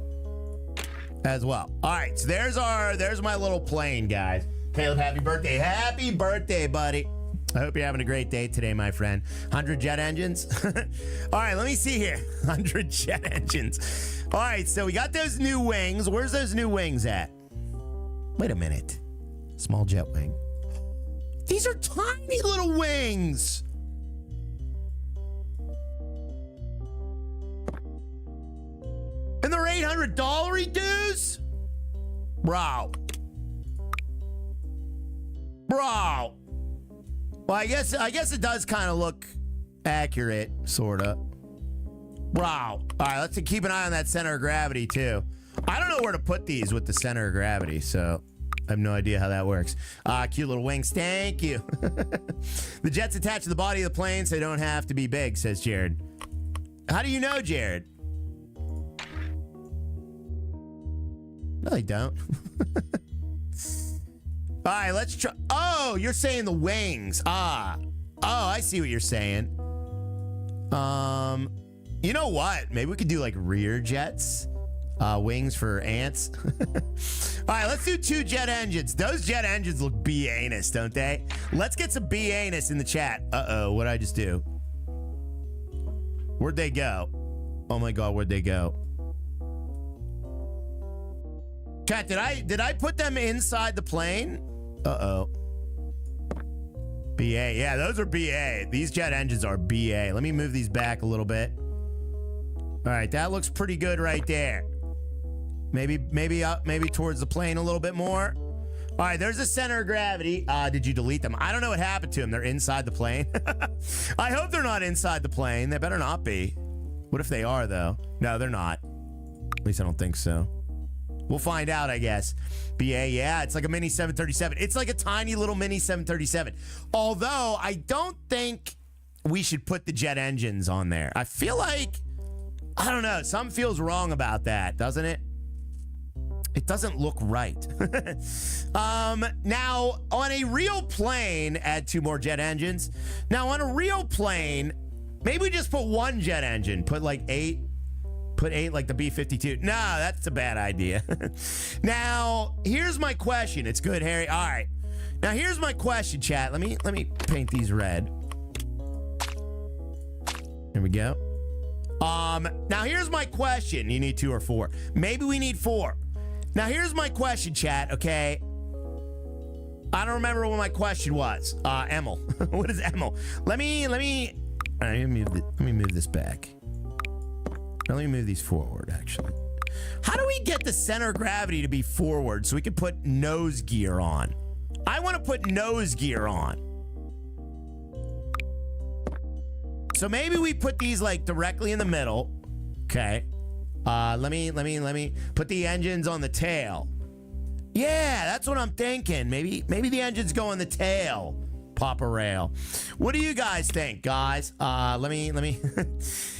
as well. All right, so there's my little plane, guys. Caleb, happy birthday. Happy birthday, buddy. I hope you're having a great day today, my friend. 100 jet engines. All right, let me see here. 100 jet engines. All right, so we got those new wings. Where's those new wings at? Wait a minute. Small jet wing. These are tiny little wings. And they're $800 dues? Bro. Bro. Well, I guess it does kind of look accurate, sort of. Wow. All right, let's keep an eye on that center of gravity, too. I don't know where to put these with the center of gravity, so I have no idea how that works. Cute little wings. Thank you. The jet's attached to the body of the plane, so they don't have to be big, says Jared. How do you know, Jared? No, they don't. All right, let's try. Oh, you're saying the wings. Oh, I see what you're saying. You know what? Maybe we could do like rear jets. Wings for ants. All right, let's do 2 jet engines. Those jet engines look B-anus, don't they? Let's get some B-anus in the chat. Uh-oh, what'd I just do? Where'd they go? Oh my God, where'd they go? Chat, did I put them inside the plane? Uh-oh. BA. Yeah, those are BA. These jet engines are BA. Let me move these back a little bit. All right, that looks pretty good right there. Maybe up, maybe towards the plane a little bit more. All right, there's the center of gravity. Did you delete them? I don't know what happened to them. They're inside the plane. I hope they're not inside the plane. They better not be. What if they are, though? No, they're not. At least I don't think so. We'll find out, I guess. BA, yeah, it's like a mini 737. It's like a tiny little mini 737. Although, I don't think we should put the jet engines on there. I feel like, I don't know, something feels wrong about that, doesn't it? It doesn't look right. Now, on a real plane, add 2 more jet engines. Now, on a real plane, maybe we just put 1 jet engine. Put like 8. Put 8 like the B-52. No, that's a bad idea. Now, here's my question. It's good, Harry. All right. Now, here's my question, chat. Let me paint these red. There we go. Now, here's my question. You need 2 or 4. Maybe we need 4. Now, here's my question, chat, okay? I don't remember what my question was. Emil. What is Emil? Let me... All right, let me move this back. Let me move these forward, actually. How do we get the center of gravity to be forward so we can put nose gear on? I want to put nose gear on. So maybe we put these like directly in the middle. Okay. Let me put the engines on the tail. Yeah, that's what I'm thinking. Maybe the engines go on the tail. Papa Rail. What do you guys think, guys? Let me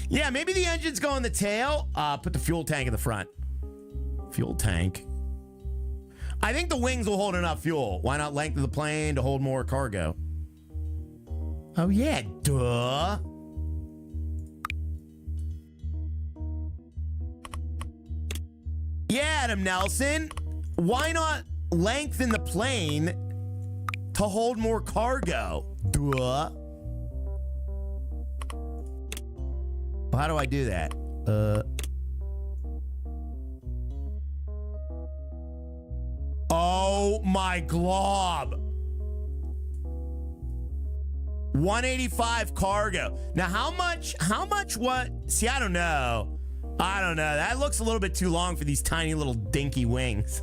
yeah, maybe the engines go on the tail. Put the fuel tank in the front. Fuel tank. I think the wings will hold enough fuel. Why not lengthen the plane to hold more cargo? Oh, yeah, duh. Yeah, Adam Nelson. Why not lengthen the plane to hold more cargo? Duh. How do I do that? Oh my glob. 185 cargo. Now how much what? See, I don't know. That looks a little bit too long for these tiny little dinky wings.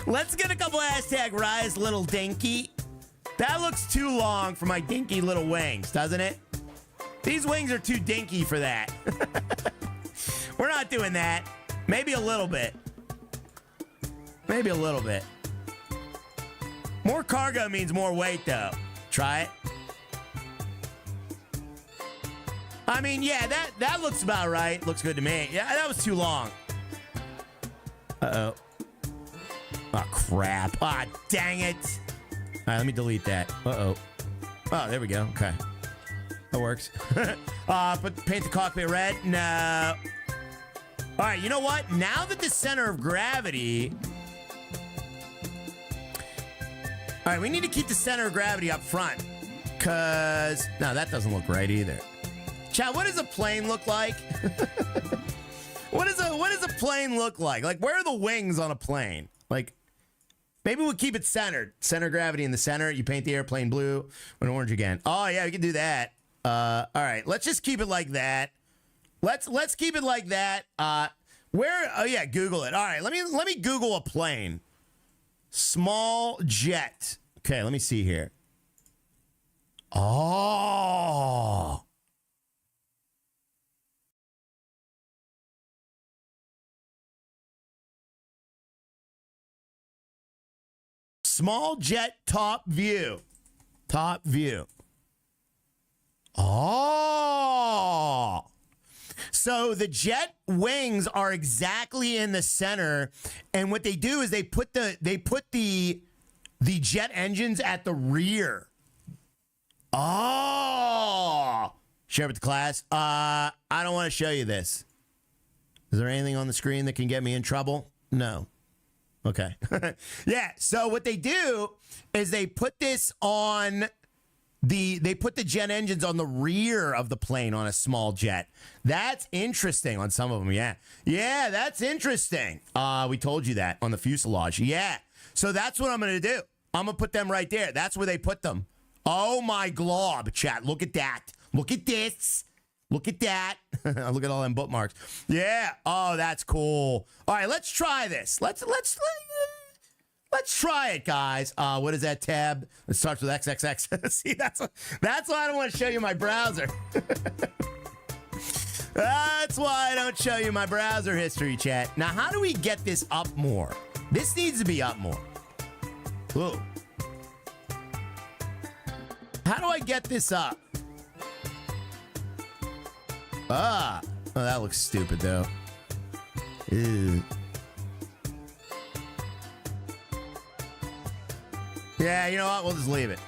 Let's get a couple hashtag rise little dinky. That looks too long for my dinky little wings, doesn't it? These wings are too dinky for that. We're not doing that. Maybe a little bit. Maybe a little bit. More cargo means more weight, though. Try it. I mean, yeah, that looks about right. Looks good to me. Yeah, that was too long. Uh-oh. Oh, crap. Ah, dang it. All right, let me delete that. Uh-oh. Oh, there we go. Okay. That works. Paint the cockpit red. No. All right, you know what? Now that the center of gravity... All right, we need to keep the center of gravity up front. Because... No, that doesn't look right either. Chat, what does a plane look like? What does a plane look like? Like, where are the wings on a plane? Like, maybe we'll keep it centered. Center of gravity in the center. You paint the airplane blue and orange again. Oh, yeah, we can do that. All right, let's just keep it like that. Let's keep it like that. Where? Oh, yeah, Google it. All right, let me Google a plane. Small jet. Okay, let me see here. Oh. Small jet top view. Top view. Oh. So the jet wings are exactly in the center, and what they do is they put the jet engines at the rear. Oh. Share with the class. I don't want to show you this. Is there anything on the screen that can get me in trouble? No. Okay. Yeah, so what they do is they put this on they put the jet engines on the rear of the plane on a small jet. That's interesting on some of them, yeah. Yeah, that's interesting. We told you that on the fuselage. Yeah. So that's what I'm going to do. I'm going to put them right there. That's where they put them. Oh my glob, chat. Look at that. Look at this. Look at that. Look at all them bookmarks. Yeah. Oh, that's cool. All right, let's try this. Let's try it, guys. What is that tab? It starts with XXX. See, that's why I don't want to show you my browser. That's why I don't show you my browser history, chat. Now, how do we get this up more? This needs to be up more. Whoa. How do I get this up? Oh, that looks stupid, though. Ew. Yeah, you know what? We'll just leave it.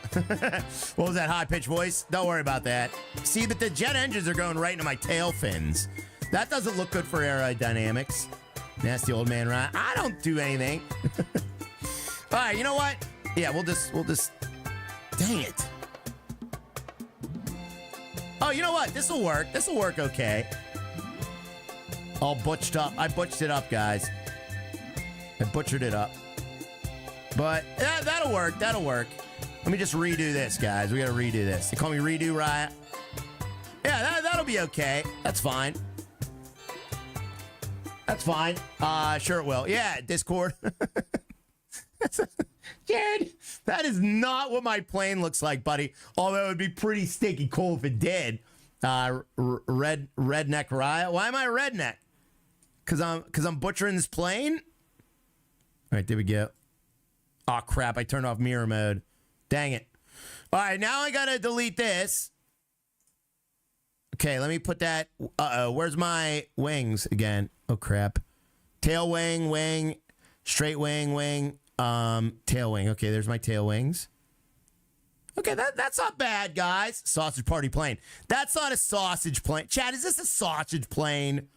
What was that high-pitched voice? Don't worry about that. See, but the jet engines are going right into my tail fins. That doesn't look good for aerodynamics. Nasty old man, right? I don't do anything. All right, you know what? Yeah, we'll just... Dang it. Oh, you know what? This will work. This will work okay. All butched up. I butched it up, guys. I butchered it up. But that'll work. That'll work. Let me just redo this, guys. We got to redo this. They call me Redo Riot. Yeah, that'll be okay. That's fine. That's fine. Sure it will. Yeah, Discord. Jared, that is not what my plane looks like, buddy. Although it would be pretty stinky cool if it did. Redneck Riot. Why am I a redneck? Cause I'm butchering this plane. All right, there we go. Oh crap! I turned off mirror mode. Dang it! All right, now I gotta delete this. Okay, let me put that. Where's my wings again? Oh crap! Tail wing, wing, straight wing, wing. Tail wing. Okay, there's my tail wings. Okay, that's not bad, guys. Sausage party plane. That's not a sausage plane. Chad, is this a sausage plane?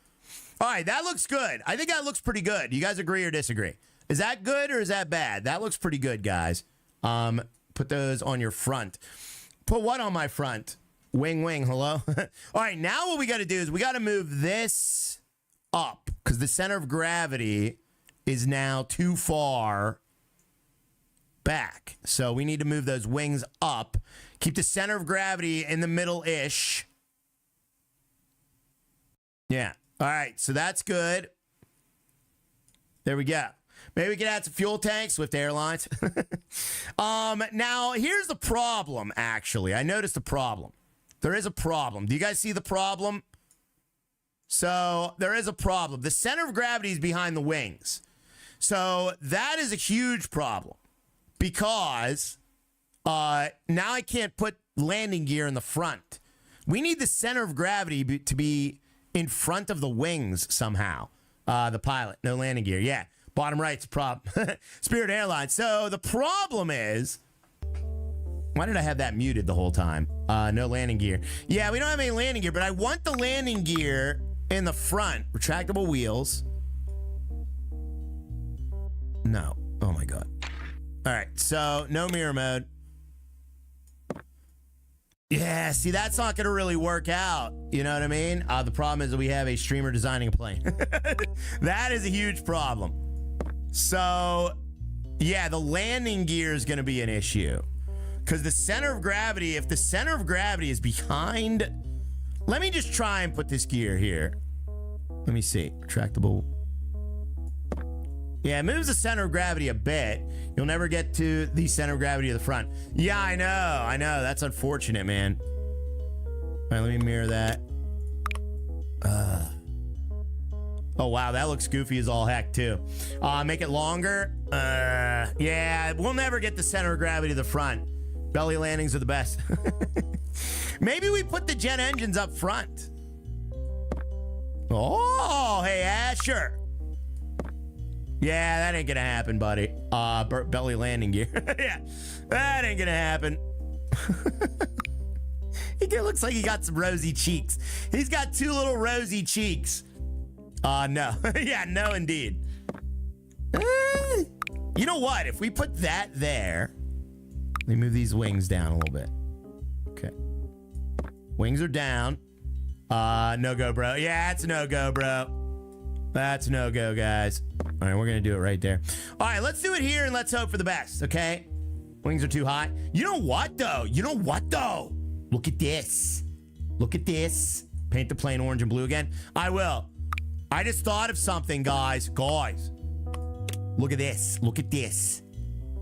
All right, that looks good. I think that looks pretty good. You guys agree or disagree? Is that good or is that bad? That looks pretty good, guys. Put those on your front. Put what on my front? Wing, hello? All right, now what we got to do is we got to move this up because the center of gravity is now too far back. So we need to move those wings up. Keep the center of gravity in the middle-ish. Yeah. All right, so that's good. There we go. Maybe we can add some fuel tanks, Swift Airlines. Now, here's the problem, actually. I noticed a problem. There is a problem. Do you guys see the problem? So there is a problem. The center of gravity is behind the wings. So that is a huge problem because now I can't put landing gear in the front. We need the center of gravity to be in front of the wings somehow. The pilot, no landing gear. Yeah, bottom right's a problem. Spirit Airlines. So the problem is, why did I have that muted the whole time? No landing gear. Yeah, we don't have any landing gear, but I want the landing gear in the front. Retractable wheels. No. Oh my God. All right, so no mirror mode. Yeah, see, that's not going to really work out. You know what I mean? The problem is that we have a streamer designing a plane. That is a huge problem. So, yeah, the landing gear is going to be an issue. Because the center of gravity, if the center of gravity is behind... Let me just try and put this gear here. Let me see. Retractable. Yeah, it moves the center of gravity a bit. You'll never get to the center of gravity of the front. Yeah, I know. That's unfortunate, man. All right, let me mirror that. Oh, wow, that looks goofy as all heck, too. Make it longer. Yeah, we'll never get the center of gravity to the front. Belly landings are the best. Maybe we put the jet engines up front. Oh, hey, Asher. Yeah, that ain't gonna happen, buddy. Belly landing gear. Yeah, that ain't gonna happen. He looks like he got some rosy cheeks. He's got two little rosy cheeks. No. Yeah, no, indeed. You know what? If we put that there, let me move these wings down a little bit. Okay. Wings are down. No go, bro. Yeah, it's a no go, bro. That's no go, guys. All right, we're going to do it right there. All right, let's do it here and let's hope for the best, okay? Wings are too high. You know what, though? Look at this. Look at this. Paint the plane orange and blue again. I will. I just thought of something, guys. Look at this. Look at this.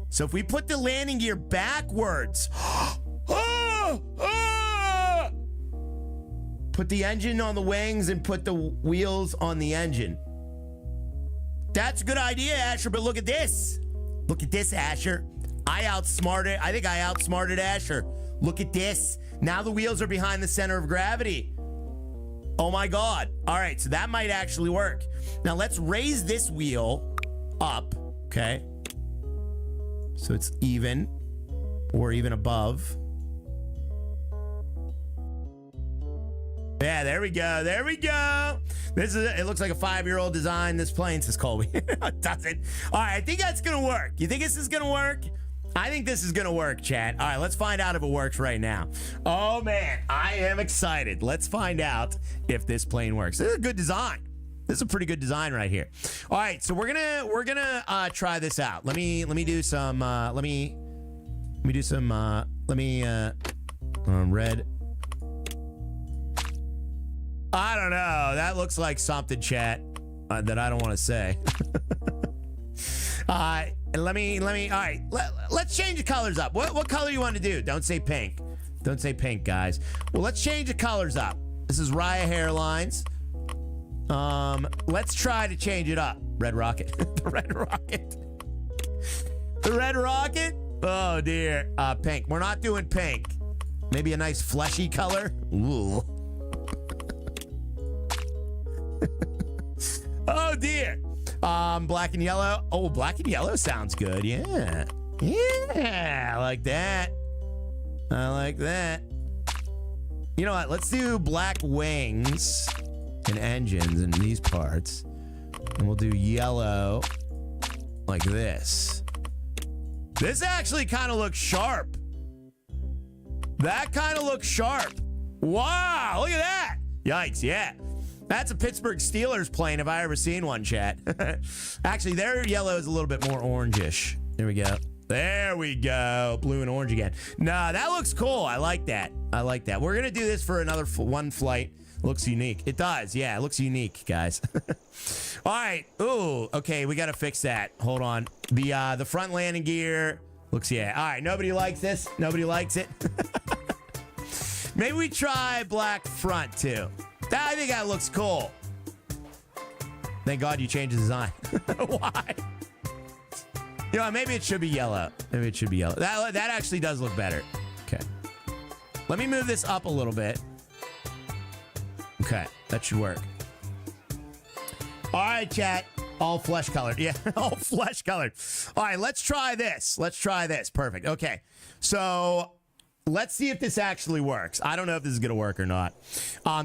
So if we put the landing gear backwards... Put the engine on the wings and put the wheels on the engine. That's a good idea, Asher, but look at this. Look at this, Asher. I think I outsmarted Asher. Look at this. Now the wheels are behind the center of gravity. Oh my God. All right, so that might actually work. Now let's raise this wheel up, okay? So it's even or even above. Yeah, there we go. There we go. It looks like a 5-year-old design. This plane, says Colby. It doesn't. All right, I think that's going to work. You think this is going to work? I think this is going to work, chat. All right, let's find out if it works right now. Oh, man, I am excited. Let's find out if this plane works. This is a good design. This is a pretty good design right here. All right, so we're gonna try this out. Let me do some red. I don't know. That looks like something, chat, that I don't want to say. All right, let's change the colors up. What color you want to do? Don't say pink. Don't say pink, guys. Well, let's change the colors up. This is Raya Hairlines. Let's try to change it up. Red Rocket. The Red Rocket. The Red Rocket? Oh, dear. Pink. We're not doing pink. Maybe a nice fleshy color. Ooh. Oh, dear. Black and yellow. Oh, black and yellow sounds good. Yeah. Yeah, I like that. I like that. You know what? Let's do black wings and engines and these parts. And we'll do yellow like this. This actually kind of looks sharp. That kind of looks sharp. Wow, look at that. Yikes, yeah. That's a Pittsburgh Steelers plane if I ever seen one, chat. Actually, their yellow is a little bit more orangish. There we go. There we go. Blue and orange again. Nah, that looks cool. I like that. I like that. We're going to do this for another one flight. Looks unique. It does. Yeah, it looks unique, guys. All right. Ooh, okay. We got to fix that. Hold on. The front landing gear looks, yeah. All right. Nobody likes this. Nobody likes it. Maybe we try black front, too. I think that looks cool. Thank God you changed the design. Why? You know, maybe it should be yellow. Maybe it should be yellow. That actually does look better. Okay. Let me move this up a little bit. Okay, that should work. All right, chat. All flesh colored. Yeah, all flesh colored. All right, let's try this. Let's try this. Perfect. Okay, so let's see if this actually works. I don't know if this is going to work or not.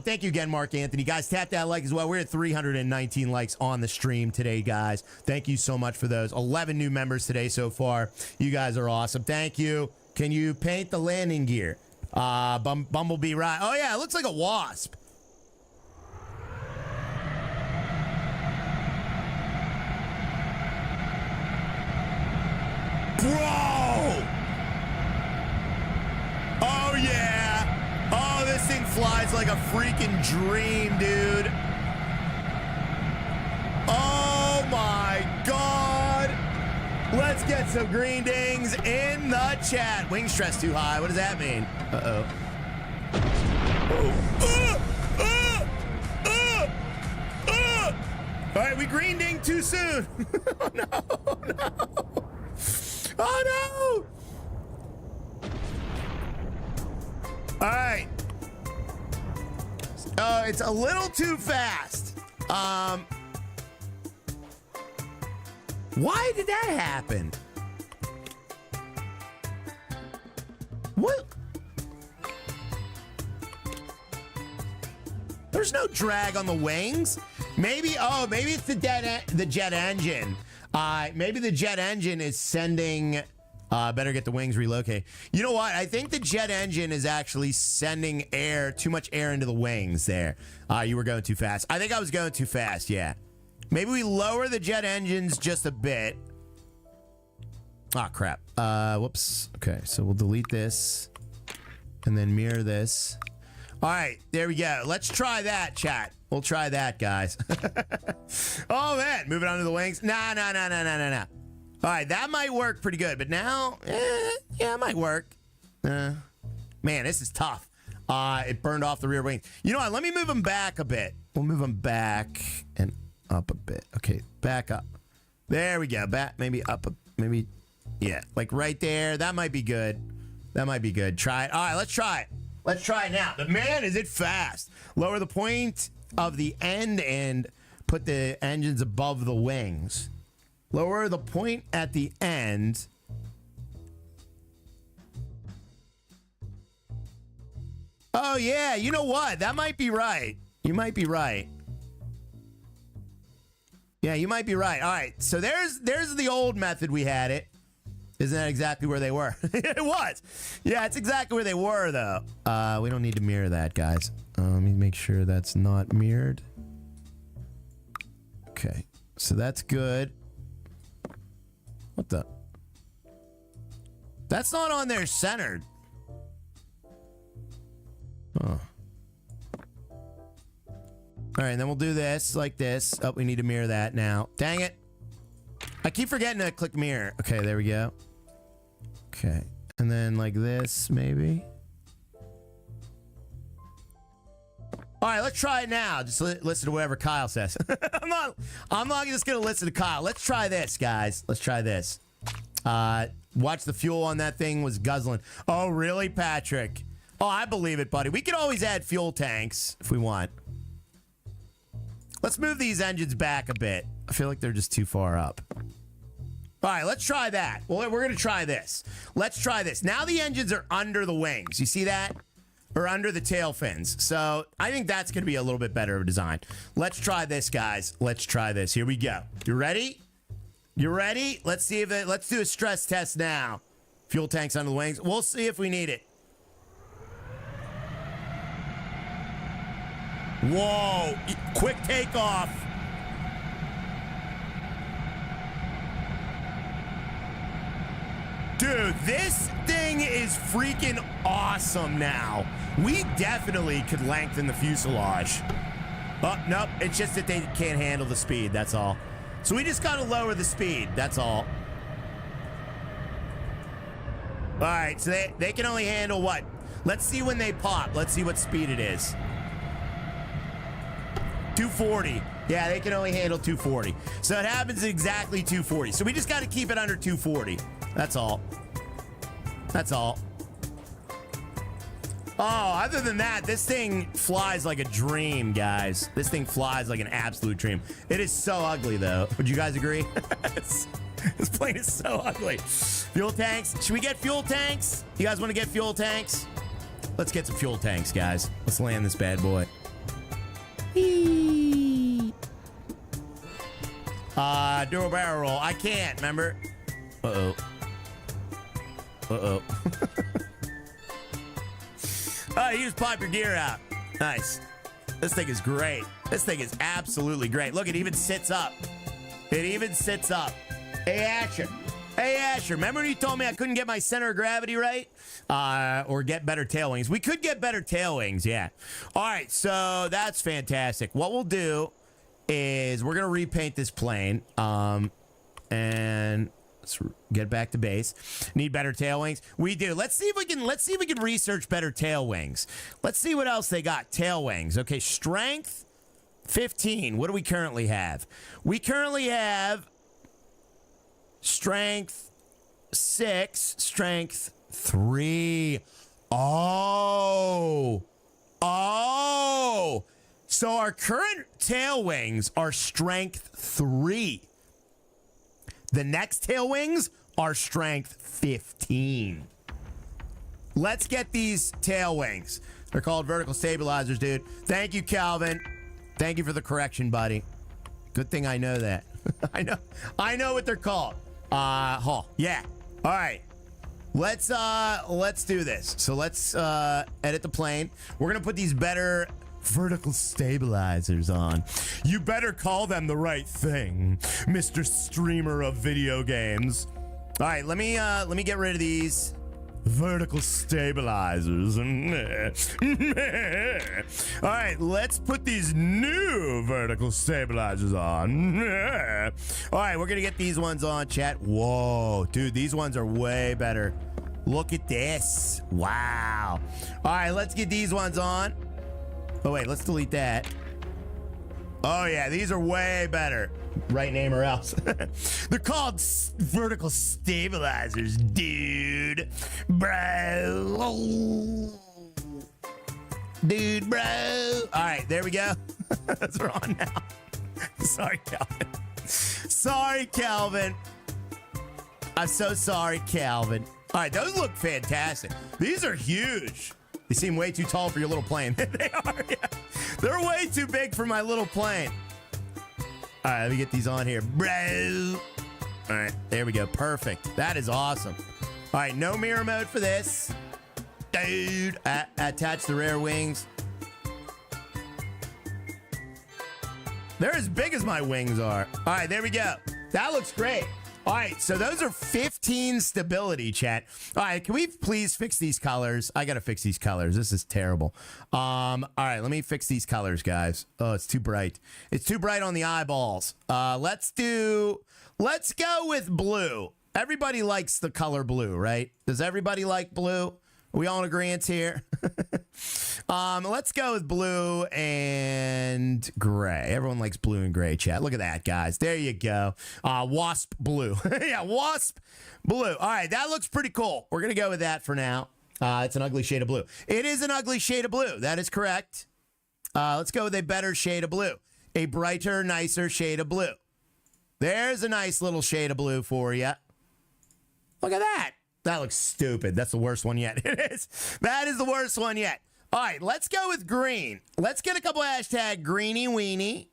Thank you again, Mark Anthony. Guys, tap that like as well. We're at 319 likes on the stream today, guys. Thank you so much for those. 11 new members today so far. You guys are awesome. Thank you. Can you paint the landing gear? Bumblebee ride. Oh, yeah, it looks like a wasp. Bro! Oh, yeah. Oh, this thing flies like a freaking dream, dude. Oh, my God. Let's get some green dings in the chat. Wing stress too high. What does that mean? Uh-oh. All right, we green dinged too soon. Oh, no. Oh, no. Oh, no. All right. It's a little too fast. Why did that happen? What? There's no drag on the wings. Maybe it's the jet engine. Maybe the jet engine is sending. Better get the wings relocated. You know what? I think the jet engine is actually sending too much air into the wings there. You were going too fast. I think I was going too fast, yeah. Maybe we lower the jet engines just a bit. Oh, crap. Whoops. Okay, so we'll delete this and then mirror this. All right, there we go. Let's try that, chat. We'll try that, guys. Oh, man. Moving on to the wings. Nah. All right, that might work pretty good, but now, yeah, it might work. Man, this is tough. It burned off the rear wing. You know what? Let me move them back a bit. We'll move them back and up a bit. Okay, back up. There we go. Back, maybe up, maybe, yeah, like right there. That might be good. That might be good. Try it. All right, let's try it. Let's try it now. But man, is it fast. Lower the point of the end and put the engines above the wings. Lower the point at the end. Oh, yeah. You know what? That might be right. You might be right. Yeah, you might be right. All right. So there's the old method we had it. Isn't that exactly where they were? It was. Yeah, it's exactly where they were, though. We don't need to mirror that, guys. Let me make sure that's not mirrored. Okay. So that's good. What the? That's not on there centered. Oh. All right, and then we'll do this like this. Oh, we need to mirror that now. Dang it. I keep forgetting to click mirror. Okay, there we go. Okay. And then like this, maybe. All right, let's try it now. Just listen to whatever Kyle says. I'm not just going to listen to Kyle. Let's try this, guys. Let's try this. Watch the fuel on that thing was guzzling. Oh, really, Patrick? Oh, I believe it, buddy. We can always add fuel tanks if we want. Let's move these engines back a bit. I feel like they're just too far up. All right, let's try that. Well, we're going to try this. Let's try this. Now the engines are under the wings. You see that? Or under the tail fins. So I think that's going to be a little bit better of a design. Let's try this, guys. Let's try this. Here we go. You ready? You ready? Let's see if let's do a stress test now. Fuel tanks under the wings. We'll see if we need it. Whoa. Quick takeoff. Dude, this thing is freaking awesome now. We definitely could lengthen the fuselage. Oh, nope. It's just that they can't handle the speed. That's all. So we just got to lower the speed. That's all. All right. So they can only handle what? Let's see when they pop. Let's see what speed it is. 240. Yeah, they can only handle 240. So it happens exactly 240. So we just got to keep it under 240. That's all. That's all. Oh, other than that, this thing flies like a dream, guys. This thing flies like an absolute dream. It is so ugly, though. Would you guys agree? This plane is so ugly. Fuel tanks. Should we get fuel tanks? You guys want to get fuel tanks? Let's get some fuel tanks, guys. Let's land this bad boy. Do a barrel roll. I can't, remember? Uh-oh. Uh-oh. Oh, you just pop your gear out. Nice. This thing is great. This thing is absolutely great. Look, it even sits up. It even sits up. Hey, Asher. Hey, Asher. Remember when you told me I couldn't get my center of gravity right? Or get better tail wings. We could get better tail wings, yeah. All right, so that's fantastic. What we'll do is we're going to repaint this plane. And let's get back to base. Need better tail wings? We do. Let's see if we can research better tail wings. Let's see what else they got. Tail wings. Okay, strength 15. What do we currently have? We currently have strength 6, strength 3. Oh. So our current tail wings are strength 3. The next tail wings are strength 15. Let's get these tail wings. They're called vertical stabilizers, dude. Thank you, Calvin. Thank you for the correction, buddy. Good thing I know that. I know what they're called. Yeah. All right. Let's do this. So let's edit the plane. We're gonna put these better vertical stabilizers on. You better call them the right thing, Mr. Streamer of video games. All right, let me get rid of these vertical stabilizers. All right, let's put these new vertical stabilizers on. All right, we're gonna get these ones on, chat. Whoa, dude, these ones are way better. Look at this. Wow. All right, let's get these ones on. Oh, wait, let's delete that. Oh, yeah, these are way better. Right name or else. They're called vertical stabilizers, dude. Bro. Dude, bro. All right, there we go. They're on now. Sorry, Calvin. Sorry, Calvin. I'm so sorry, Calvin. All right, those look fantastic. These are huge. They seem way too tall for your little plane. They are, yeah. They're way too big for my little plane. All right, let me get these on here. Bro. All right, there we go. Perfect. That is awesome. All right, no mirror mode for this. Dude, attach the rear wings. They're as big as my wings are. All right, there we go. That looks great. All right, so those are 15 stability, chat. All right, can we please fix these colors? I got to fix these colors. This is terrible. All right, let me fix these colors, guys. Oh, it's too bright. It's too bright on the eyeballs. Let's go with blue. Everybody likes the color blue, right? Does everybody like blue? Are we all in agreement here? Let's go with blue and gray. Everyone likes blue and gray, chat. Look at that, guys. There you go. Wasp blue. Yeah, wasp blue. All right, that looks pretty cool. We're going to go with that for now. It's an ugly shade of blue. It is an ugly shade of blue. That is correct. Let's go with a better shade of blue. A brighter, nicer shade of blue. There's a nice little shade of blue for you. Look at that. That looks stupid. That's the worst one yet. It is. That is the worst one yet. All right, let's go with green. Let's get a couple hashtag greeny weenie.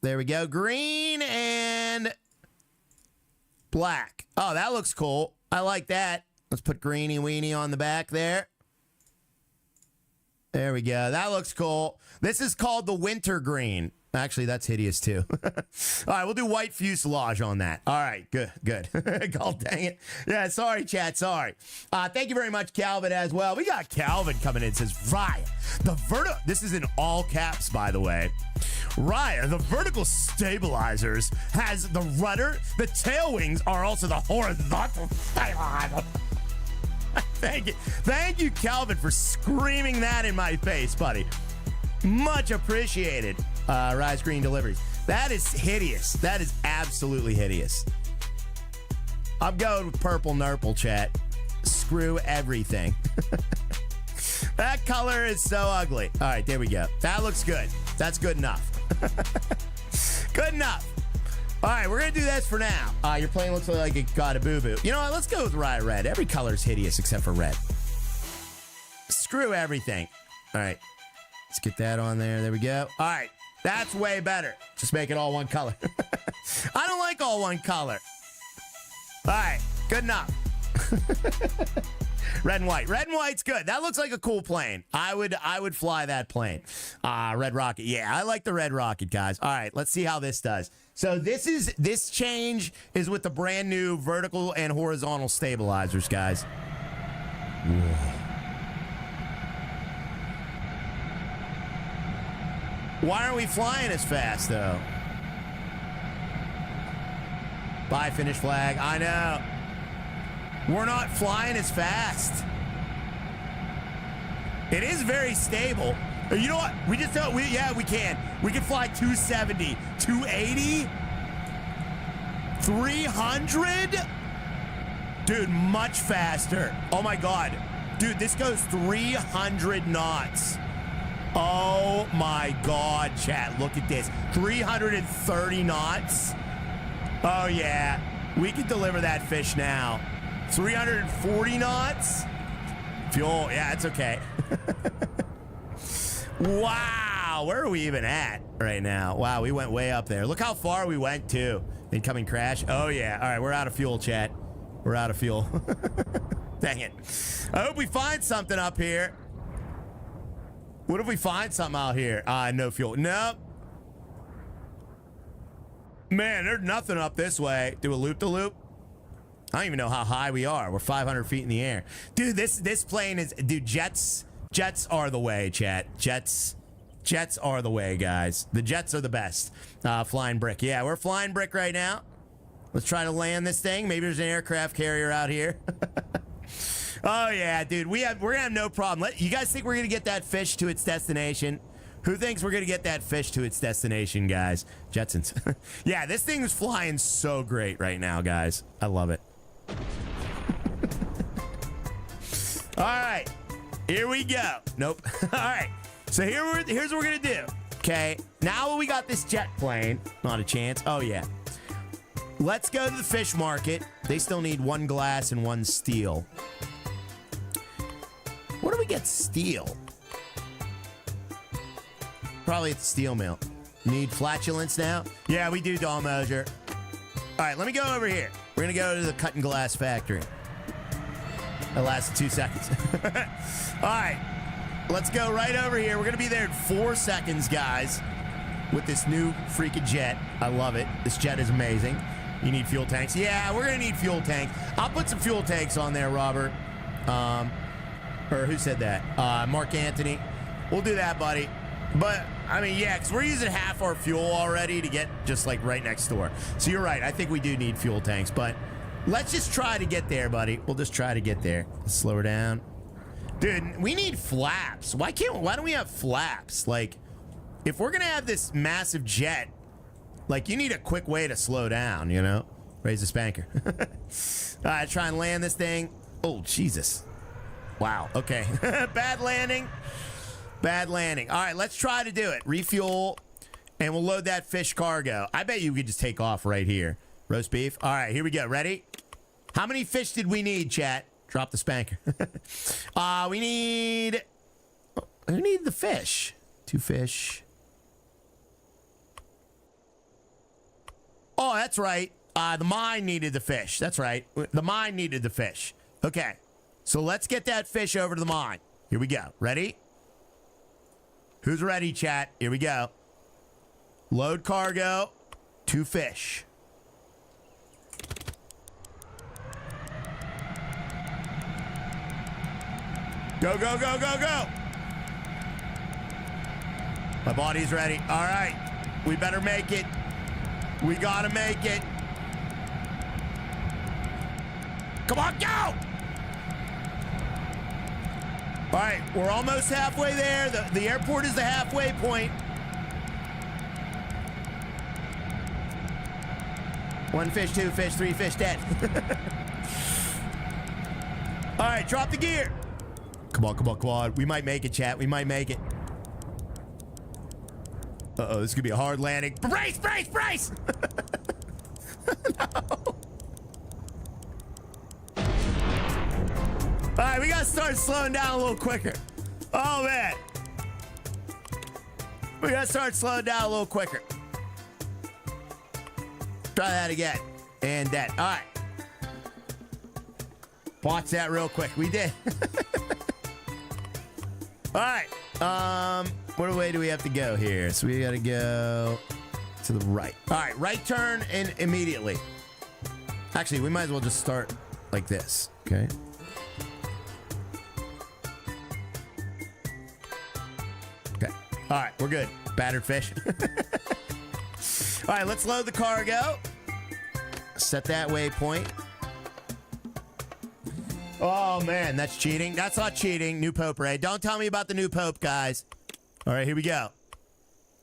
There we go. Green and black. Oh, that looks cool. I like that. Let's put greeny weenie on the back there. There we go. That looks cool. This is called the winter green. Actually, that's hideous too. All right, we'll do white fuselage on that. All right, good, good. Oh, dang it. Yeah, sorry, chat, sorry. Thank you very much, Calvin, as well. We got Calvin coming in. It says, Raya, this is in all caps, by the way. Raya, the vertical stabilizers has the rudder. The tail wings are also the horizontal stabilizers. Thank you. Thank you, Calvin, for screaming that in my face, buddy. Much appreciated. Rise Green Deliveries. That is hideous. That is absolutely hideous. I'm going with purple nurple, chat. Screw everything. That color is so ugly. All right, there we go. That looks good. That's good enough. Good enough. All right, we're going to do this for now. Your plane looks like it got a boo-boo. You know what? Let's go with Riot Red. Every color is hideous except for red. Screw everything. All right. Let's get that on there. There we go. All right. That's way better. Just make it all one color. I don't like all one color. All right. Good enough. Red and white. Red and white's good. That looks like a cool plane. I would fly that plane. Red rocket. Yeah, I like the red rocket, guys. All right, let's see how this does. So this change is with the brand new vertical and horizontal stabilizers, guys. Whoa. Why aren't we flying as fast, though? Bye, finish flag. I know. We're not flying as fast. It is very stable. You know what? We just don't. Yeah, we can. We can fly 270, 280, 300. Dude, much faster. Oh my God. Dude, this goes 300 knots. Oh my God, chat. Look at this. 330 knots. Oh yeah. We can deliver that fish now. 340 knots. Fuel. Yeah, it's okay. Wow. Where are we even at right now? Wow, we went way up there. Look how far we went to. Incoming crash. Oh yeah. All right, we're out of fuel, chat. We're out of fuel. Dang it. I hope we find something up here. What if we find something out here? No fuel. Nope. Man, there's nothing up this way. Do a loop-de-loop. I don't even know how high we are. We're 500 feet in the air. Dude, this plane is... Dude, jets are the way, chat. Jets are the way, guys. The jets are the best. Flying brick. Yeah, we're flying brick right now. Let's try to land this thing. Maybe there's an aircraft carrier out here. Oh, yeah, dude. We're going to have no problem. You guys think we're going to get that fish to its destination? Who thinks we're going to get that fish to its destination, guys? Jetsons. Yeah, this thing is flying so great right now, guys. I love it. All right. Here we go. Nope. All right. So here's what we're going to do. Okay. Now we got this jet plane. Not a chance. Oh, yeah. Let's go to the fish market. They still need 1 glass and 1 steel. Where do we get steel? Probably at the steel mill. Need flatulence now? Yeah, we do, Dawn Moser. All right, let me go over here. We're going to go to the cut and glass factory. That lasted 2 seconds. All right, let's go right over here. We're going to be there in 4 seconds, guys, with this new freaking jet. I love it. This jet is amazing. You need fuel tanks. Yeah, we're going to need fuel tanks. I'll put some fuel tanks on there, Robert. Or who said that? Mark Anthony. We'll do that, buddy. But, I mean, yeah, because we're using half our fuel already to get just, like, right next door. So you're right. I think we do need fuel tanks. But let's just try to get there, buddy. We'll just try to get there. Let's slow her down. Dude, we need flaps. Why don't we have flaps? Like, if we're going to have this massive jet, like, you need a quick way to slow down, you know? Raise the spanker. All right, try and land this thing. Oh, Jesus. Wow. Okay. Bad landing. Bad landing. All right, let's try to do it. Refuel. And we'll load that fish cargo. I bet you could just take off right here. Roast beef. All right, here we go. Ready? How many fish did we need, chat? Drop the spanker. We need... Who needed the fish? 2 fish. Oh, that's right. The mine needed the fish. That's right. The mine needed the fish. Okay. So let's get that fish over to the mine. Here we go. Ready? Who's ready, chat? Here we go. Load cargo. 2 fish. Go, go, go, go, go. My body's ready. All right. We better make it. We gotta make it. Come on, go! All right, we're almost halfway there. The airport is the halfway point. 1 fish, 2 fish, 3 fish dead. All right, drop the gear. Come on, come on, come on. We might make it, chat. We might make it. Uh-oh, this is gonna be a hard landing. Brace, brace, brace! No. All right, we gotta start slowing down a little quicker. Oh, man. We gotta start slowing down a little quicker. Try that again. And that. All right. Watch that real quick. We did. All right. What way do we have to go here? So we gotta go to the right. All right, right turn and immediately. Actually, we might as well just start like this, okay? Okay. All right, we're good. Battered fish. All right, let's load the cargo. Set that waypoint. Oh, man, that's cheating. That's not cheating. New Pope raid. Don't tell me about the new Pope, guys. All right, here we go.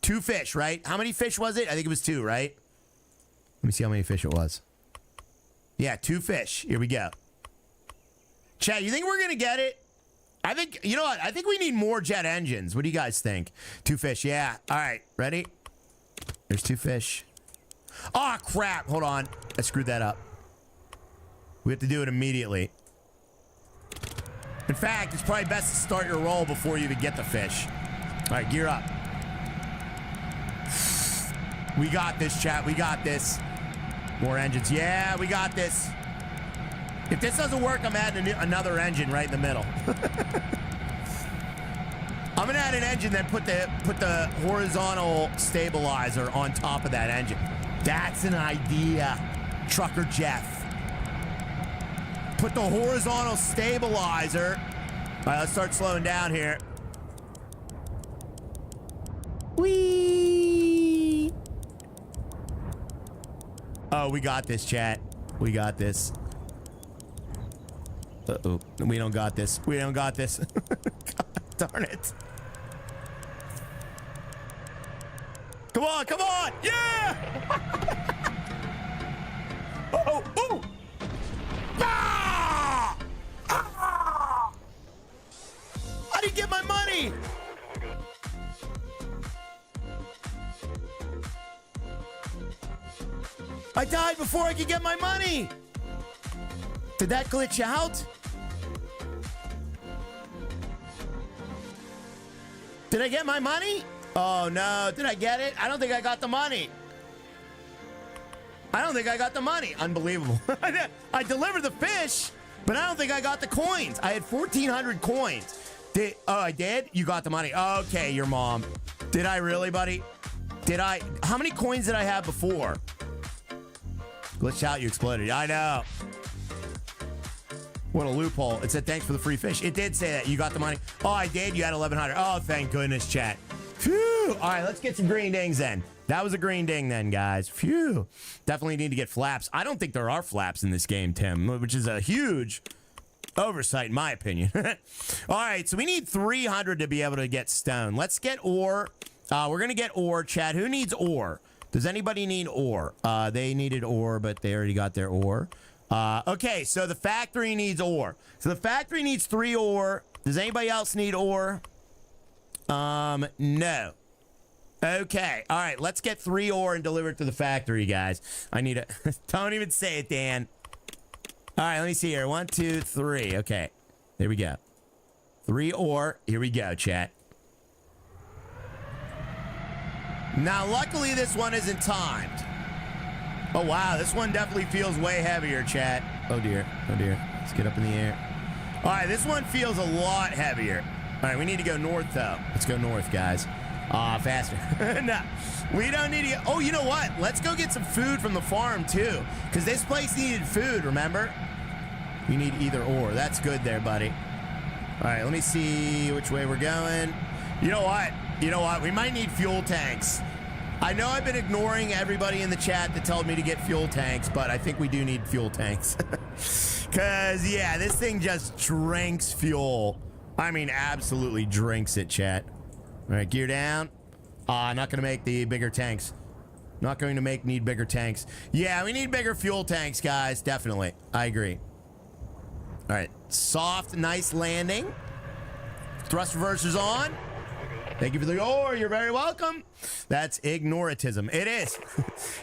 2 fish, right? How many fish was it? I think it was 2, right? Let me see how many fish it was. Yeah, 2 fish. Here we go. Chat, you think we're going to get it? I think, you know what? I think we need more jet engines. What do you guys think? 2 fish, yeah. All right, ready? There's 2 fish. Oh, crap. Hold on. I screwed that up. We have to do it immediately. In fact, it's probably best to start your roll before you even get the fish. All right, gear up. We got this, chat. We got this. More engines. Yeah, we got this. If this doesn't work, I'm adding another engine right in the middle. I'm gonna add an engine, then put the horizontal stabilizer on top of that engine. That's an idea, Trucker Jeff. Put the horizontal stabilizer. All right, let's start slowing down here. Whee! Oh, we got this, chat. We got this. Uh-oh. We don't got this. We don't got this. God darn it. Come on, come on! Yeah! Oh, oh! Ah! Ah! I didn't get my money! I died before I could get my money! Did that glitch out? Did I get my money? Oh no, did I get it? I don't think I got the money. I don't think I got the money. Unbelievable. I delivered the fish, but I don't think I got the coins. I had 1,400 coins. Oh, I did? You got the money. Okay, your mom. Did I really, buddy? Did I? How many coins did I have before? Glitched out, you exploded. I know. What a loophole. It said, thanks for the free fish. It did say that. You got the money. Oh, I did? You had 1,100. Oh, thank goodness, chat. Phew. All right, let's get some green dings then. That was a green ding then, guys. Phew. Definitely need to get flaps. I don't think there are flaps in this game, Tim, which is a huge oversight in my opinion. All right, so we need 300 to be able to get stone. Let's get ore. We're going to get ore, chat. Who needs ore? Does anybody need ore? They needed ore, but they already got their ore. Okay, so the factory needs ore. So the factory needs 3 ore. Does anybody else need ore? No. Okay. All right. Let's get 3 ore and deliver it to the factory, guys. I need a... Don't even say it, Dan. All right. Let me see here. 1, 2, 3. Okay. There we go. 3 ore. Here we go, chat. Now, luckily, this one isn't timed. Oh, wow. This one definitely feels way heavier, chat. Oh, dear. Oh, dear. Let's get up in the air. All right. This one feels a lot heavier. All right. We need to go north, though. Let's go north, guys. Faster. No, we don't need to get... Oh, you know what? Let's go get some food from the farm, too. Because this place needed food, remember? We need either or. That's good there, buddy. All right, let me see which way we're going. You know what? You know what? We might need fuel tanks. I know I've been ignoring everybody in the chat that told me to get fuel tanks, but I think we do need fuel tanks. Because, yeah, this thing just drinks fuel. I mean, absolutely drinks it, chat. All right, gear down. Not going to make the bigger tanks. Not going to need bigger tanks. Yeah, we need bigger fuel tanks, guys. Definitely. I agree. All right. Soft, nice landing. Thrust reversers on. Thank you for the ore. You're very welcome. That's ignoratism. It is.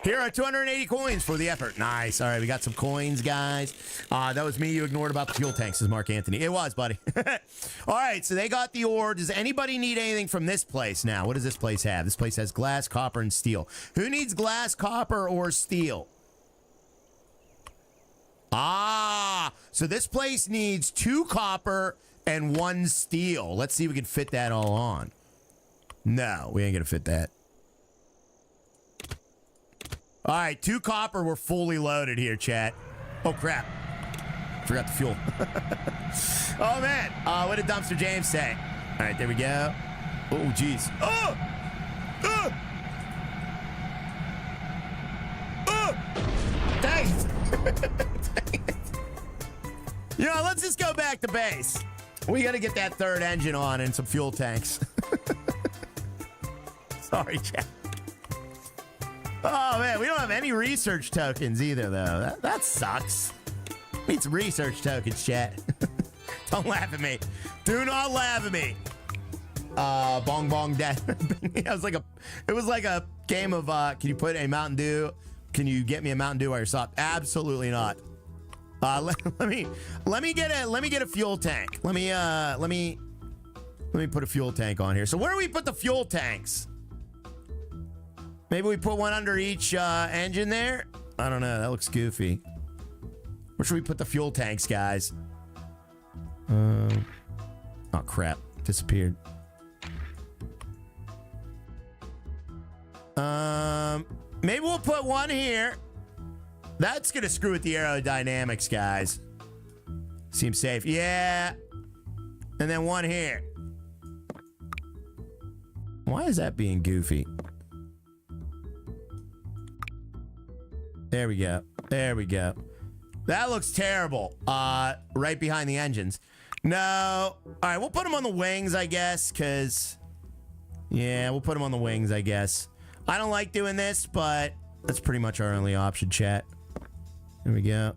Here are 280 coins for the effort. Nice. All right, we got some coins, guys. That was me you ignored about the fuel tanks, says Mark Anthony. It was, buddy. All right, so they got the ore. Does anybody need anything from this place now? What does this place have? This place has glass, copper, and steel. Who needs glass, copper, or steel? So this place needs 2 copper and 1 steel. Let's see if we can fit that all on. No, we ain't gonna fit that. All right, 2 copper. We're fully loaded here, chat. Oh, crap. Forgot the fuel. Oh, man. What did Dumpster James say? All right, there we go. Oh, jeez. Oh! Oh! Oh! Dang it. Dang it. You know, let's just go back to base. We got to get that 3rd engine on and some fuel tanks. Sorry, chat. Oh, man, we don't have any research tokens either, though. That sucks. Need some research tokens, chat. Don't laugh at me. Do not laugh at me. Bong bong death. It was like a game of, can you put a Mountain Dew? Can you get me a Mountain Dew while you're stopped? Absolutely not. Let me get a fuel tank. Let me put a fuel tank on here. So where do we put the fuel tanks? Maybe we put one under each engine there? I don't know. That looks goofy. Where should we put the fuel tanks, guys? Oh, crap. Disappeared. Maybe we'll put one here. That's going to screw with the aerodynamics, guys. Seems safe. Yeah. And then one here. Why is that being goofy? There we go. There we go. That looks terrible. Right behind the engines. No. All right, we'll put them on the wings, I guess, because... Yeah, we'll put them on the wings, I guess. I don't like doing this, but that's pretty much our only option, chat. There we go.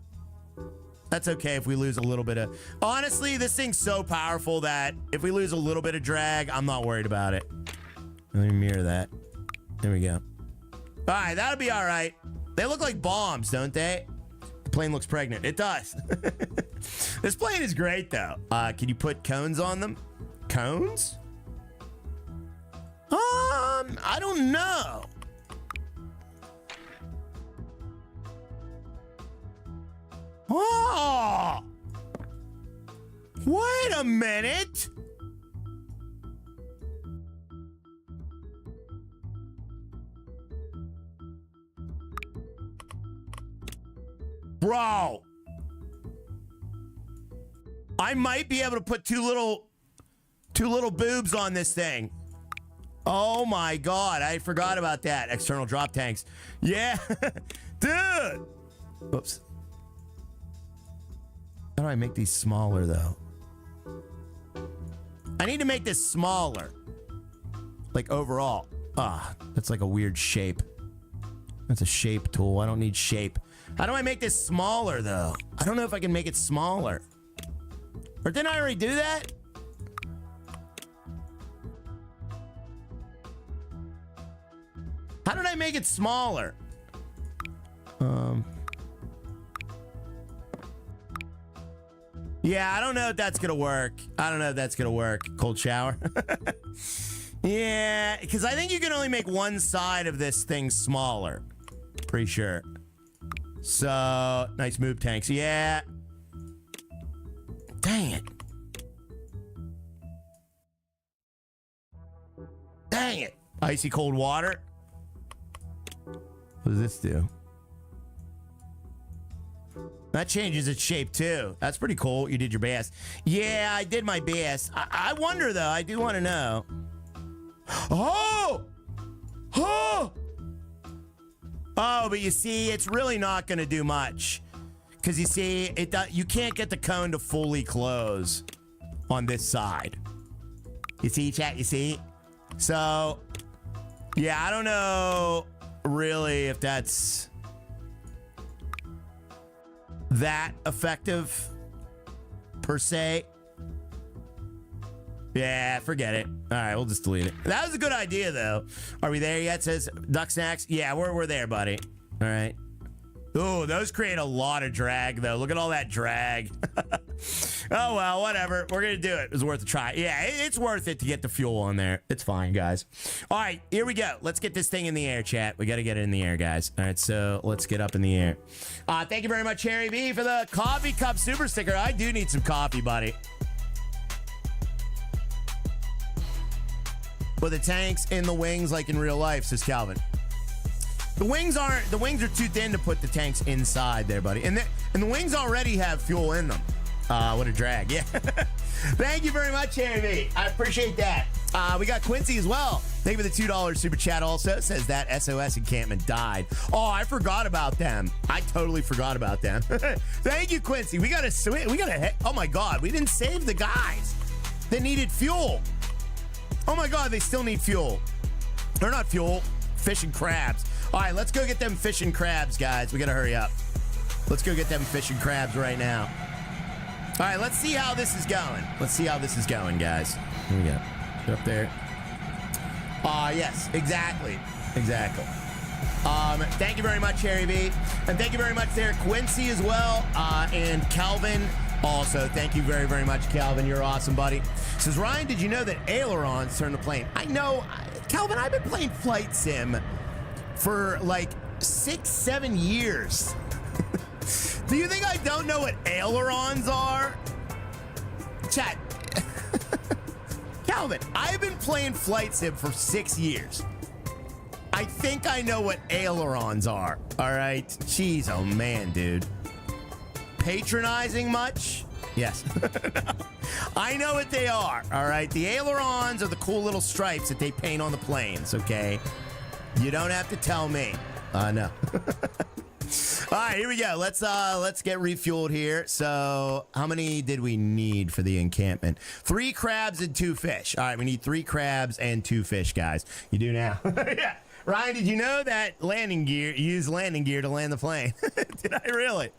That's okay if we lose a little bit of... Honestly, this thing's so powerful that if we lose a little bit of drag, I'm not worried about it. Let me mirror that. There we go. All right, that'll be all right. They look like bombs, don't they? The plane looks pregnant. It does. This plane is great, though. Can you put cones on them? Cones? I don't know. Oh! Wait a minute! Bro! I might be able to put two little boobs on this thing. Oh my god, I forgot about that. External drop tanks. Yeah. Dude! Oops. How do I make these smaller, though? I need to make this smaller. Like, overall. That's like a weird shape. That's a shape tool. I don't need shape. How do I make this smaller, though? I don't know if I can make it smaller. Or didn't I already do that? How did I make it smaller? Yeah, I don't know if that's gonna work. I don't know if that's gonna work. Cold shower. Yeah, because I think you can only make one side of this thing smaller. Pretty sure. So, nice move, tanks. Yeah. Dang it. Dang it. Icy cold water. What does this do? That changes its shape too. That's pretty cool. You did your best. Yeah, I did my best. I wonder though. I do want to know. Oh! Oh! Oh, but you see, it's really not going to do much. Because you see, you can't get the cone to fully close on this side. You see, chat? You see? So, yeah, I don't know really if that's that effective per se. Yeah, forget it. All right, we'll just delete it. That was a good idea, though. Are we there yet? Says Duck Snacks. Yeah, we're there, buddy. All right. Oh, those create a lot of drag, though. Look at all that drag. Oh, well, whatever. We're going to do it. It was worth a try. Yeah, it's worth it to get the fuel on there. It's fine, guys. All right, here we go. Let's get this thing in the air, chat. We got to get it in the air, guys. All right, so let's get up in the air. Thank you very much, Harry B, for the coffee cup super sticker. I do need some coffee, buddy. But the tanks in the wings like in real life, says Calvin. The wings are too thin to put the tanks inside there, buddy. And the wings already have fuel in them. What a drag. Yeah. Thank you very much, Harry B. I appreciate that. We got Quincy as well. Thank you for the $2 super chat also. Says that SOS encampment died. Oh, I forgot about them. I totally forgot about them. Thank you, Quincy. We got to swim. Oh my God. We didn't save the guys that needed fuel. Oh my God, they still need fuel. Or not fuel, fish and crabs. All right, let's go get them fish and crabs, guys. We gotta hurry up. Let's go get them fish and crabs right now. All right, let's see how this is going. Let's see how this is going, guys. Here we go. Get up there. Yes, exactly. Exactly. Thank you very much, Harry B. And thank you very much there, Quincy, as well. And Calvin. Also, thank you very, very much, Calvin. You're awesome, buddy. Says, Ryan, did you know that ailerons turn the plane? I know. Calvin, I've been playing Flight Sim for like 6-7 years. Do you think I don't know what ailerons are? Chat. Calvin, I've been playing Flight Sim for 6 years. I think I know what ailerons are. All right. Jeez, oh man, dude. Patronizing much? Yes. I know what they are. All right. The ailerons are the cool little stripes that they paint on the planes. Okay. You don't have to tell me. No. All right, here we go. Let's get refueled here. So how many did we need for the encampment? 3 crabs and 2 fish. All right, we need 3 crabs and 2 fish, guys. You do now. Yeah. Ryan, did you know that landing gear, you use landing gear to land the plane? Did I really?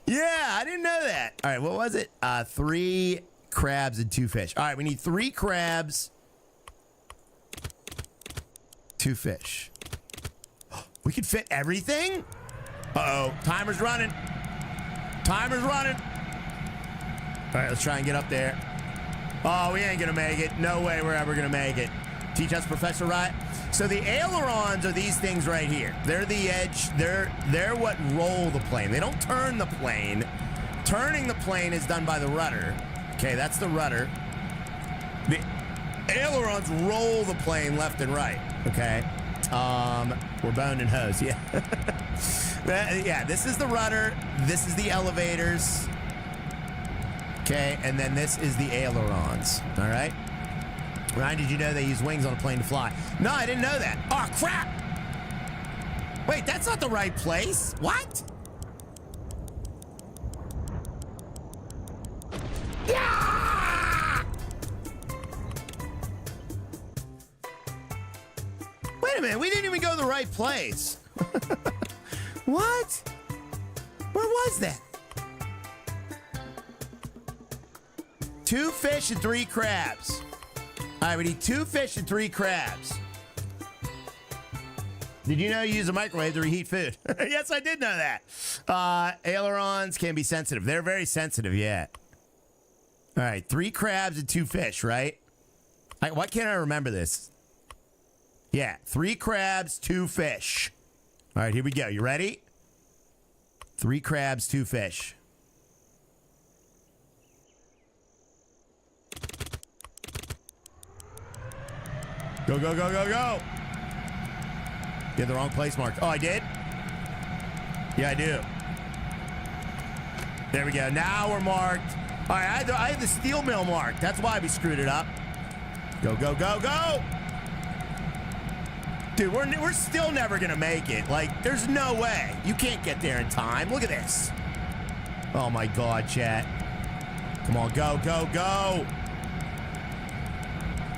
Yeah, I didn't know that. All right, what was it? 3 crabs and 2 fish. All right, we need 3 crabs, 2 fish. We could fit everything? Uh-oh, timer's running. Timer's running. All right, let's try and get up there. Oh, we ain't gonna make it. No way we're ever gonna make it. Teach us, Professor Wright. So the ailerons are these things right here. They're the edge. They're what roll the plane. They don't turn the plane. Turning the plane is done by the rudder. Okay, that's the rudder. The ailerons roll the plane left and right. Okay. We're boned and hosed. Yeah. Yeah, this is the rudder. This is the elevators. Okay, and then this is the ailerons. All right. Ryan, did you know they use wings on a plane to fly? No, I didn't know that. Oh, crap! Wait, that's not the right place. What? Yeah! Wait a minute, we didn't even go to the right place. What? Where was that? 2 fish and 3 crabs. All right, we need 2 fish and 3 crabs. Did you know you use a microwave to reheat food? Yes, I did know that. Ailerons can be sensitive. They're very sensitive, yeah. All right, 3 crabs and 2 fish, right? Why can't I remember this? Yeah, 3 crabs, 2 fish. All right, here we go. You ready? 3 crabs, 2 fish. Go, go, go, go, go. You had the wrong place marked. Oh, I did? Yeah, I do. There we go. Now we're marked. All right, I had the steel mill marked. That's why we screwed it up. Go, go, go, go. Dude, we're still never going to make it. Like, there's no way. You can't get there in time. Look at this. Oh, my God, chat. Come on, go, go, go.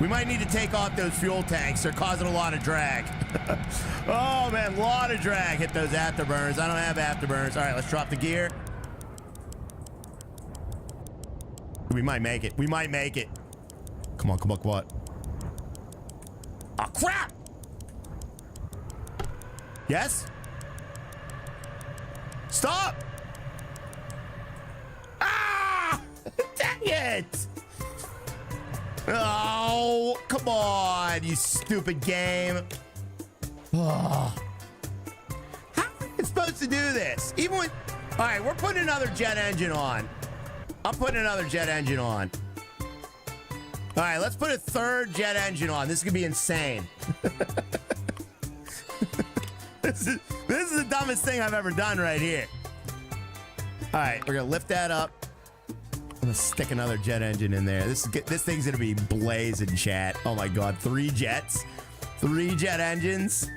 We might need to take off those fuel tanks. They're causing a lot of drag. Oh, man, a lot of drag. Hit those afterburners. I don't have afterburners. All right, let's drop the gear. We might make it. We might make it. Come on, come on, come on. Oh, crap! Yes? Stop! Ah! Dang it! Oh, come on, you stupid game. Oh. How are we supposed to do this? Even when... All right, we're putting another jet engine on. I'm putting another jet engine on. All right, let's put a 3rd jet engine on. This is going to be insane. This is the dumbest thing I've ever done right here. All right, we're going to lift that up. I'm going to stick another jet engine in there. This thing's going to be blazing, chat. Oh, my God. 3 jets. 3 jet engines.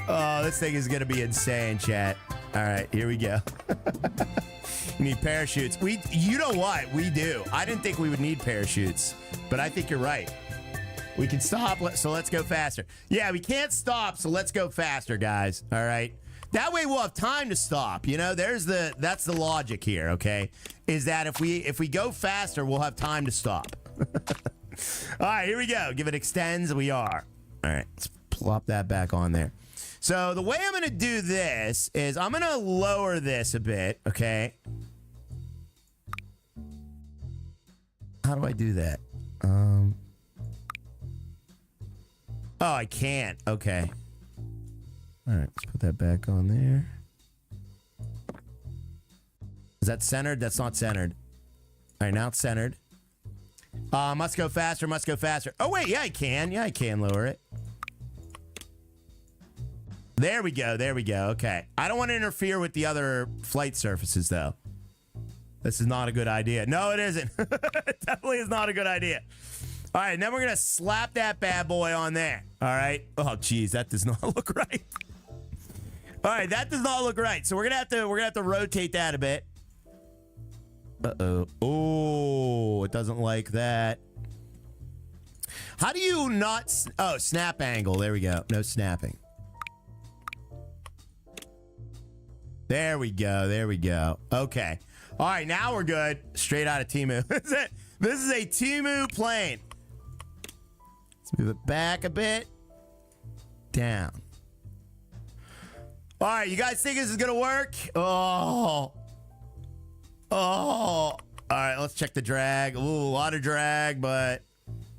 Oh, this thing is going to be insane, chat. All right, here we go. You need parachutes. You know what? We do. I didn't think we would need parachutes, but I think you're right. We can stop, so let's go faster. Yeah, we can't stop, so let's go faster, guys. All right. That way we'll have time to stop. You know, that's the logic here, okay? Is that if we go faster, we'll have time to stop. All right, here we go. Give it extends. We are. All right, let's plop that back on there. So the way I'm going to do this is I'm going to lower this a bit, okay? How do I do that? Oh, I can't. Okay. All right, let's put that back on there. Is that centered? That's not centered. All right, now it's centered. Must go faster, must go faster. Oh, wait, yeah, I can. Yeah, I can lower it. There we go. There we go. Okay. I don't want to interfere with the other flight surfaces, though. This is not a good idea. No, it isn't. It definitely is not a good idea. All right, then we're going to slap that bad boy on there. All right. Oh, geez, that does not look right. All right, that does not look right. So we're going to have to rotate that a bit. Uh-oh. Oh, it doesn't like that. How do you not... Oh, snap angle. There we go. No snapping. There we go. There we go. Okay. All right, now we're good. Straight out of Temu. This is a Temu plane. Let's move it back a bit. Down. All right, you guys think this is going to work? Oh. Oh. All right, let's check the drag. Ooh, a lot of drag, but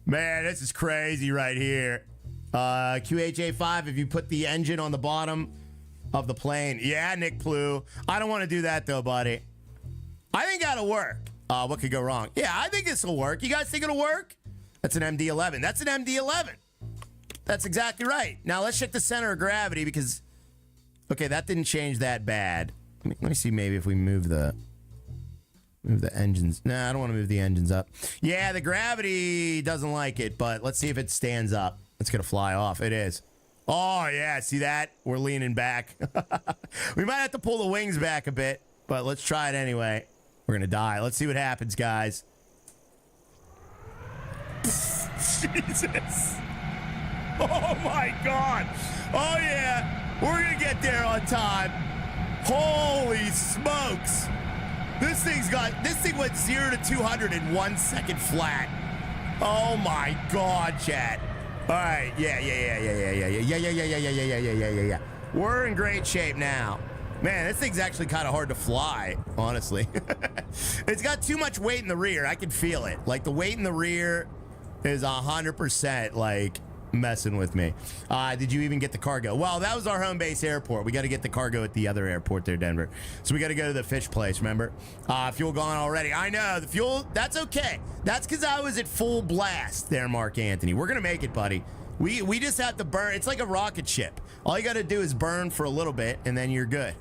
man, this is crazy right here. QHA5, if you put the engine on the bottom of the plane. Yeah, Nick Plu. I don't want to do that, though, buddy. I think that'll work. What could go wrong? Yeah, I think this will work. You guys think it'll work? That's an MD-11. That's an MD-11. That's exactly right. Now, let's check the center of gravity because... Okay, that didn't change that bad. Let me see maybe if we move the engines. Nah, I don't want to move the engines up. Yeah, the gravity doesn't like it, but let's see if it stands up. It's going to fly off. It is. Oh, yeah, see that? We're leaning back. We might have to pull the wings back a bit, but let's try it anyway. We're going to die. Let's see what happens, guys. Jesus. Oh, my God. Oh, yeah. We're going to get there on time. Holy smokes. This thing went 0 to 200 in 1 second flat. Oh, my God, chat. All right, yeah. We're in great shape now. Man, this thing's actually kind of hard to fly, honestly. It's got too much weight in the rear. I can feel it. Like, the weight in the rear is 100%, like, messing with me. Did you even get the cargo? Well, that was our home base airport. We got to get the cargo at the other airport there, Denver. So we got to go to the fish place, remember? Fuel gone already. I know, the fuel, that's okay. That's because I was at full blast there, Mark Anthony. We're going to make it, buddy. We just have to burn. It's like a rocket ship. All you got to do is burn for a little bit, and then you're good.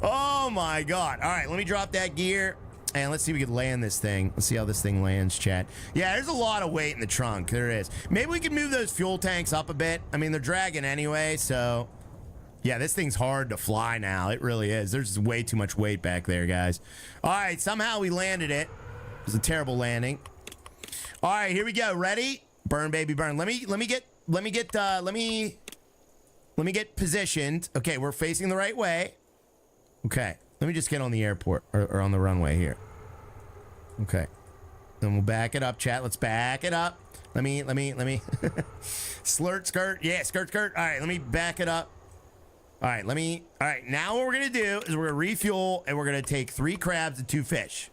Oh, my God. All right, let me drop that gear, and let's see if we can land this thing. Let's see how this thing lands, chat. Yeah, there's a lot of weight in the trunk. There is. Maybe we can move those fuel tanks up a bit. I mean, they're dragging anyway, so... Yeah, this thing's hard to fly now. It really is. There's way too much weight back there, guys. All right, somehow we landed it. It was a terrible landing. All right, here we go. Ready? Burn, baby, burn. Let me get positioned. Okay, we're facing the right way. Okay, let me just get on the airport or on the runway here. Okay, then we'll back it up, chat. Let's back it up. Let me. Slurt, skirt. Yeah, skirt. All right, let me back it up. All right, all right, now what we're gonna do is we're gonna refuel and we're gonna take 3 crabs and 2 fish.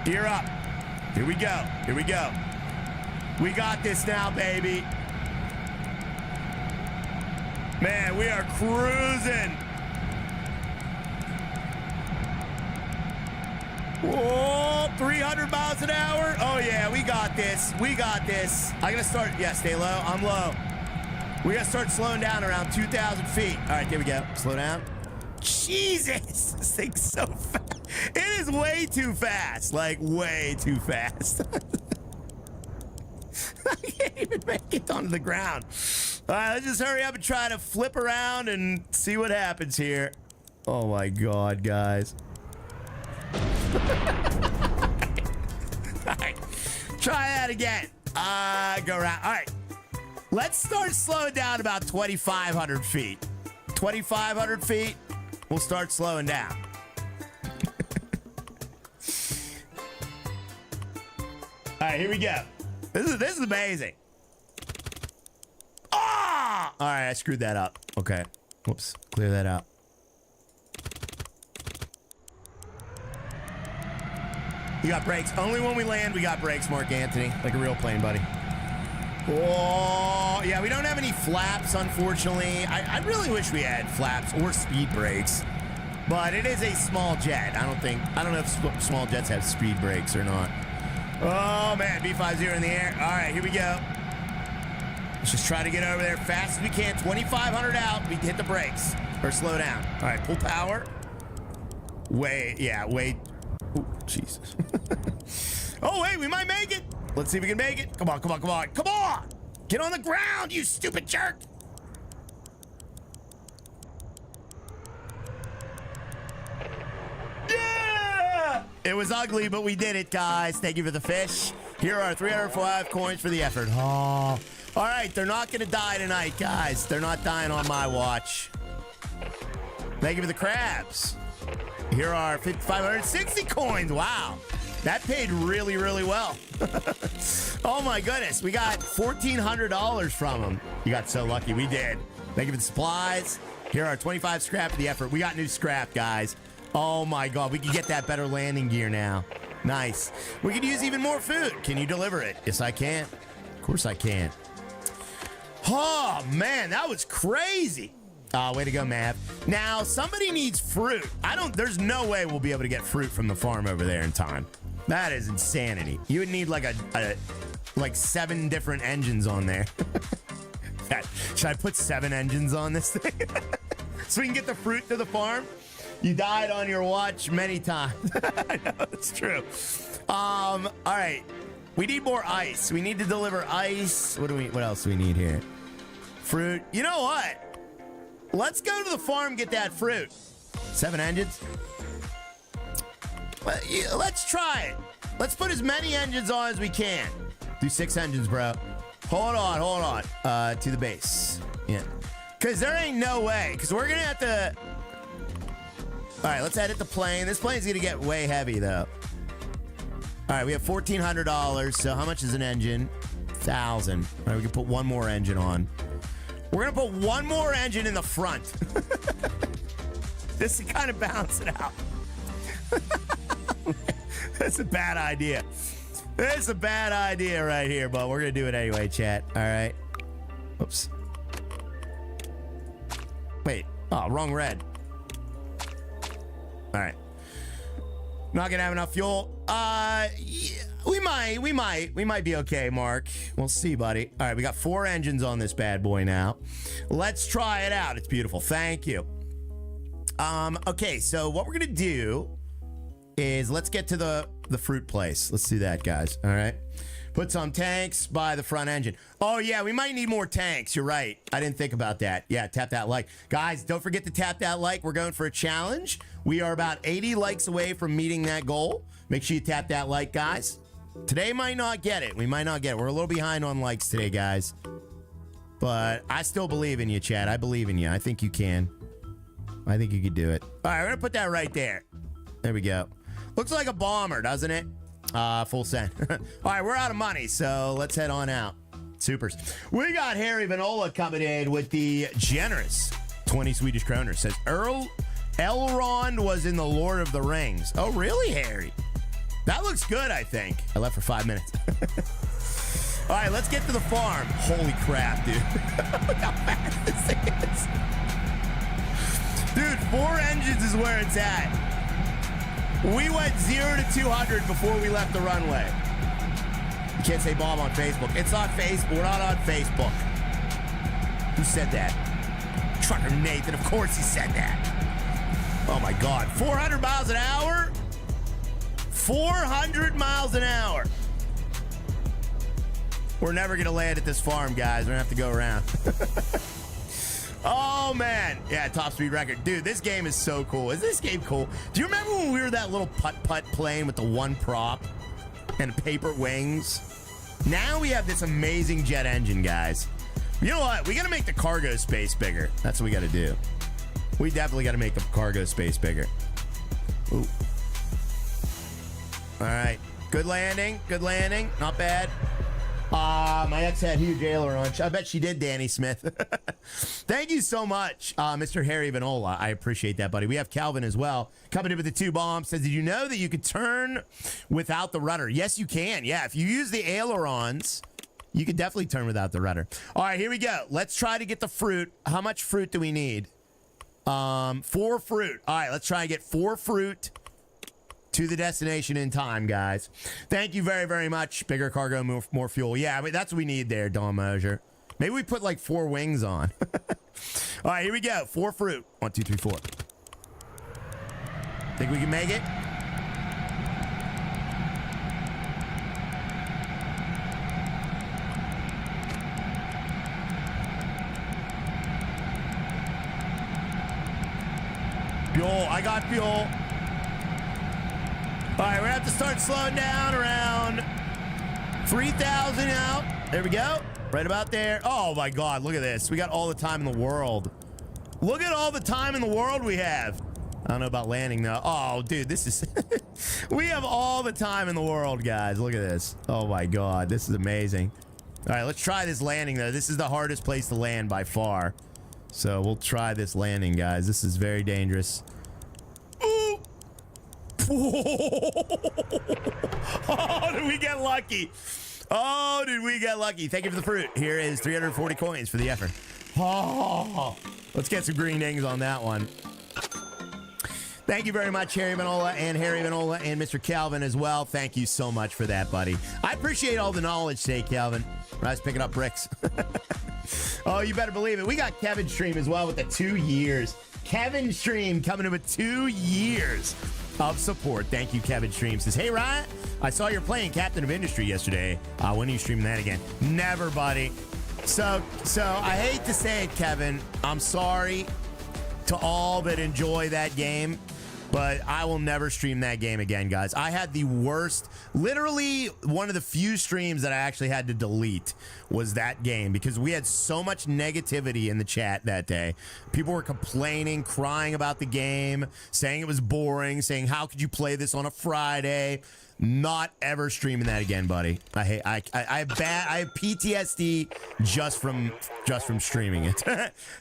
Gear up. Here we go. We got this now, baby. Man, we are cruising. Whoa, 300 miles an hour. Oh, yeah, we got this. I gotta start. Yeah, stay low. I'm low. We gotta start slowing down around 2,000 feet. All right, there we go. Slow down. Jesus, this thing's so fast. It is way too fast. Like, way too fast. I can't even make it onto the ground. All right, let's just hurry up and try to flip around and see what happens here. Oh, my God, guys. All right, try that again. Go around. All right, let's start slowing down about 2,500 feet. 2,500 feet, we'll start slowing down. All right, here we go. This is amazing. Ah! All right, I screwed that up. Okay. Whoops. Clear that out. You got brakes. Only when we land, we got brakes, Mark Anthony. Like a real plane, buddy. Oh, yeah, we don't have any flaps, unfortunately. I really wish we had flaps or speed brakes. But it is a small jet. I don't know if small jets have speed brakes or not. Oh, man, B-50 in the air. All right, here we go. Let's just try to get over there fast as we can. 2,500 out. We hit the brakes or slow down. All right, pull power. Wait. Oh, Jesus. Oh, wait, we might make it. Let's see if we can make it. Come on. Get on the ground, you stupid jerk. Yeah! It was ugly, but we did it, guys. Thank you for the fish. Here are 305 coins for the effort. Oh. All right, they're not going to die tonight, guys. They're not dying on my watch. Thank you for the crabs. Here are 560 coins. Wow. That paid really, really well. Oh, my goodness. We got $1,400 from them. You got so lucky. We did. Thank you for the supplies. Here are 25 scrap for the effort. We got new scrap, guys. Oh, my God. We can get that better landing gear now. Nice. We could use even more food. Can you deliver it? Yes, I can. Of course I can. Oh, man. That was crazy. Way to go, Mav. Now, somebody needs fruit. There's no way we'll be able to get fruit from the farm over there in time. That is insanity. You would need like like 7 different engines on there. Should I put 7 engines on this thing? So we can get the fruit to the farm? You died on your watch many times. I know, it's true. All right. We need more ice. We need to deliver ice. What else do we need here? Fruit. You know what? Let's go to the farm, get that fruit. 7 engines? Well, yeah, let's try it. Let's put as many engines on as we can. Do 6 engines, bro. Hold on. To the base. Yeah. Because there ain't no way. Because we're going to have to... All right, let's edit the plane. This plane's going to get way heavy, though. All right, we have $1,400. So how much is an engine? 1,000. All right, we can put one more engine on. We're going to put one more engine in the front. This to kind of balance it out. That's a bad idea. That's a bad idea right here, but we're going to do it anyway, chat. All right. Oops. Wait. Oh, wrong red. All right. Not gonna have enough fuel. Yeah, we might be okay, Mark. We'll see, buddy. All right, we got 4 engines on this bad boy now. Let's try it out. It's beautiful. Thank you. Okay, so what we're gonna do is let's get to the fruit place. Let's do that, guys. All right. Put some tanks by the front engine. Oh, yeah, we might need more tanks. You're right. I didn't think about that. Yeah, tap that like. Guys, don't forget to tap that like. We're going for a challenge. We are about 80 likes away from meeting that goal. Make sure you tap that like, guys. Today might not get it. We might not get it. We're a little behind on likes today, guys. But I still believe in you, Chad. I believe in you. I think you can. I think you could do it. All right, we're going to put that right there. There we go. Looks like a bomber, doesn't it? Full send. All right, we're out of money, so let's head on out. Supers. We got Harry Vanola coming in with the generous 20 Swedish kroner. Says Elrond was in the Lord of the Rings. Oh, really, Harry? That looks good, I think. I left for 5 minutes. All right, let's get to the farm. Holy crap, dude. Look how fast this thing is. Dude, 4 engines is where it's at. We went 0 to 200 before we left the runway. You can't say bomb on Facebook. It's on Facebook. We're not on Facebook. Who said that? Trucker Nathan. Of course he said that. Oh, my God. 400 miles an hour? 400 miles an hour. We're never going to land at this farm, guys. We're going to have to go around. Oh, man. Yeah, top speed record. Dude, this game is so cool. Is this game cool? Do you remember when we were that little putt-putt plane with the one prop and paper wings? Now we have this amazing jet engine, guys. You know what? We got to make the cargo space bigger. That's what we got to do. We definitely got to make the cargo space bigger. Ooh. All right. Good landing. Good landing. Not bad. My ex had huge ailerons. I bet she did, Danny Smith. Thank you so much, Mr. Harry Vanola. I appreciate that, buddy. We have Calvin as well. Coming in with the 2 bombs. Says, did you know that you could turn without the rudder? Yes, you can. Yeah, if you use the ailerons, you can definitely turn without the rudder. All right, here we go. Let's try to get the fruit. How much fruit do we need? 4 fruit. All right, let's try and get 4 fruit to the destination in time, guys. Thank you very, very much. Bigger cargo, more fuel. Yeah, I mean, that's what we need there, Don Mosier. Maybe we put like 4 wings on. All right, here we go. 4 fruit. 1, 2, 3, 4. Think we can make it? Fuel. I got fuel. All right, we're going to have to start slowing down around 3,000 out. There we go. Right about there. Oh, my God. Look at this. We got all the time in the world. Look at all the time in the world we have. I don't know about landing, though. Oh, dude, this is... We have all the time in the world, guys. Look at this. Oh, my God. This is amazing. All right, let's try this landing, though. This is the hardest place to land by far. So we'll try this landing, guys. This is very dangerous. Ooh! Oh, did we get lucky? Oh, did we get lucky? Thank you for the fruit. Here is 340 coins for the effort. Oh, let's get some green dings on that one. Thank you very much, Harry Vanola and Mr. Calvin as well. Thank you so much for that, buddy. I appreciate all the knowledge today, Calvin. I was picking up bricks. Oh, you better believe it. We got Kevin Stream as well with the 2 years. Kevin Stream coming in with 2 years of support. Thank you, Kevin Stream. Says, hey, Ryan, I saw you're playing Captain of Industry yesterday. When are you streaming that again? Never, buddy. So I hate to say it, Kevin. I'm sorry to all that enjoy that game. but I will never stream that game again, guys. I had the worst, literally one of the few streams that I actually had to delete was that game because we had so much negativity in the chat that day. People were complaining, crying about the game, saying it was boring, saying, how could you play this on a Friday? Not ever streaming that again, buddy. I have PTSD just from streaming it.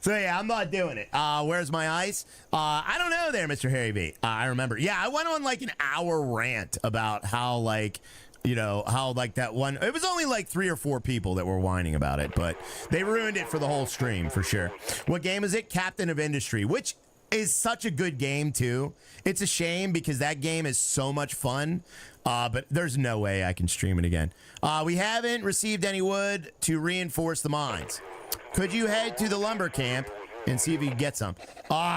So yeah, I'm not doing it. Where's my ice? I don't know there, Mr. Harry B. I remember. Yeah, I went on like an hour rant about how like, you know, how like that one, it was only like 3 or 4 people that were whining about it, but they ruined it for the whole stream for sure. What game is it? Captain of Industry, which is such a good game too. It's a shame because that game is so much fun. But there's no way I can stream it again. We haven't received any wood to reinforce the mines. Could you head to the lumber camp and see if you can get some?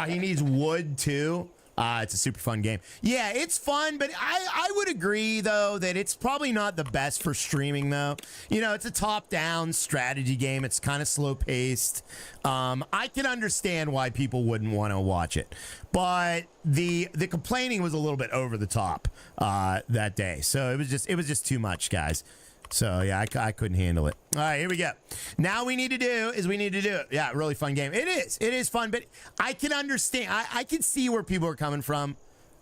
He needs wood too. It's a super fun game. Yeah, it's fun, but I would agree, though, that it's probably not the best for streaming, though. You know, it's a top-down strategy game. It's kind of slow-paced. I can understand why people wouldn't want to watch it. But the complaining was a little bit over the top that day. So it was just too much, guys. So, yeah, I couldn't handle it. All right, here we go. Now we need to do it. Yeah, really fun game. It is fun, but I can understand. I can see where people are coming from,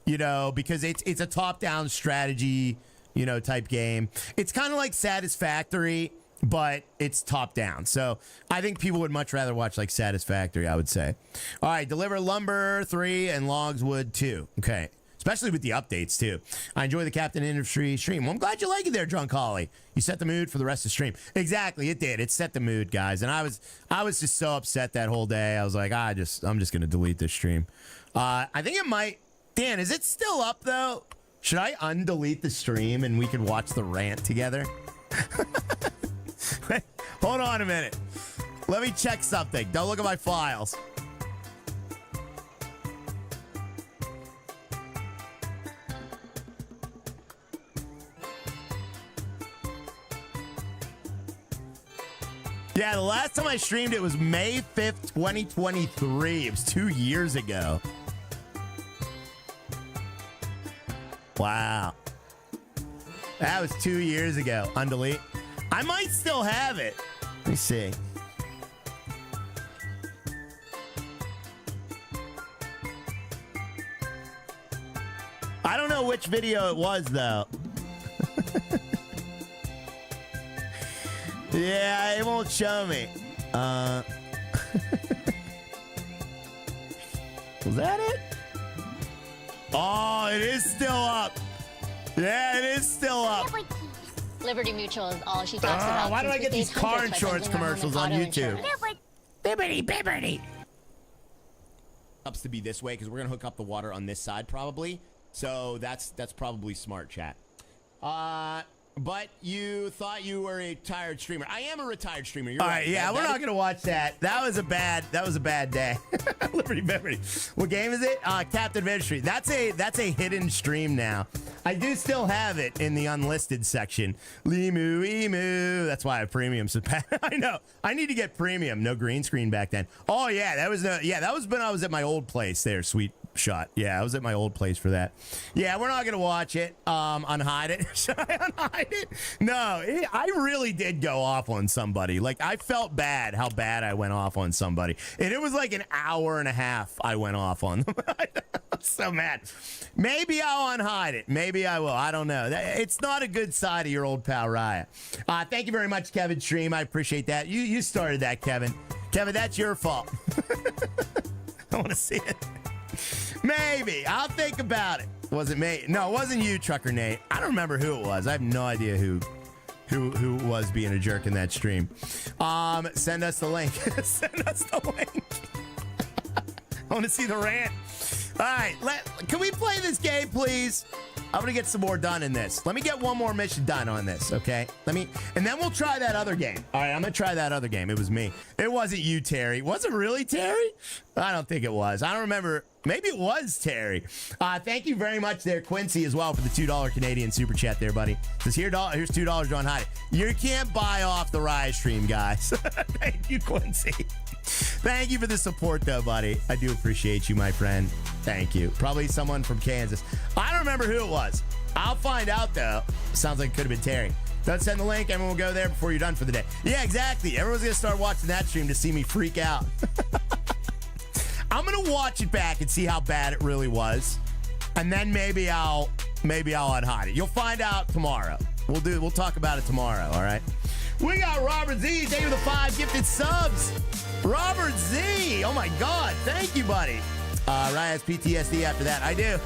you know, because it's a top-down strategy, you know, type game. It's kind of like Satisfactory, but it's top-down. So I think people would much rather watch, like, Satisfactory, I would say. All right, deliver lumber 3 and logs wood 2. Okay. Especially with the updates, too. I enjoy the Captain Industry stream. Well, I'm glad you like it there, Drunk Holly. You set the mood for the rest of the stream. Exactly, it did. It set the mood, guys. And I was just so upset that whole day. I was like, I'm just going to delete this stream. I think it might... Dan, is it still up, though? Should I undelete the stream and we can watch the rant together? Hold on a minute. Let me check something. Don't look at my files. Yeah, the last time I streamed it was May 5th, 2023. It was 2 years ago. Wow. That was 2 years ago. Undelete. I might still have it. Let me see. I don't know which video it was, though. Yeah, it won't show me. Was that it? Oh, it is still up. Yeah, it is still up. Liberty Mutual is all she talks about. Why do I get these car insurance commercials on YouTube? Bibbity. Ups to be this way because we're gonna hook up the water on this side probably. So that's probably smart, chat. But you thought you were a retired streamer. I am a retired streamer. You're right. Yeah, we're not gonna watch that. That was a bad day. Liberty. What game is it? Captain of Industry. That's a hidden stream now. I do still have it in the unlisted section. Emu. That's why I have premium. I know. I need to get premium. No green screen back then. Oh yeah, that was when I was at my old place there, sweet shot. Yeah, I was at my old place for that. Yeah, we're not gonna watch it. Unhide it. Should I unhide it? No, I really did go off on somebody. Like, I felt bad how bad I went off on somebody. And it was like an hour and a half I went off on them. I'm so mad. Maybe I'll unhide it. Maybe I will. I don't know. It's not a good side of your old pal Raya. Thank you very much, Kevin Stream. I appreciate that. You started that, Kevin. Kevin, that's your fault. I want to see it. Maybe. I'll think about it. Was it me? No, it wasn't you, Trucker Nate. I don't remember who it was. I have no idea who was being a jerk in that stream. Send us the link. Send us the link. I want to see the rant. All right, can we play this game, please? I'm gonna get some more done in this. Let me get one more mission done on this, okay? And then we'll try that other game. All right, I'm gonna try that other game. It was me. It wasn't you, Terry. Was it really Terry? I don't think it was. I don't remember. Maybe it was Terry. Thank you very much there, Quincy, as well, for the $2 Canadian super chat there, buddy. Says here's $2, John Hyde. You can't buy off the Riot stream, guys. Thank you, Quincy. Thank you for the support, though, buddy. I do appreciate you, my friend. Thank you. Probably someone from Kansas. I don't remember who it was. I'll find out, though. Sounds like it could have been Terry. Don't send the link. Everyone will go there before you're done for the day. Yeah, exactly. Everyone's going to start watching that stream to see me freak out. I'm going to watch it back and see how bad it really was. And then maybe I'll unhide it. You'll find out tomorrow. We'll talk about it tomorrow, all right? We got Robert Z. Thank you for the 5 gifted subs. Robert Z. Oh, my God. Thank you, buddy. Ryan has PTSD after that. I do.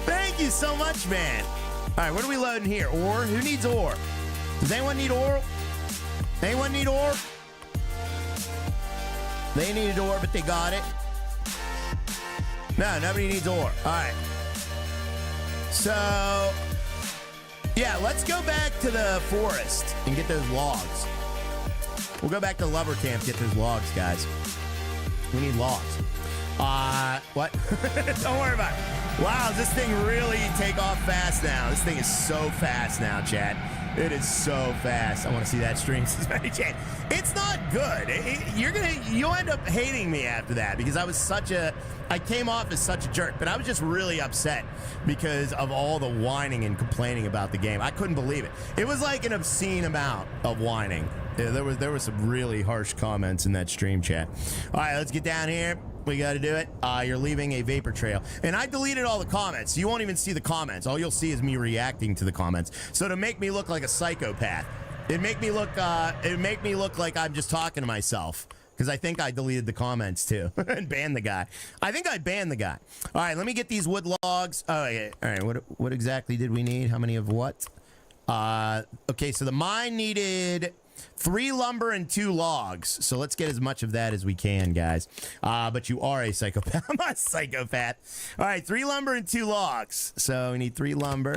Thank you so much, man. All right, what are we loading here? Ore? Who needs ore? Does anyone need ore? Anyone need ore? They needed ore, but they got it. No, nobody needs ore. All right. So, yeah, let's go back to the forest and get those logs. We'll go back to lumber camp, get those logs, guys. We need logs. What? Don't worry about it. Wow, does this thing really take off fast now? This thing is so fast now, chat. It is so fast. I want to see that stream. It's not good. You'll end up hating me after that because I came off as such a jerk, but I was just really upset because of all the whining and complaining about the game. I couldn't believe it. It was like an obscene amount of whining. Yeah, there were some really harsh comments in that stream chat. All right, let's get down here. We got to do it. You're leaving a vapor trail. And I deleted all the comments. So you won't even see the comments. All you'll see is me reacting to the comments. So to make me look like a psychopath, it make me look like I'm just talking to myself. Because I think I deleted the comments too and banned the guy. I think I banned the guy. All right, let me get these wood logs. Oh, okay. All right, what exactly did we need? How many of what? Okay, so the mine needed 3 lumber and 2 logs. So let's get as much of that as we can, guys. But you are a psychopath. I'm not a psychopath. All right, 3 lumber and 2 logs. So we need 3 lumber.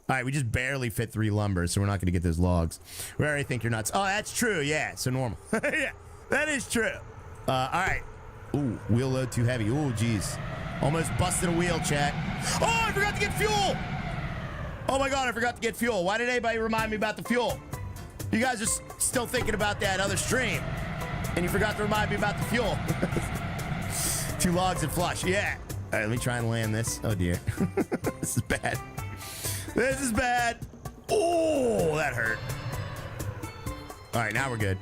All right, we just barely fit 3 lumber, so we're not going to get those logs. We already think you're nuts. Oh, that's true. Yeah, so normal. Yeah, that is true. All right. Ooh, wheel load too heavy. Ooh, geez. Almost busted a wheel, chat. Oh, I forgot to get fuel. Oh, my God, I forgot to get fuel. Why did anybody remind me about the fuel? You guys are still thinking about that other stream, and you forgot to remind me about the fuel. 2 logs and flush. Yeah. All right, let me try and land this. Oh, dear. This is bad. This is bad. Oh, that hurt. All right, now we're good.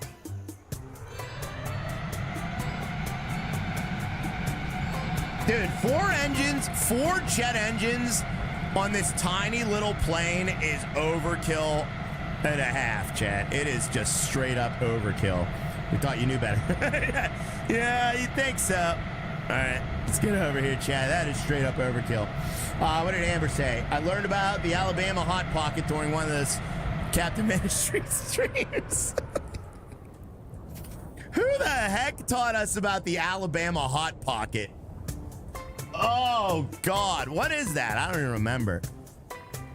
Dude, 4 engines, 4 jet engines on this tiny little plane is overkill and a half, chat. It is just straight up overkill. We thought you knew better. Yeah, you think so. All right, let's get over here, chat. That is straight up overkill. What did Amber say? I learned about the Alabama Hot Pocket during one of those Captain Ministry streams. Who the heck taught us about the Alabama Hot Pocket? Oh, God. What is that? I don't even remember.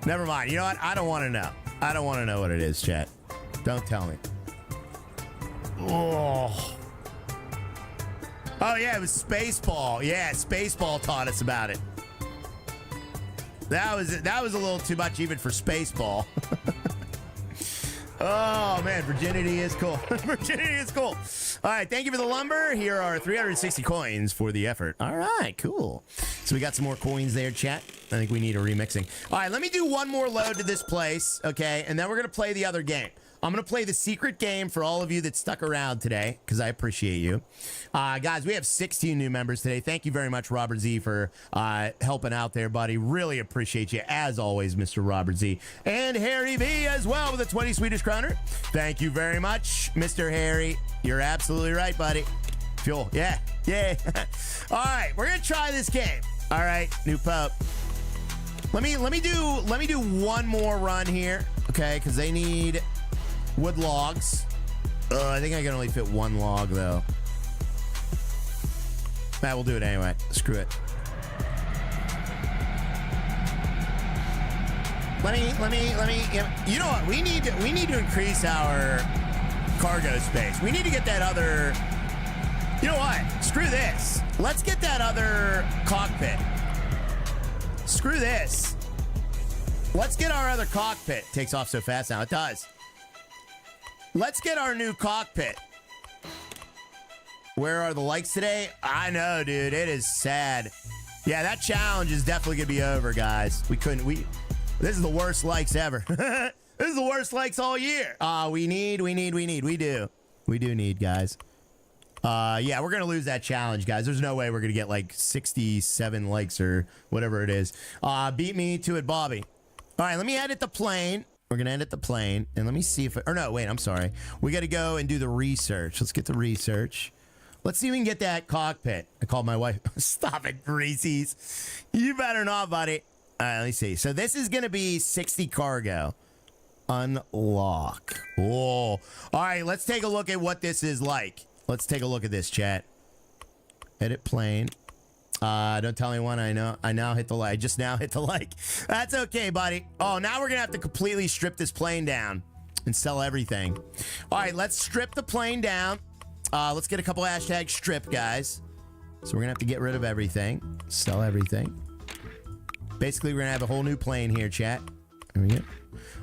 Never mind. You know what? I don't want to know. I don't want to know what it is, chat. Don't tell me. Oh. Oh, yeah, it was Spaceball. Yeah, Spaceball taught us about it. That was a little too much even for Spaceball. Oh, man, virginity is cool. Virginity is cool. All right, thank you for the lumber. Here are 360 coins for the effort. All right, cool. So we got some more coins there, chat. I think we need a remixing. All right, let me do one more load to this place, okay? And then we're going to play the other game. I'm going to play the secret game for all of you that stuck around today, because I appreciate you. Guys, we have 16 new members today. Thank you very much, Robert Z, for helping out there, buddy. Really appreciate you, as always, Mr. Robert Z. And Harry V as well with a 20 Swedish kroner. Thank you very much, Mr. Harry. You're absolutely right, buddy. Fuel. Yeah. Yeah. All right, we're going to try this game. All right, new pup. Let me do one more run here, okay? Because they need wood logs. I think I can only fit 1 log though. Nah, we'll do it anyway. Screw it. Let me. You know what? We need to increase our cargo space. We need to get that other. You know what? Screw this. Let's get that other cockpit. Screw this. Let's get our other cockpit. Takes off so fast now. It does. Let's get our new cockpit. Where are the likes today? I know, dude. It is sad. Yeah, that challenge is definitely gonna be over, guys. This is the worst likes ever. This is the worst likes all year. We do need, guys. Yeah, we're gonna lose that challenge, guys. There's no way we're gonna get like 67 likes or whatever it is. Beat me to it, Bobby. All right, let me edit the plane. We're gonna edit the plane, and let me see if or no, wait, I'm sorry. We gotta go and do the research. Let's get the research. Let's see if we can get that cockpit. I called my wife. Stop it, Greasies. You better not, buddy. All right, let me see. So this is gonna be 60 cargo. Unlock. Oh, all right, let's take a look at what this is like. Let's take a look at this, chat. Edit plane. Don't tell anyone. I now hit the like. I just now hit the like. That's okay, buddy. Oh, now we're gonna have to completely strip this plane down and sell everything. All right, let's strip the plane down. Let's get a couple hashtag strip, guys. So we're gonna have to get rid of everything. Sell everything. Basically, we're gonna have a whole new plane here, chat. There we go.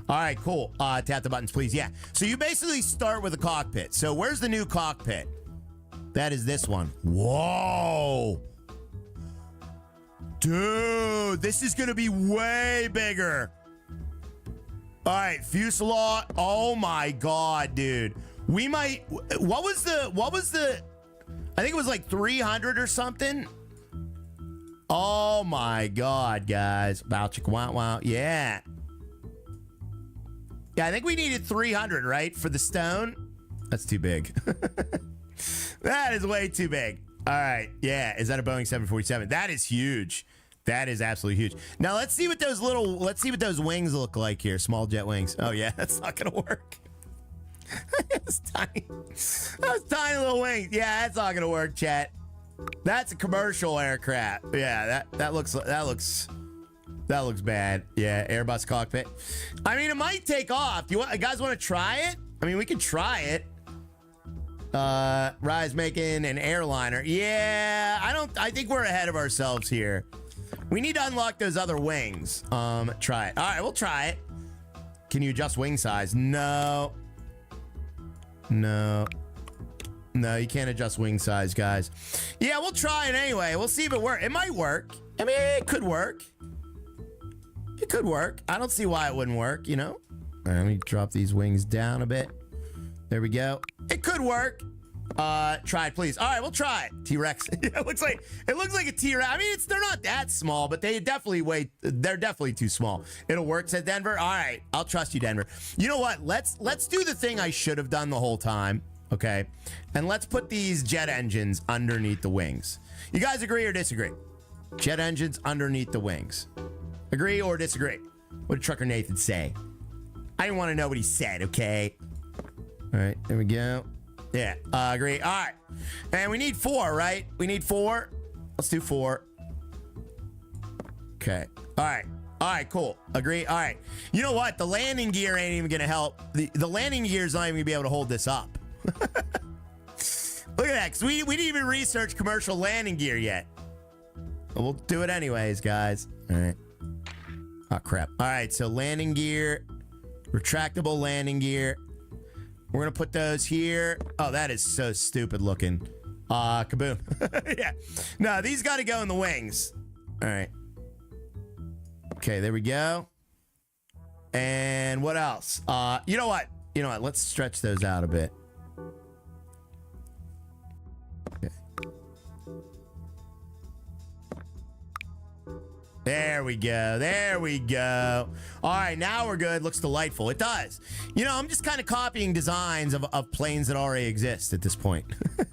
All right, cool. Tap the buttons, please. Yeah. So you basically start with a cockpit. So where's the new cockpit? That is this one. Whoa. Dude, this is going to be way bigger. All right, fuselage. Oh my God, dude. We might, what was the, I think it was like 300 or something. Oh my God, guys. Wow, chicka, wow, wow. Yeah. Yeah, I think we needed 300, right? For the stone. That's too big. That is way too big. All right. Yeah. Is that a Boeing 747? That is huge. That is absolutely huge. Now let's see what those wings look like here. Small jet wings. Oh yeah, that's not gonna work. Those tiny little wings. Yeah, that's not gonna work, chat. That's a commercial aircraft. Yeah, that looks bad. Yeah, Airbus cockpit. I mean, it might take off. You guys want to try it? I mean, we can try it. Rise making an airliner. Yeah, I think we're ahead of ourselves here. We need to unlock those other wings. Try it. All right, we'll try it. Can you adjust wing size? No. No, you can't adjust wing size, guys. Yeah, we'll try it anyway. We'll see if it works. It might work. I mean, it could work. It could work. I don't see why it wouldn't work, you know? All right, let me drop these wings down a bit. There we go. It could work. Try it, please. All right, we'll try it. T-Rex. It looks like a T-Rex. I mean, they're not that small, but they're definitely too small. It'll work, said Denver. All right, I'll trust you, Denver. You know what? Let's do the thing I should have done the whole time. Okay, and let's put these jet engines underneath the wings. You guys agree or disagree? Jet engines underneath the wings. Agree or disagree? What did Trucker Nathan say? I didn't want to know what he said, okay? All right, there we go. Yeah, agree. All right, and we need 4, right? We need 4. Let's do 4. Okay. All right, cool. Agree. All right. You know what? The landing gear ain't even gonna help. The landing gear is not even gonna be able to hold this up. Look at that, because we didn't even research commercial landing gear yet. But we'll do it anyways, guys. All right. Oh, crap. All right, so landing gear, retractable landing gear. We're going to put those here. Oh, that is so stupid looking. Kaboom. Yeah. No, these got to go in the wings. All right. Okay, there we go. And what else? You know what? Let's stretch those out a bit. Okay. There we go. There we go. All right, now we're good. Looks delightful. It does. I'm just kind of copying designs of planes that already exist at this point. All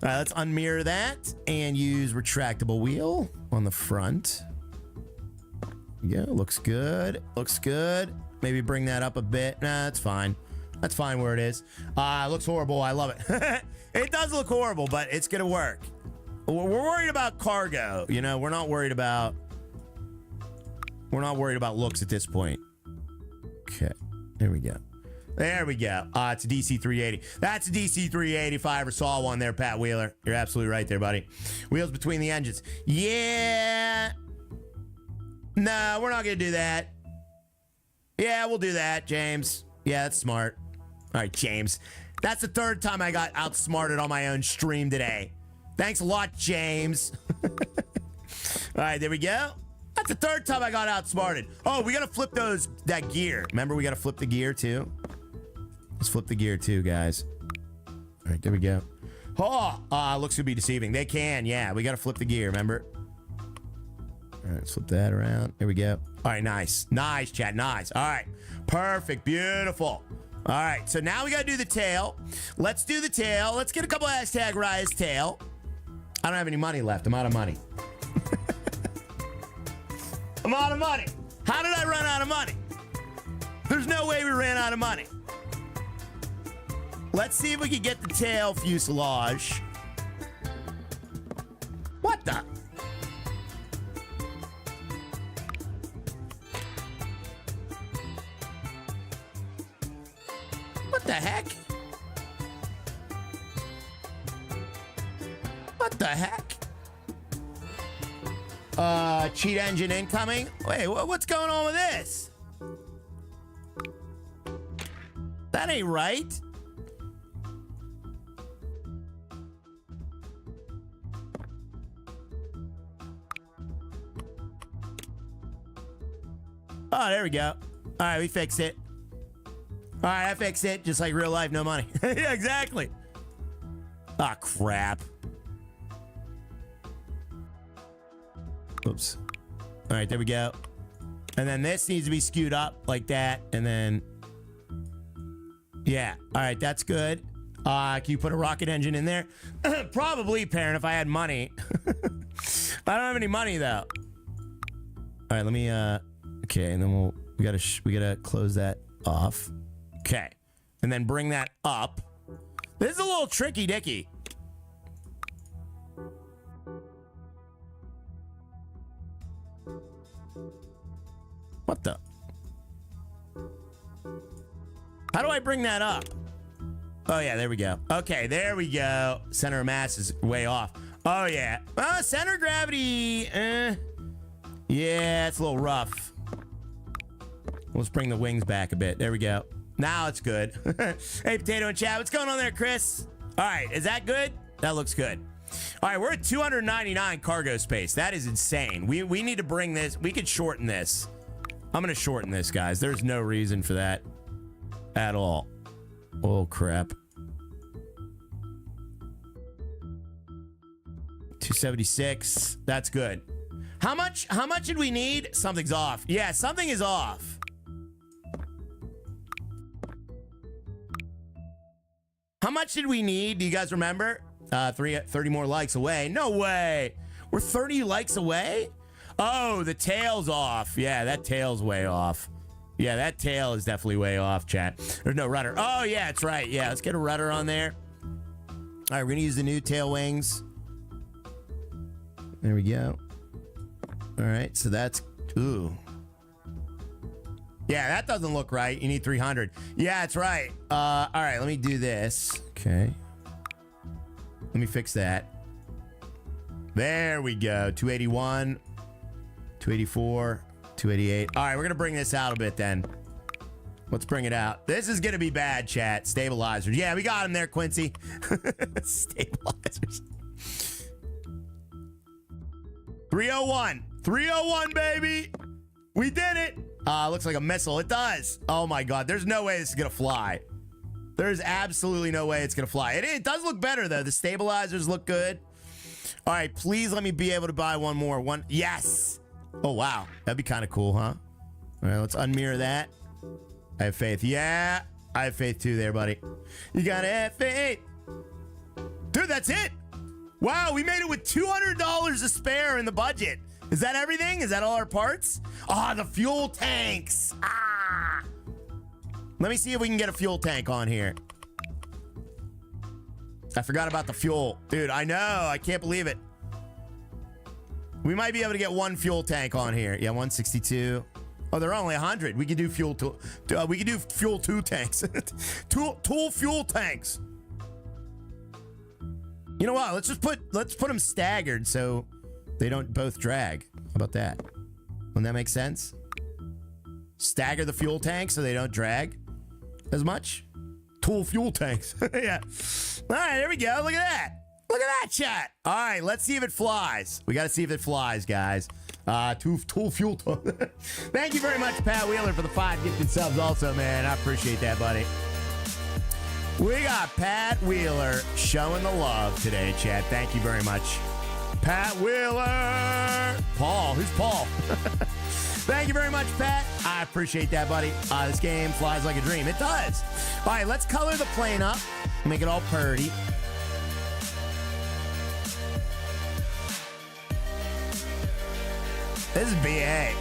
right, let's unmirror that and use retractable wheel on the front. Yeah, looks good. Looks good. Maybe bring that up a bit. Nah, that's fine. That's fine where it is. It looks horrible. I love it. It does look horrible, but it's going to work. We're worried about cargo. We're not worried about looks at this point. Okay. There we go. There we go. It's a DC 380. That's a DC 380 if I ever saw one there, Pat Wheeler. You're absolutely right there, buddy. Wheels between the engines. Yeah. No, we're not going to do that. Yeah, we'll do that, James. Yeah, that's smart. All right, James. That's the 3rd time I got outsmarted on my own stream today. Thanks a lot, James. All right, there we go. That's the third time I got outsmarted. Oh, we gotta flip that gear. Remember, we gotta flip the gear too. Let's flip the gear too, guys. All right, there we go. Oh, looks to be deceiving. They can, yeah. We gotta flip the gear, remember? All right, let's flip that around. There we go. All right, nice. Nice, Chad, nice. All right, perfect, beautiful. All right, so now we gotta do the tail. Let's do the tail. Let's get a couple hashtag Rise tail. I don't have any money left. I'm out of money. I'm out of money. How did I run out of money? There's no way we ran out of money. Let's see if we can get the tail fuselage. What the? What the heck? What the heck? Cheat engine incoming. Wait, what's going on with this? That ain't right. Oh, there we go. All right, we fixed it. All right, I fixed it. Just like real life, no money. Yeah, exactly. Ah, crap. Oops. All right, there we go. And then this needs to be skewed up like that. And then, yeah. All right, that's good. Can you put a rocket engine in there? Probably, parent, if I had money. I don't have any money, though. All right, let me, okay, and then we gotta close that off. Okay. And then bring that up. This is a little tricky dicky. What the? How do I bring that up? Oh, yeah, there we go. Okay, there we go. Center of mass is way off. Oh, yeah. Center of gravity. Yeah, it's a little rough. Let's bring the wings back a bit. There we go. Now it's good. Hey, Potato and Chat. What's going on there, Chris? All right, is that good? That looks good. All right, we're at 299 cargo space. That is insane. We need to bring this. We could shorten this. I'm going to shorten this, guys. There's no reason for that at all. Oh, crap. 276. That's good. How much did we need? Something's off. Yeah, something is off. How much did we need? Do you guys remember? 30 more likes away. No way. We're 30 likes away? Oh, the tail's off. Yeah, that tail's way off. Yeah, that tail is definitely way off, chat. There's no rudder. Oh, yeah, it's right. Yeah, let's get a rudder on there. All right, we're going to use the new tail wings. There we go. All right, so that's... Ooh. Yeah, that doesn't look right. You need 300. Yeah, it's right. All right, let me do this. Okay. Let me fix that. There we go. 281, 284, 288. All right, we're going to bring this out a bit then. Let's bring it out. This is going to be bad, chat. Stabilizers. Yeah, we got him there, Quincy. Stabilizers. 301. 301, baby. We did it. Looks like a missile. It does. Oh, my God. There's no way this is going to fly. There's absolutely no way it's going to fly. It does look better, though. The stabilizers look good. All right, please let me be able to buy one more. Yes. Oh, wow. That'd be kind of cool, huh? All right, let's unmirror that. I have faith. Yeah, I have faith, too, there, buddy. You got to have faith. Dude, that's it. Wow, we made it with $200 to spare in the budget. Is that everything? Is that all our parts? Ah, the fuel tanks. Ah. Let me see if we can get a fuel tank on here. I forgot about the fuel. Dude, I know. I can't believe it. We might be able to get one fuel tank on here. Yeah, 162. Oh, they're only 100. We could do fuel two. We could do fuel 2 tanks. Tool fuel tanks. You know what? Let's put them staggered so they don't both drag. How about that? Wouldn't that make sense? Stagger the fuel tanks so they don't drag as much. Tool fuel tanks. Yeah. All right, there we go. Look at that. Look at that, chat. All right, let's see if it flies. We got to see if it flies, guys. Tool fuel. Thank you very much, Pat Wheeler, for the 5 gifted subs also, man. I appreciate that, buddy. We got Pat Wheeler showing the love today, chat. Thank you very much. Pat Wheeler. Paul. Who's Paul? Thank you very much, Pat. I appreciate that, buddy. This game flies like a dream. It does. All right, let's color the plane up. Make it all purty. This is BA.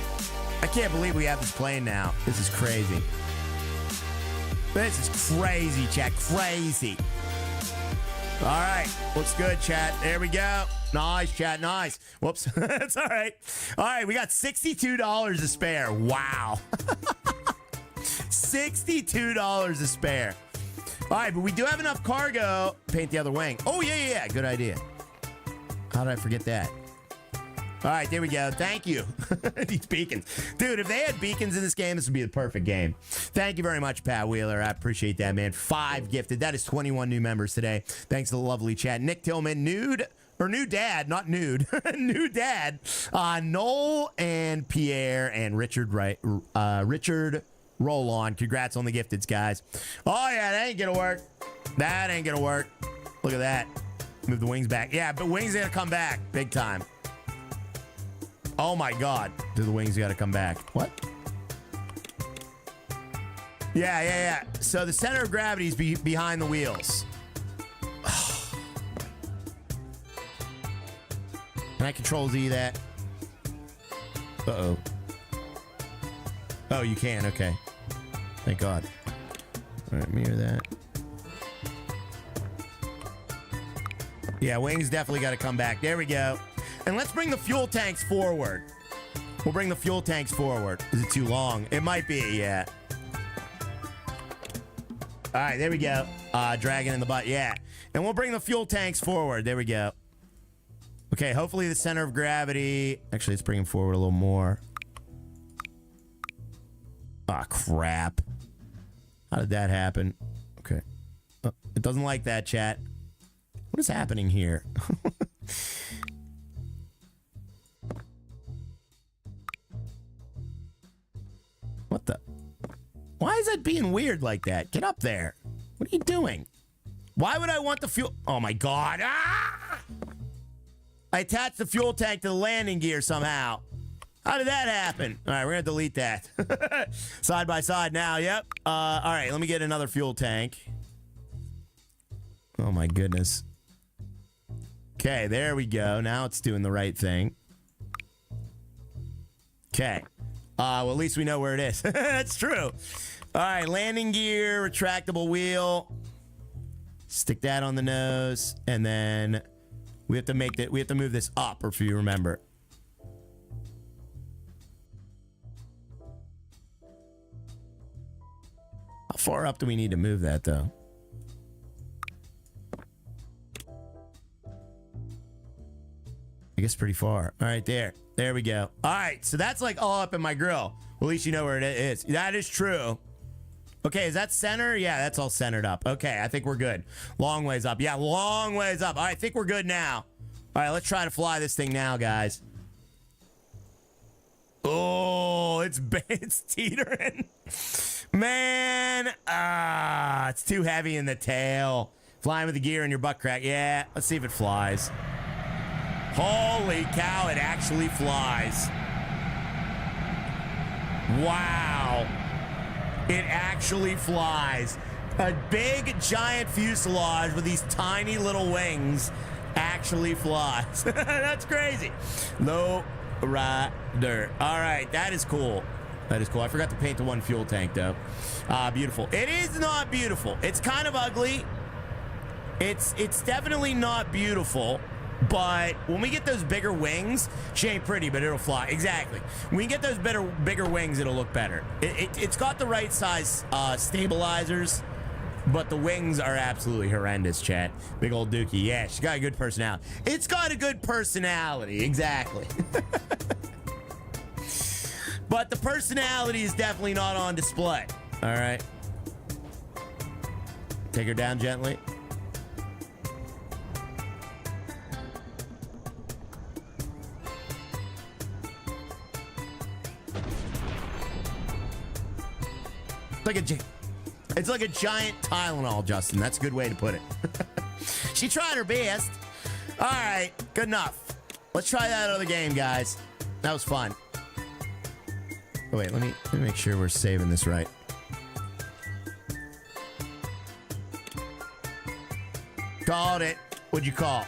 I can't believe we have this plane now. This is crazy. This is crazy, chat. Crazy. All right. Looks good, chat. There we go. Nice, chat. Nice. Whoops. That's all right. All right. We got $62 to spare. Wow. $62 to spare. All right. But we do have enough cargo. Paint the other wing. Oh, yeah. Good idea. How did I forget that? All right, there we go. Thank you. These beacons. Dude, if they had beacons in this game, this would be the perfect game. Thank you very much, Pat Wheeler. I appreciate that, man. 5 gifted. That is 21 new members today. Thanks to the lovely chat. Nick Tillman, new dad, not nude. New dad. Noel and Pierre and Richard Roll-On. Congrats on the gifteds, guys. Oh, yeah, that ain't going to work. That ain't going to work. Look at that. Move the wings back. Yeah, but wings got to come back big time. Oh my God. Do the wings got to come back? What? Yeah. So the center of gravity is behind the wheels. Can I control Z that? Uh-oh. Oh, you can. Okay. Thank God. All right, mirror that. Yeah, wings definitely got to come back. There we go. And let's bring the fuel tanks forward. We'll bring the fuel tanks forward. Is it too long? It might be, yeah. All right, there we go. Dragging in the butt, yeah. And we'll bring the fuel tanks forward. There we go. Okay, hopefully the center of gravity... Actually, let's bring them forward a little more. Ah, crap. How did that happen? Okay. Oh, it doesn't like that, chat. What is happening here? What the? Why is that being weird like that? Get up there. What are you doing? Why would I want the fuel? Oh my God. Ah! I attached the fuel tank to the landing gear somehow. How did that happen? All right, we're going to delete that. Side by side now. Yep. All right, let me get another fuel tank. Oh my goodness. Okay, there we go. Now it's doing the right thing. Okay. Well, at least we know where it is. That's true. All right, landing gear, retractable wheel. Stick that on the nose, and then we have to make that. We have to move this up, if you remember. How far up do we need to move that, though? I guess pretty far. All right, there. There we go. All right, so that's like all up in my grill. Well, at least you know where it is. That is true. Okay, is that center? Yeah, that's all centered up. Okay, I think we're good. Long ways up. Yeah, long ways up. All right, I think we're good now. All right, let's try to fly this thing now, guys. Oh, it's teetering. Man, it's too heavy in the tail. Flying with the gear in your butt crack. Yeah, let's see if it flies. Holy cow, it actually flies. Wow. It actually flies. A big, giant fuselage with these tiny little wings actually flies. That's crazy. Low rider. All right, that is cool. That is cool. I forgot to paint the one fuel tank, though. Beautiful. It is not beautiful. It's kind of ugly. It's definitely not beautiful. But when we get those bigger wings, she ain't pretty, but it'll fly. Exactly. When we get those bigger wings, it'll look better. It's got the right size stabilizers, but the wings are absolutely horrendous, chat. Big old Dookie. Yeah, she's got a good personality. It's got a good personality. Exactly. But the personality is definitely not on display. All right. Take her down gently. It's like a giant Tylenol, Justin. That's a good way to put it. She tried her best. All right, good enough. Let's try that other game, guys. That was fun. Oh, wait, let me make sure we're saving this right. Called it. What'd you call?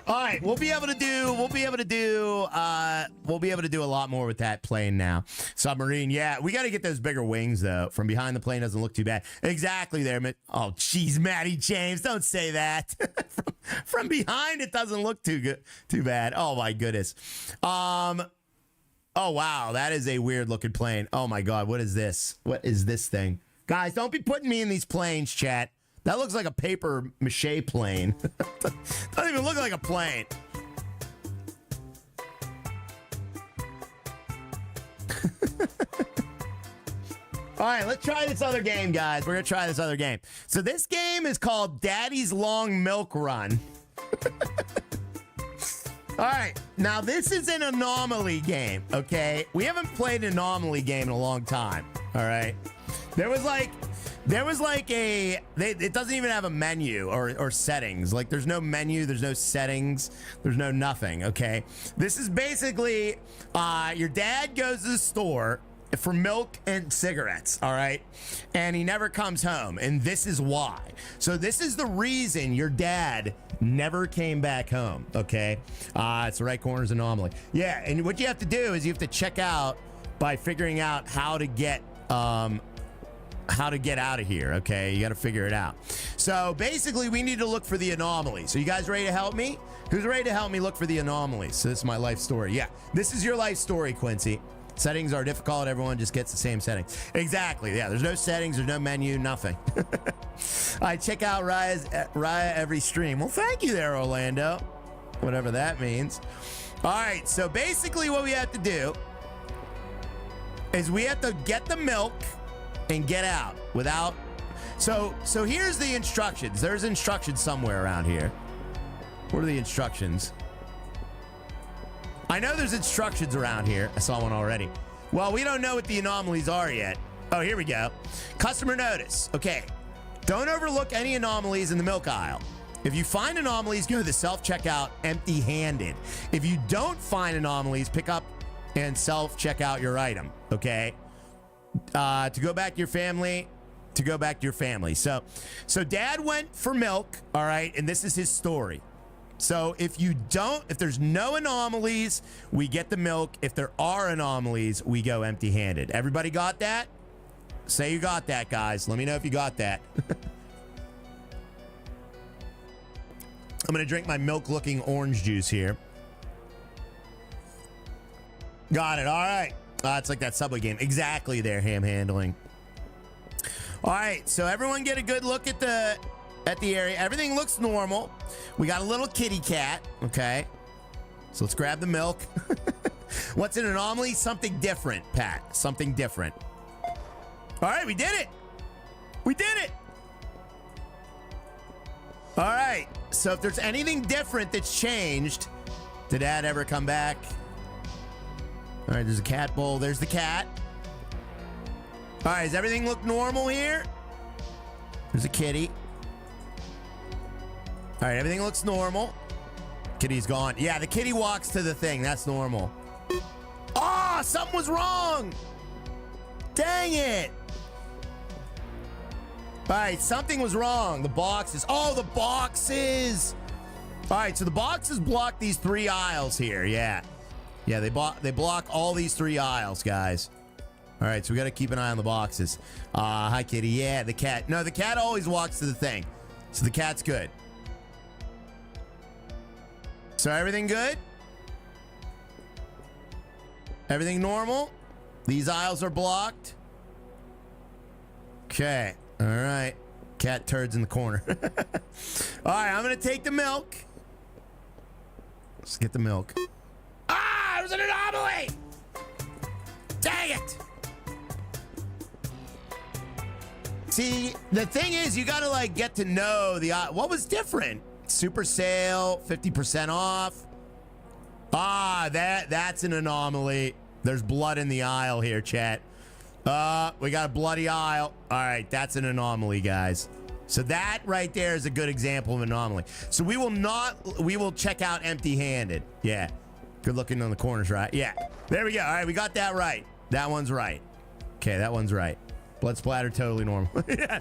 All right, we'll be able to do a lot more with that plane now. Submarine, yeah. We got to get those bigger wings though. From behind the plane doesn't look too bad. Exactly there. Oh, jeez, Maddie James, don't say that. From behind it doesn't look too bad. Oh my goodness. Oh wow, that is a weird looking plane. Oh my god, what is this? What is this thing? Guys, don't be putting me in these planes, chat. That looks like a paper mache plane. Doesn't even look like a plane. All right, let's try this other game, guys. We're going to try this other game. So this game is called Daddy's Long Milk Run. All right, now this is an anomaly game, okay? We haven't played an anomaly game in a long time, all right? It doesn't even have a menu or settings. Like, there's no menu, there's no settings, there's no nothing, okay? This is basically, your dad goes to the store for milk and cigarettes, all right? And he never comes home, and this is why. So this is the reason your dad never came back home, okay? It's the right corner's anomaly. Yeah, and what you have to do is you have to check out by figuring out how to get out of here, okay? You got to figure it out. So basically, we need to look for the anomalies. So you guys ready to help me? Who's ready to help me look for the anomalies? So this is my life story. Yeah, this is your life story, Quincy. Settings are difficult. Everyone just gets the same settings. Exactly. Yeah, there's no settings. There's no menu. Nothing. I check out Raya every stream. Well, thank you there, Orlando. Whatever that means. All right. So basically what we have to do is we have to get the milk and get out without. So here's the instructions. There's instructions somewhere around here. What are the instructions? I know there's instructions around here. I saw one already. Well, we don't know what the anomalies are yet. Oh, here we go. Customer notice. Okay. Don't overlook any anomalies in the milk aisle. If you find anomalies, go to the self-checkout empty-handed. If you don't find anomalies, pick up and self-checkout your item. Okay. To go back to your family. So dad went for milk. All right. And this is his story. So if there's no anomalies, we get the milk. If there are anomalies, we go empty-handed. Everybody got that? Say you got that, guys. Let me know if you got that. I'm going to drink my milk-looking orange juice here. Got it. All right. It's like that Subway game. Exactly there, ham handling. All right. So everyone get a good look at the area. Everything looks normal. We got a little kitty cat. Okay. So let's grab the milk. What's an anomaly? Something different, Pat. Something different. All right. We did it. We did it. All right. So if there's anything different that's changed, did Dad ever come back? All right. There's a cat bowl. There's the cat. All right. Does everything look normal here? There's a kitty. All right, everything looks normal. Kitty's gone. Yeah, the kitty walks to the thing. That's normal. Oh, something was wrong. Dang it. All right, something was wrong. The boxes. Oh, the boxes. All right, so the boxes block these 3 aisles here. Yeah. Yeah, they block all these 3 aisles, guys. All right, so we got to keep an eye on the boxes. Hi, kitty. Yeah, the cat. No, the cat always walks to the thing. So the cat's good. So everything good? Everything normal? These aisles are blocked? Okay. All right. Cat turds in the corner. All right, I'm going to take the milk. Let's get the milk. Ah, it was an anomaly! Dang it! See, the thing is, you got to, like, get to know what was different? Super sale, 50% off. Ah, that's an anomaly. There's blood in the aisle here, chat. We got a bloody aisle. All right, that's an anomaly, guys. So that right there is a good example of an anomaly. So we will check out empty-handed. Yeah. Good looking on the corners, right? Yeah. There we go. All right, we got that right. That one's right. Okay, that one's right. Blood splatter, totally normal. Yeah.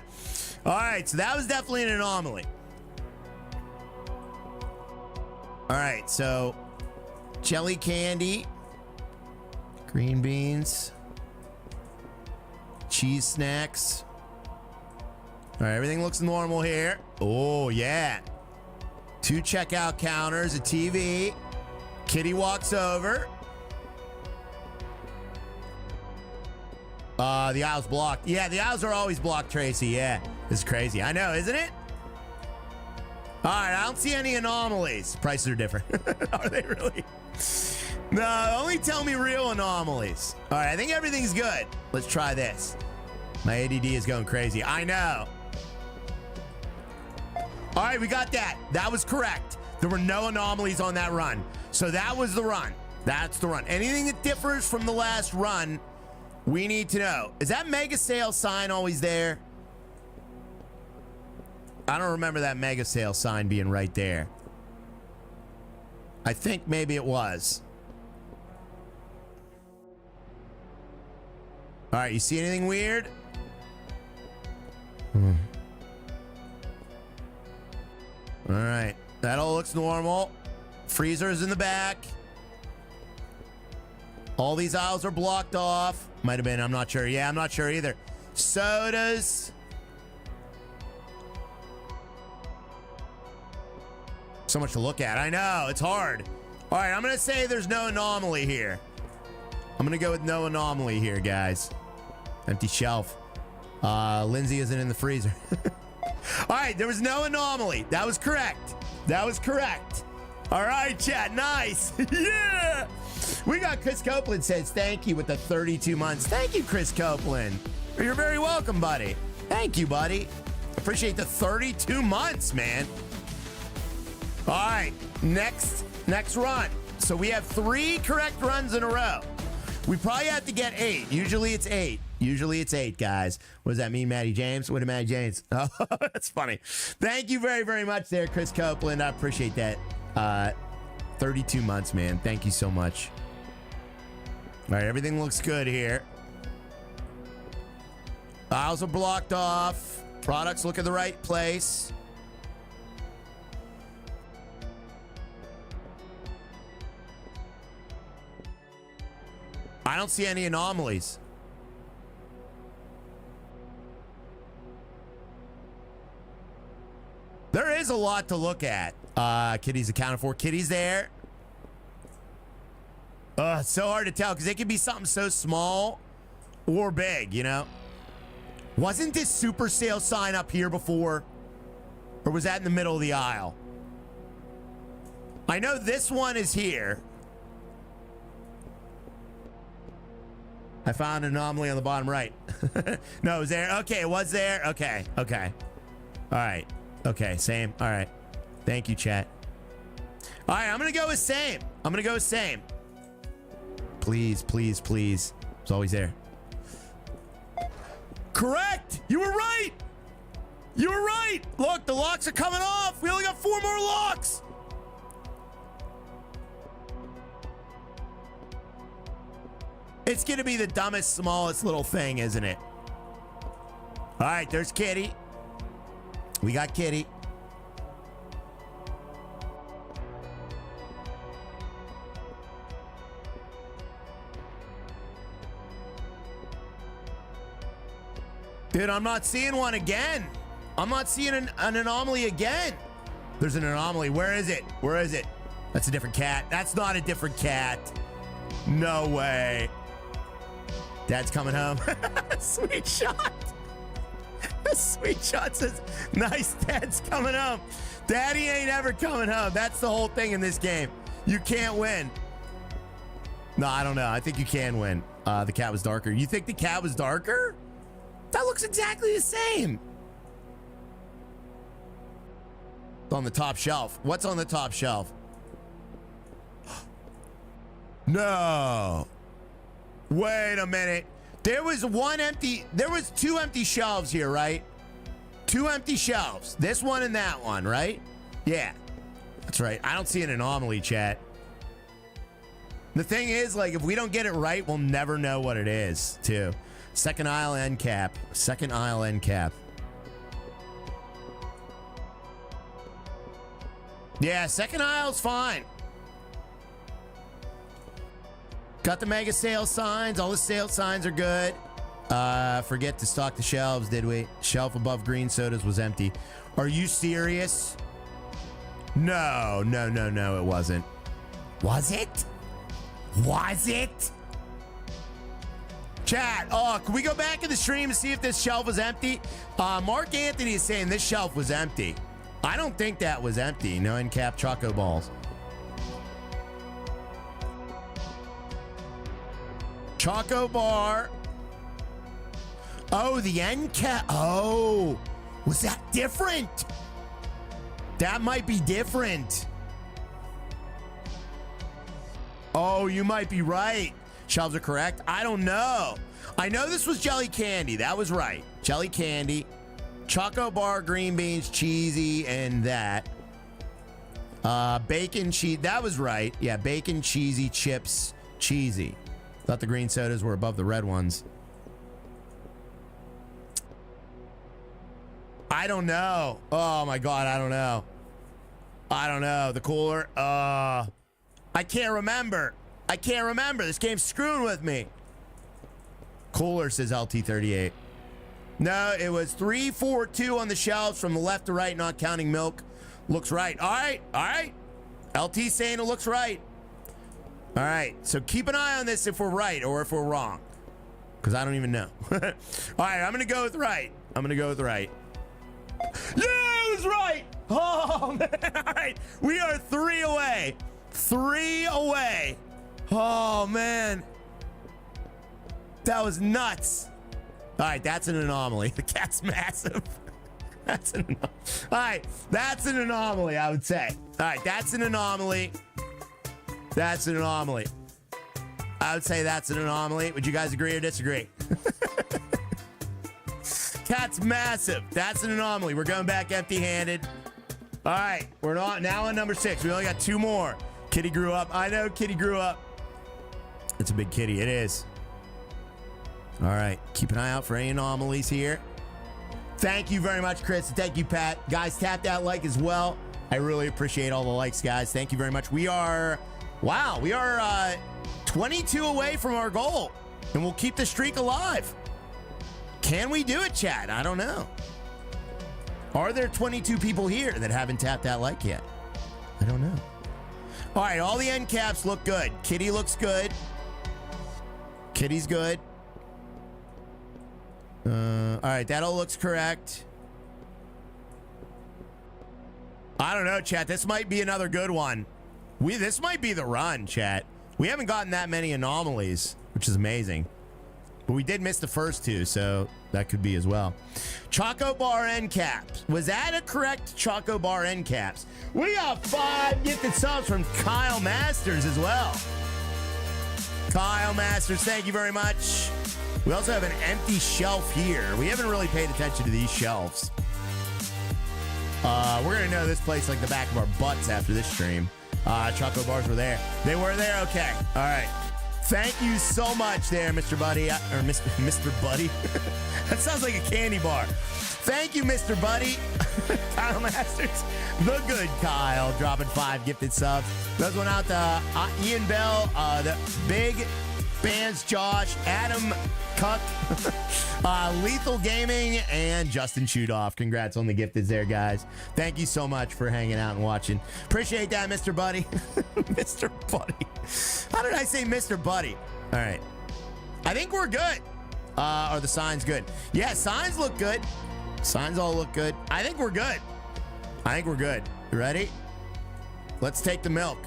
All right, so that was definitely an anomaly. All right, so jelly candy, green beans, cheese snacks. All right, everything looks normal here. Oh, yeah. 2 checkout counters, a TV. Kitty walks over. The aisle's blocked. Yeah, the aisles are always blocked, Tracy. Yeah, this is crazy. I know, isn't it? All right, I don't see any anomalies. Prices are different. Are they really? No, only tell me real anomalies. All right, I think everything's good. Let's try this. My ADD is going crazy. I know. All right, we got that. That was correct. There were no anomalies on that run. So that was the run. That's the run. Anything that differs from the last run, we need to know. Is that mega sale sign always there? I don't remember that mega sale sign being right there. I think maybe it was. All right, you see anything weird? All right, that all looks normal. Freezer's in the back. All these aisles are blocked off. Might have been, I'm not sure. Yeah, I'm not sure either. Sodas. So much to look at. I know, it's hard. All right, I'm going to say there's no anomaly here. I'm going to go with no anomaly here, guys. Empty shelf. Lindsay isn't in the freezer. All right, there was no anomaly. That was correct. That was correct. All right, chat. Nice. Yeah. We got Chris Copeland says thank you with the 32 months. Thank you, Chris Copeland. You're very welcome, buddy. Thank you, buddy. Appreciate the 32 months, man. All right, next run. So we have 3 correct runs in a row. We probably have to get 8. Usually it's 8. Usually it's 8, guys. What does that mean, Maddie James? What did Maddie James? Oh, that's funny. Thank you very, very much there, Chris Copeland. I appreciate that. 32 months, man. Thank you so much. All right, everything looks good here. Aisles are blocked off. Products look at the right place. I don't see any anomalies. There is a lot to look at. Kitty's accounted for. Kitty's there. It's so hard to tell because it could be something so small or big, you know? Wasn't this super sale sign up here before? Or was that in the middle of the aisle? I know this one is here. I found an anomaly on the bottom right. No, it was there. Okay, it was there. Okay, okay. All right. Okay, same. All right. Thank you, chat. All right, I'm going to go with same. I'm going to go with same. Please, please, please. It's always there. Correct. You were right. You were right. Look, the locks are coming off. We only got 4 more locks. It's going to be the dumbest, smallest little thing, isn't it? All right, there's Kitty. We got Kitty. Dude, I'm not seeing one again. I'm not seeing an anomaly again. There's an anomaly. Where is it? Where is it? That's a different cat. That's not a different cat. No way. Dad's coming home. Sweet shot. Sweet shot says, nice, Dad's coming home. Daddy ain't ever coming home. That's the whole thing in this game. You can't win. No, I don't know. I think you can win. The cat was darker. You think the cat was darker? That looks exactly the same. It's on the top shelf. What's on the top shelf? No. Wait a minute. There was two empty shelves here, right? Two empty shelves. This one and that one, right? Yeah. That's right. I don't see an anomaly, chat. The thing is, like, if we don't get it right, we'll never know what it is, too. Second aisle end cap. Second aisle end cap. Yeah, second aisle's fine. Got the mega sale signs. All the sale signs are good. Forget to stock the shelves, did we? Shelf above green sodas was empty. Are you serious? No, it wasn't. Was it? Was it? Chat, can we go back in the stream and see if this shelf was empty? Mark Anthony is saying this shelf was empty. I don't think that was empty. No end cap Choco Balls. Choco Bar. Oh, the end cap. Oh, was that different? That might be different. Oh, you might be right. Shelves are correct. I don't know. I know this was jelly candy. That was right. Jelly candy. Choco Bar, green beans, cheesy, and that. Bacon, cheese. That was right. Yeah, bacon, cheesy, chips, cheesy. Thought the green sodas were above the red ones. I don't know. Oh my God, I don't know. I don't know. The cooler. I can't remember. I can't remember. This game's screwing with me. Cooler says LT38. No, it was 3, 4, 2 on the shelves from the left to right, not counting milk. Looks right. All right. All right. LT saying it looks right. All right. So keep an eye on this if we're right or if we're wrong. Because I don't even know. All right. I'm going to go with right. I'm going to go with right. Yeah, it was right. Oh, man. All right. We are 3 away. 3 away. Oh, man. That was nuts. All right, that's an anomaly. The cat's massive. That's an anomaly. All right, that's an anomaly, I would say. All right, that's an anomaly. That's an anomaly. I would say that's an anomaly. Would you guys agree or disagree? Cat's massive. That's an anomaly. We're going back empty-handed. All right, we're now on number 6. We only got 2 more. Kitty grew up. I know Kitty grew up. It's a big kitty. It is. All right, keep an eye out for any anomalies here. Thank you very much, Chris. Thank you, Pat. Guys, tap that like as well. I really appreciate all the likes, guys. Thank you very much. We are 22 away from our goal, and we'll keep the streak alive. Can we do it, Chad? I don't know. Are there 22 people here that haven't tapped that like yet? I don't know. All right, all the end caps look good. Kitty looks good. Kitty's good. All right, that all looks correct. I don't know, chat. This might be another good one. This might be the run, chat. We haven't gotten that many anomalies, which is amazing. But we did miss the first 2, so that could be as well. Choco Bar end caps. Was that a correct Choco Bar end caps? We got 5 gifted subs from Kyle Masters as well. Kyle Masters, thank you very much. We also have an empty shelf here. We haven't really paid attention to these shelves. We're going to know this place like the back of our butts after this stream. Choco Bars were there. They were there? Okay. All right. Thank you so much there, Mr. Buddy. Or Mr. Buddy. That sounds like a candy bar. Thank you, Mr. Buddy. Kyle Masters. The good Kyle dropping 5 gifted subs. Those went out to Ian Bell, the big bands, Josh, Adam Cuck, Lethal Gaming, and Justin Shootoff. Congrats on the gifteds there, guys. Thank you so much for hanging out and watching. Appreciate that, Mr. Buddy. Mr. Buddy. How did I say Mr. Buddy? All right. I think we're good. Are the signs good? Yeah, signs look good. Signs all look good. I think we're good. I think we're good. You ready? Let's take the milk.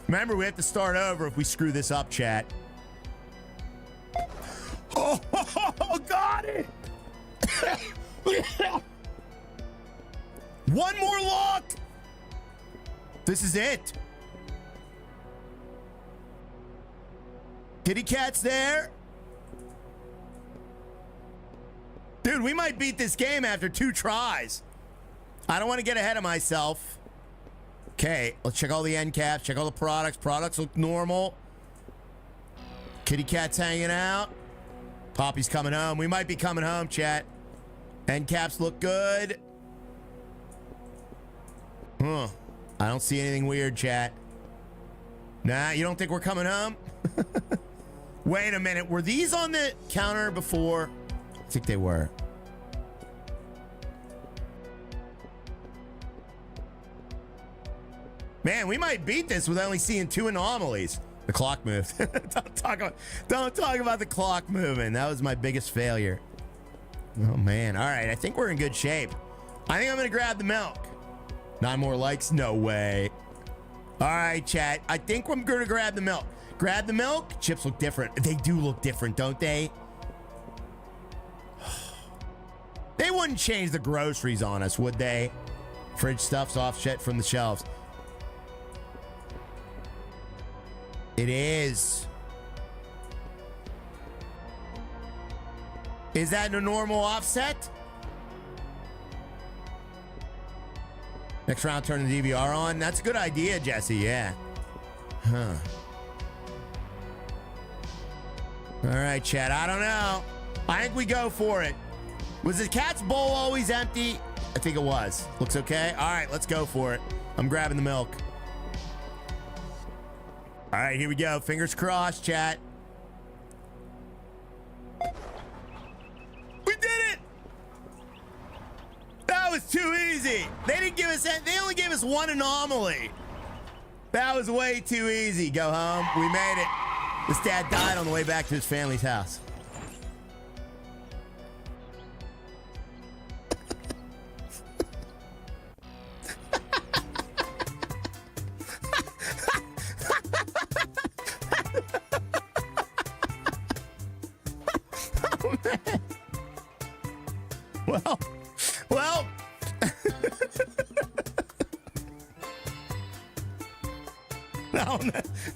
Remember, we have to start over if we screw this up, chat. Oh, got it! One more lock! This is it. Kitty cat's there. Dude, we might beat this game after 2 tries. I don't want to get ahead of myself. Okay, let's check all the end caps, check all the products. Products look normal. Kitty cat's hanging out. Poppy's coming home. We might be coming home, chat. End caps look good. Huh. I don't see anything weird, chat. Nah, you don't think we're coming home? Wait a minute. Were these on the counter before? I think they were. Man, we might beat this with only seeing 2 anomalies. The clock moved. Don't talk about the clock moving. That was my biggest failure. Oh, man. All right. I think we're in good shape. I think I'm going to grab the milk. 9 more likes? No way. All right, chat. I think I'm going to grab the milk. Grab the milk. Chips look different. They do look different, don't they? They wouldn't change the groceries on us, would they? Fridge stuff's off shit from the shelves. It is. Is that a normal offset? Next round, turn the DVR on. That's a good idea, Jesse. Yeah. Huh. All right, Chad. I don't know. I think we go for it. Was the cat's bowl always empty? I think it was. Looks okay. All right, let's go for it. I'm grabbing the milk. All right, here we go. Fingers crossed, chat. We did it! That was too easy. They didn't give us that. They only gave us 1 anomaly. That was way too easy. Go home. We made it. This dad died on the way back to his family's house. Well.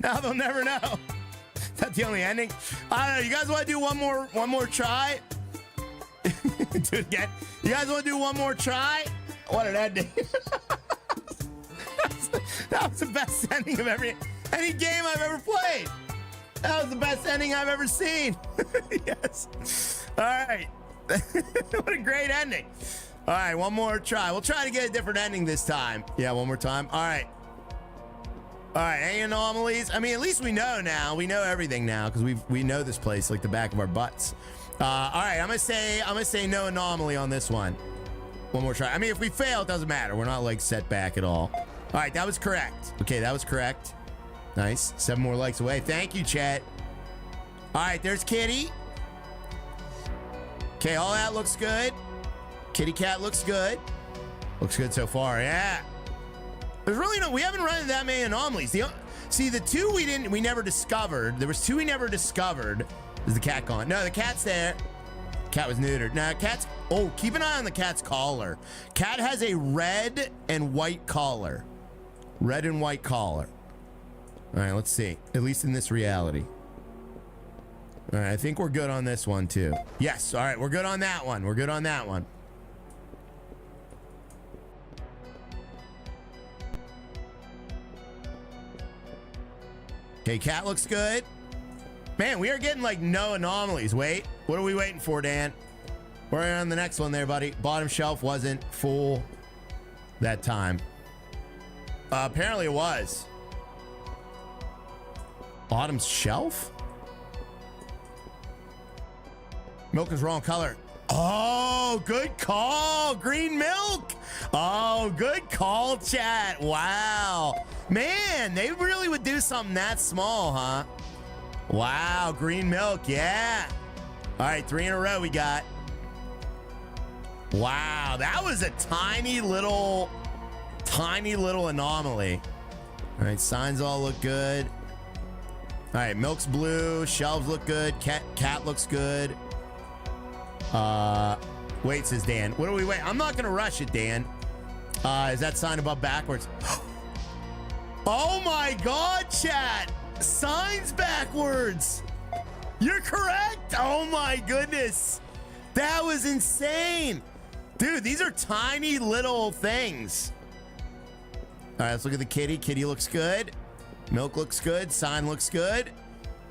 Now they'll never know. That's the only ending. I don't know. You guys want to do one more try? Do it again. You guys want to do one more try? What an ending. That was the best ending of any game I've ever played. That was the best ending I've ever seen. Yes. All right. What a great ending. All right, one more try. We'll try to get a different ending this time. Yeah, one more time. All right. All right, any anomalies? I mean, at least we know now. We know everything now because we know this place like the back of our butts. All right, I'm gonna say no anomaly on this one. One more try. I mean, if we fail, it doesn't matter. We're not like set back at all. All right, that was correct. Okay, that was correct. Nice. 7 more likes away. Thank you, chat. All right, there's Kitty. Okay, all that looks good. Kitty cat looks good. Looks good so far. Yeah. There's really we haven't run into that many anomalies. See, the 2 we never discovered. There was 2 we never discovered. Is the cat gone? No, the cat's there. Cat was neutered. Now, cat's, oh, keep an eye on the cat's collar. Cat has a red and white collar. Red and white collar. All right, let's see. At least in this reality. All right, I think we're good on this one too. Yes, all right, we're good on that one. We're good on that one. Okay, cat looks good. Man, we are getting like no anomalies. Wait, what are we waiting for, Dan? We're on the next one there, buddy. Bottom shelf wasn't full that time. Apparently it was. Bottom shelf? Milk is wrong color. Oh, good call. Green milk. Oh, good call, chat. Wow. Man, they really would do something that small, huh? Wow, green milk. Yeah. All right, 3 in a row we got. Wow, that was a tiny little anomaly. All right, signs all look good. All right, milk's blue. Shelves look good. Cat looks good. Wait, says Dan. What do we wait? I'm not gonna rush it, Dan. Is that sign above backwards? Oh my God, chat! Signs backwards! You're correct. Oh my goodness. That was insane. Dude, these are tiny little things. All right, let's look at the kitty. Kitty looks good. Milk looks good. Sign looks good.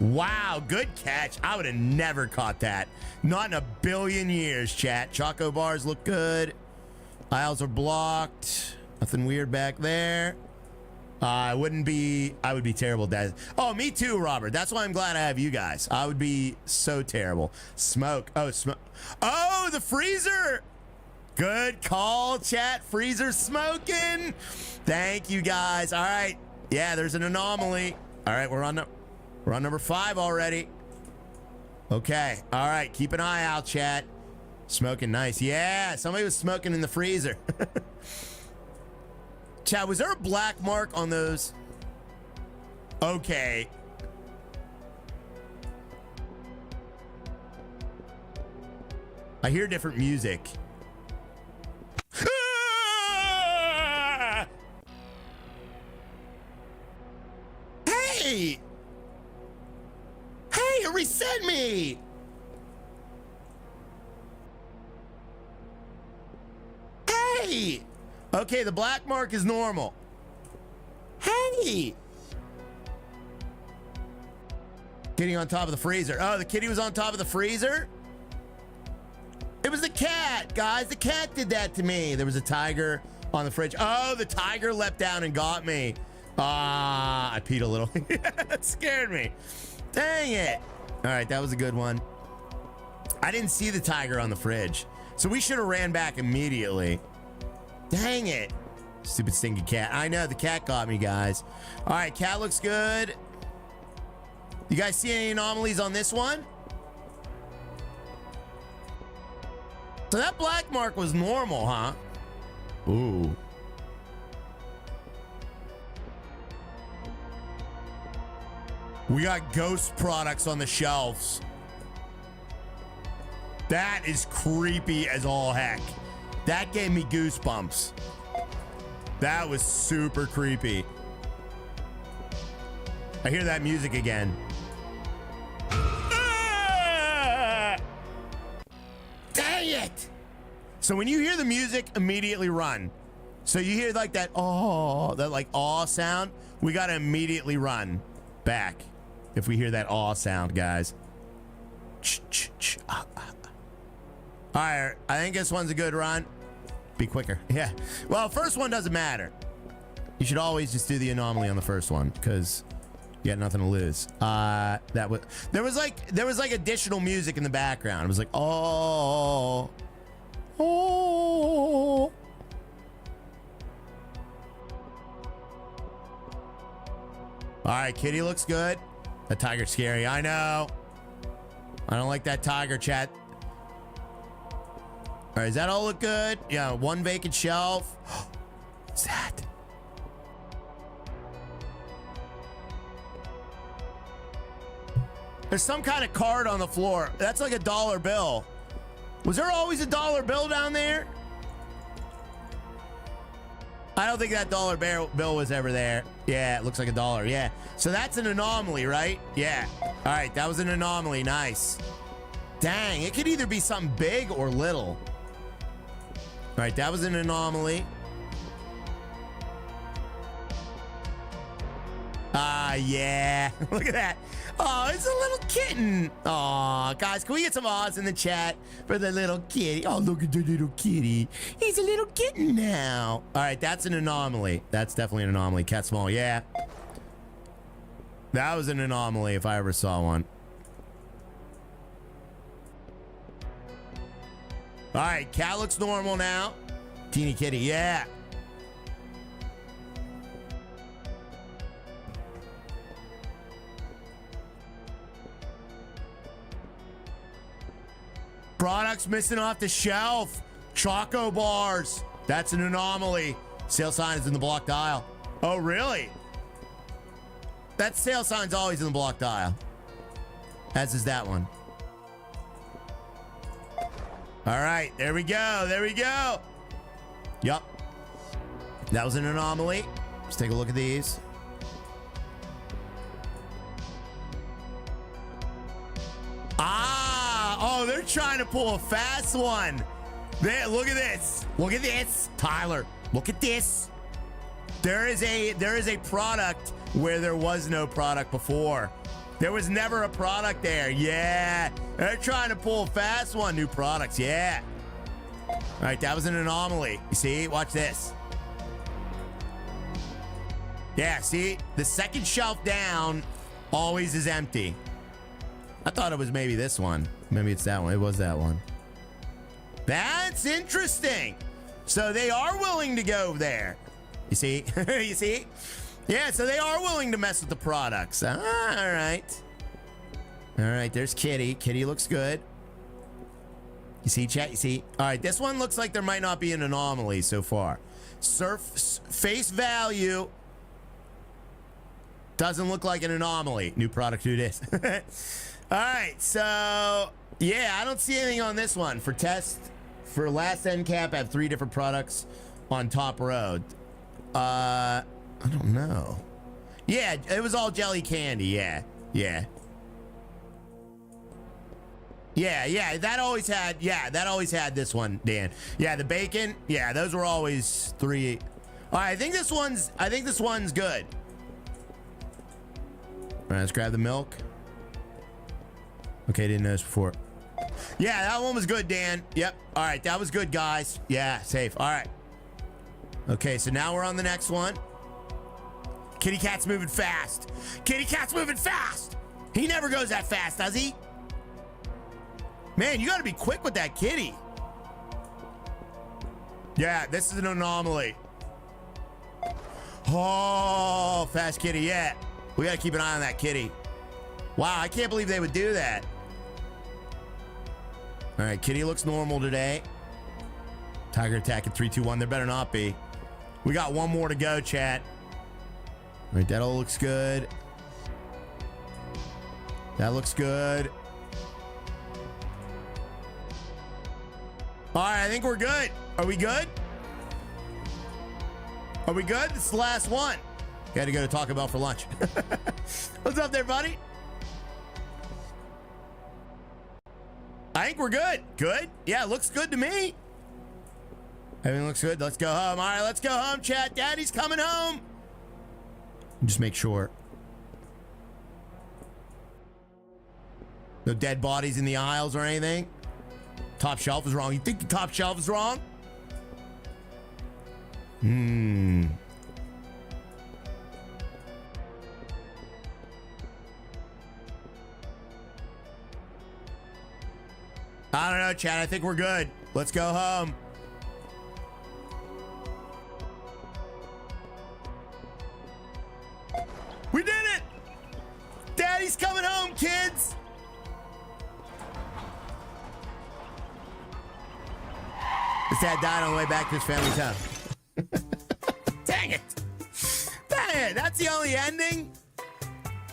Wow, good catch. I would have never caught that. Not in a billion years, chat. Choco bars look good. Aisles are blocked. Nothing weird back there. I would be terrible, Dad. Oh, me too, Robert. That's why I'm glad I have you guys. I would be so terrible. Smoke. Oh, smoke. Oh, the freezer. Good call, chat. Freezer smoking. Thank you, guys. All right. Yeah, there's an anomaly. All right, we're on number 5 already. Okay. All right. Keep an eye out, chat. Smoking nice. Yeah, somebody was smoking in the freezer. Chat, was there a black mark on those? Okay. I hear different music. Ah! Hey! Hey, it reset me! Hey! Okay, the black mark is normal. Hey! Kitty on top of the freezer. Oh, the kitty was on top of the freezer? It was the cat, guys. The cat did that to me. There was a tiger on the fridge. Oh, the tiger leapt down and got me. I peed a little. That scared me. Dang it. All right, that was a good one. I didn't see the tiger on the fridge, so we should have ran back immediately. Dang it. Stupid stinky cat. I know, the cat got me, guys. All right, cat looks good. You guys see any anomalies on this one? So that black mark was normal, huh? Ooh. We got ghost products on the shelves. That is creepy as all heck. That gave me goosebumps. That was super creepy. I hear that music again. Ah! Dang it! So when you hear the music, immediately run. So you hear like that, oh, that like awe sound. We gotta immediately run back if we hear that awe sound, guys. All right, I think this one's a good run. Be quicker. Yeah. Well, first one doesn't matter. You should always just do the anomaly on the first one because you got nothing to lose. There was like additional music in the background. It was like, oh. All right, kitty looks good. That tiger's scary. I know. I don't like that tiger, chat. All right, does that all look good? Yeah, one vacant shelf. What's that? There's some kind of card on the floor. That's like a dollar bill. Was there always a dollar bill down there? I don't think that dollar bill was ever there. Yeah, it looks like a dollar. Yeah. So that's an anomaly, right? Yeah. All right, that was an anomaly. Nice. Dang, it could either be something big or little. All right, that was an anomaly. Yeah. Look at that. Oh, it's a little kitten. Oh, guys, can we get some odds in the chat for the little kitty? Oh, look at the little kitty. He's a little kitten now. All right, that's an anomaly. That's definitely an anomaly. Cat small, yeah. That was an anomaly if I ever saw one. All right, cat looks normal now. Teeny kitty, yeah. Products missing off the shelf. Choco bars. That's an anomaly. Sale sign is in the blocked aisle. Oh, really? That sale sign's always in the blocked aisle. As is that one. All right, there we go. There we go. Yup. That was an anomaly. Let's take a look at these. trying to pull a fast one. There, look at this. Look at this, Tyler. Look at this. There is a product where there was no product before. There was never a product there. Yeah. They're trying to pull a fast one. New products. Yeah. All right, that was an anomaly. You see? Watch this. Yeah, see? The second shelf down always is empty. I thought it was maybe this one. Maybe it's that one. It was that one. That's interesting. So they are willing to go there. You see? You see? Yeah, so they are willing to mess with the products. All right. All right, there's Kitty. Kitty looks good. You see, chat? You see? All right, this one looks like there might not be an anomaly so far. Face value doesn't look like an anomaly. New product, who this? All right, so yeah, I don't see anything on this one. For test, for last end cap, I have 3 different products on top row. I don't know. Yeah, it was all jelly candy. Yeah, yeah. Yeah, that always had this one, Dan. Yeah, the bacon, yeah, those were always 3. All right, I think this one's good. All right, let's grab the milk. Okay, didn't notice before. Yeah, that one was good, Dan. Yep. All right, that was good, guys. Yeah, safe. All right. Okay, so now we're on the next one. Kitty Cat's moving fast. Kitty Cat's moving fast. He never goes that fast, does he? Man, you got to be quick with that kitty. Yeah, this is an anomaly. Oh, fast kitty. Yeah, we got to keep an eye on that kitty. Wow, I can't believe they would do that. All right, kitty looks normal today. Tiger attack at 3, 2, 1. There better not be. We got one more to go, chat. All right, that all looks good. That looks good. All right, I think we're good. Are we good? Are we good? This is the last one. Got to go to Taco Bell for lunch. What's up there, buddy? I think we're good. Good? Yeah, looks good to me. Everything looks good. Let's go home. All right, let's go home, chat. Daddy's coming home. Just make sure. No dead bodies in the aisles or anything. Top shelf is wrong. You think the top shelf is wrong? I don't know, Chad. I think we're good. Let's go home. We did it! Daddy's coming home, kids! His dad died on the way back to his family's house. Dang it! Dang it! That's the only ending?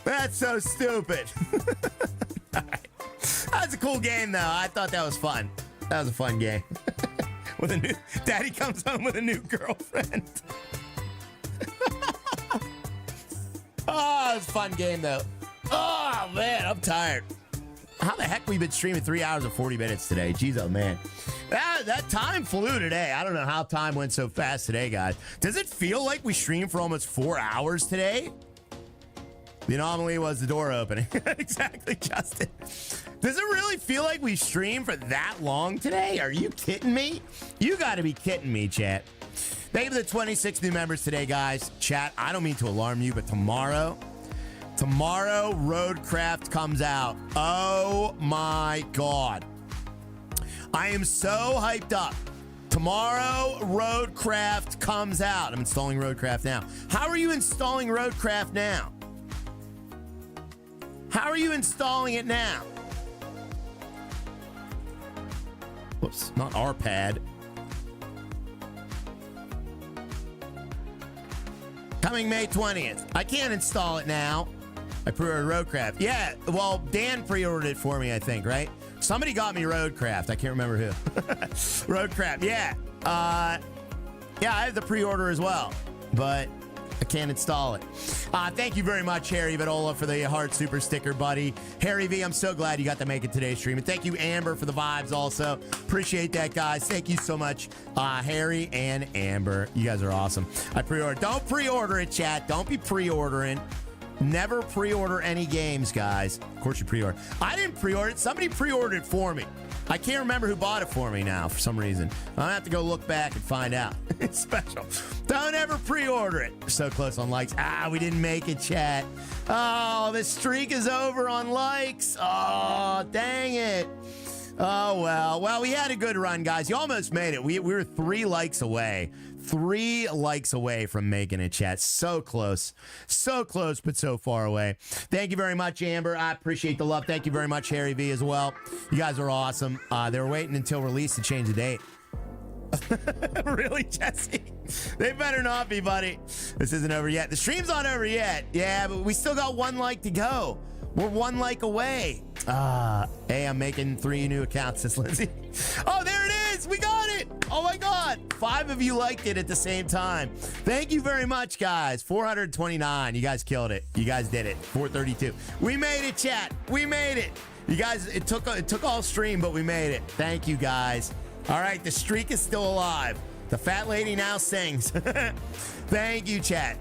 That's so stupid. All right. That was a cool game, though. I thought that was fun. That was a fun game. With a new Daddy comes home with a new girlfriend. Oh, it was a fun game, though. Oh, man, I'm tired. How the heck we've been streaming 3 hours and 40 minutes today? Jeez, oh, man. That time flew today. I don't know how time went so fast today, guys. Does it feel like we streamed for almost 4 hours today? The anomaly was the door opening. Exactly, Justin. Does it really feel like we streamed for that long today? Are you kidding me? You got to be kidding me, chat. Thank you for the 26 new members today, guys. Chat, I don't mean to alarm you, but tomorrow, Roadcraft comes out. Oh, my God. I am so hyped up. Tomorrow, Roadcraft comes out. I'm installing Roadcraft now. How are you installing Roadcraft now? How are you installing it now? Whoops, not our pad. Coming May 20th. I can't install it now. I pre-ordered Roadcraft. Yeah, well, Dan pre-ordered it for me, I think, right? Somebody got me Roadcraft. I can't remember who. Roadcraft, yeah. Yeah, I have the pre-order as well. But I can't install it. Thank you very much, Harry Vitola, for the heart super sticker, buddy. Harry V, I'm so glad you got to make it today's stream. And thank you, Amber, for the vibes also. Appreciate that, guys. Thank you so much, Harry and Amber. You guys are awesome. I pre-order. Don't pre-order it, chat. Don't be pre-ordering. Never pre-order any games, guys. Of course you pre-order. I didn't pre-order it. Somebody pre-ordered it for me. I can't remember who bought it for me now for some reason. I'll have to go look back and find out. It's special. Don't ever pre-order it. We're so close on likes. We didn't make it, chat. Oh, the streak is over on likes. Oh, dang it. Oh, well. Well, we had a good run, guys. You almost made it. We were 3 likes away. 3 likes away from making it, chat. So close. So close, but so far away. Thank you very much, Amber. I appreciate the love. Thank you very much, Harry V, as well. You guys are awesome. They were waiting until release to change the date. Really, Jesse? They better not be, buddy. This isn't over yet. The stream's not over yet. Yeah, but we still got 1 like to go. We're 1 like away. Hey, I'm making 3 new accounts, says Lindsay. Oh, there it is. We got it. Oh, my God. 5 of you liked it at the same time. Thank you very much, guys. 429. You guys killed it. You guys did it. 432. We made it, chat. We made it. You guys, it took all stream, but we made it. Thank you, guys. All right, the streak is still alive. The fat lady now sings. Thank you, chat.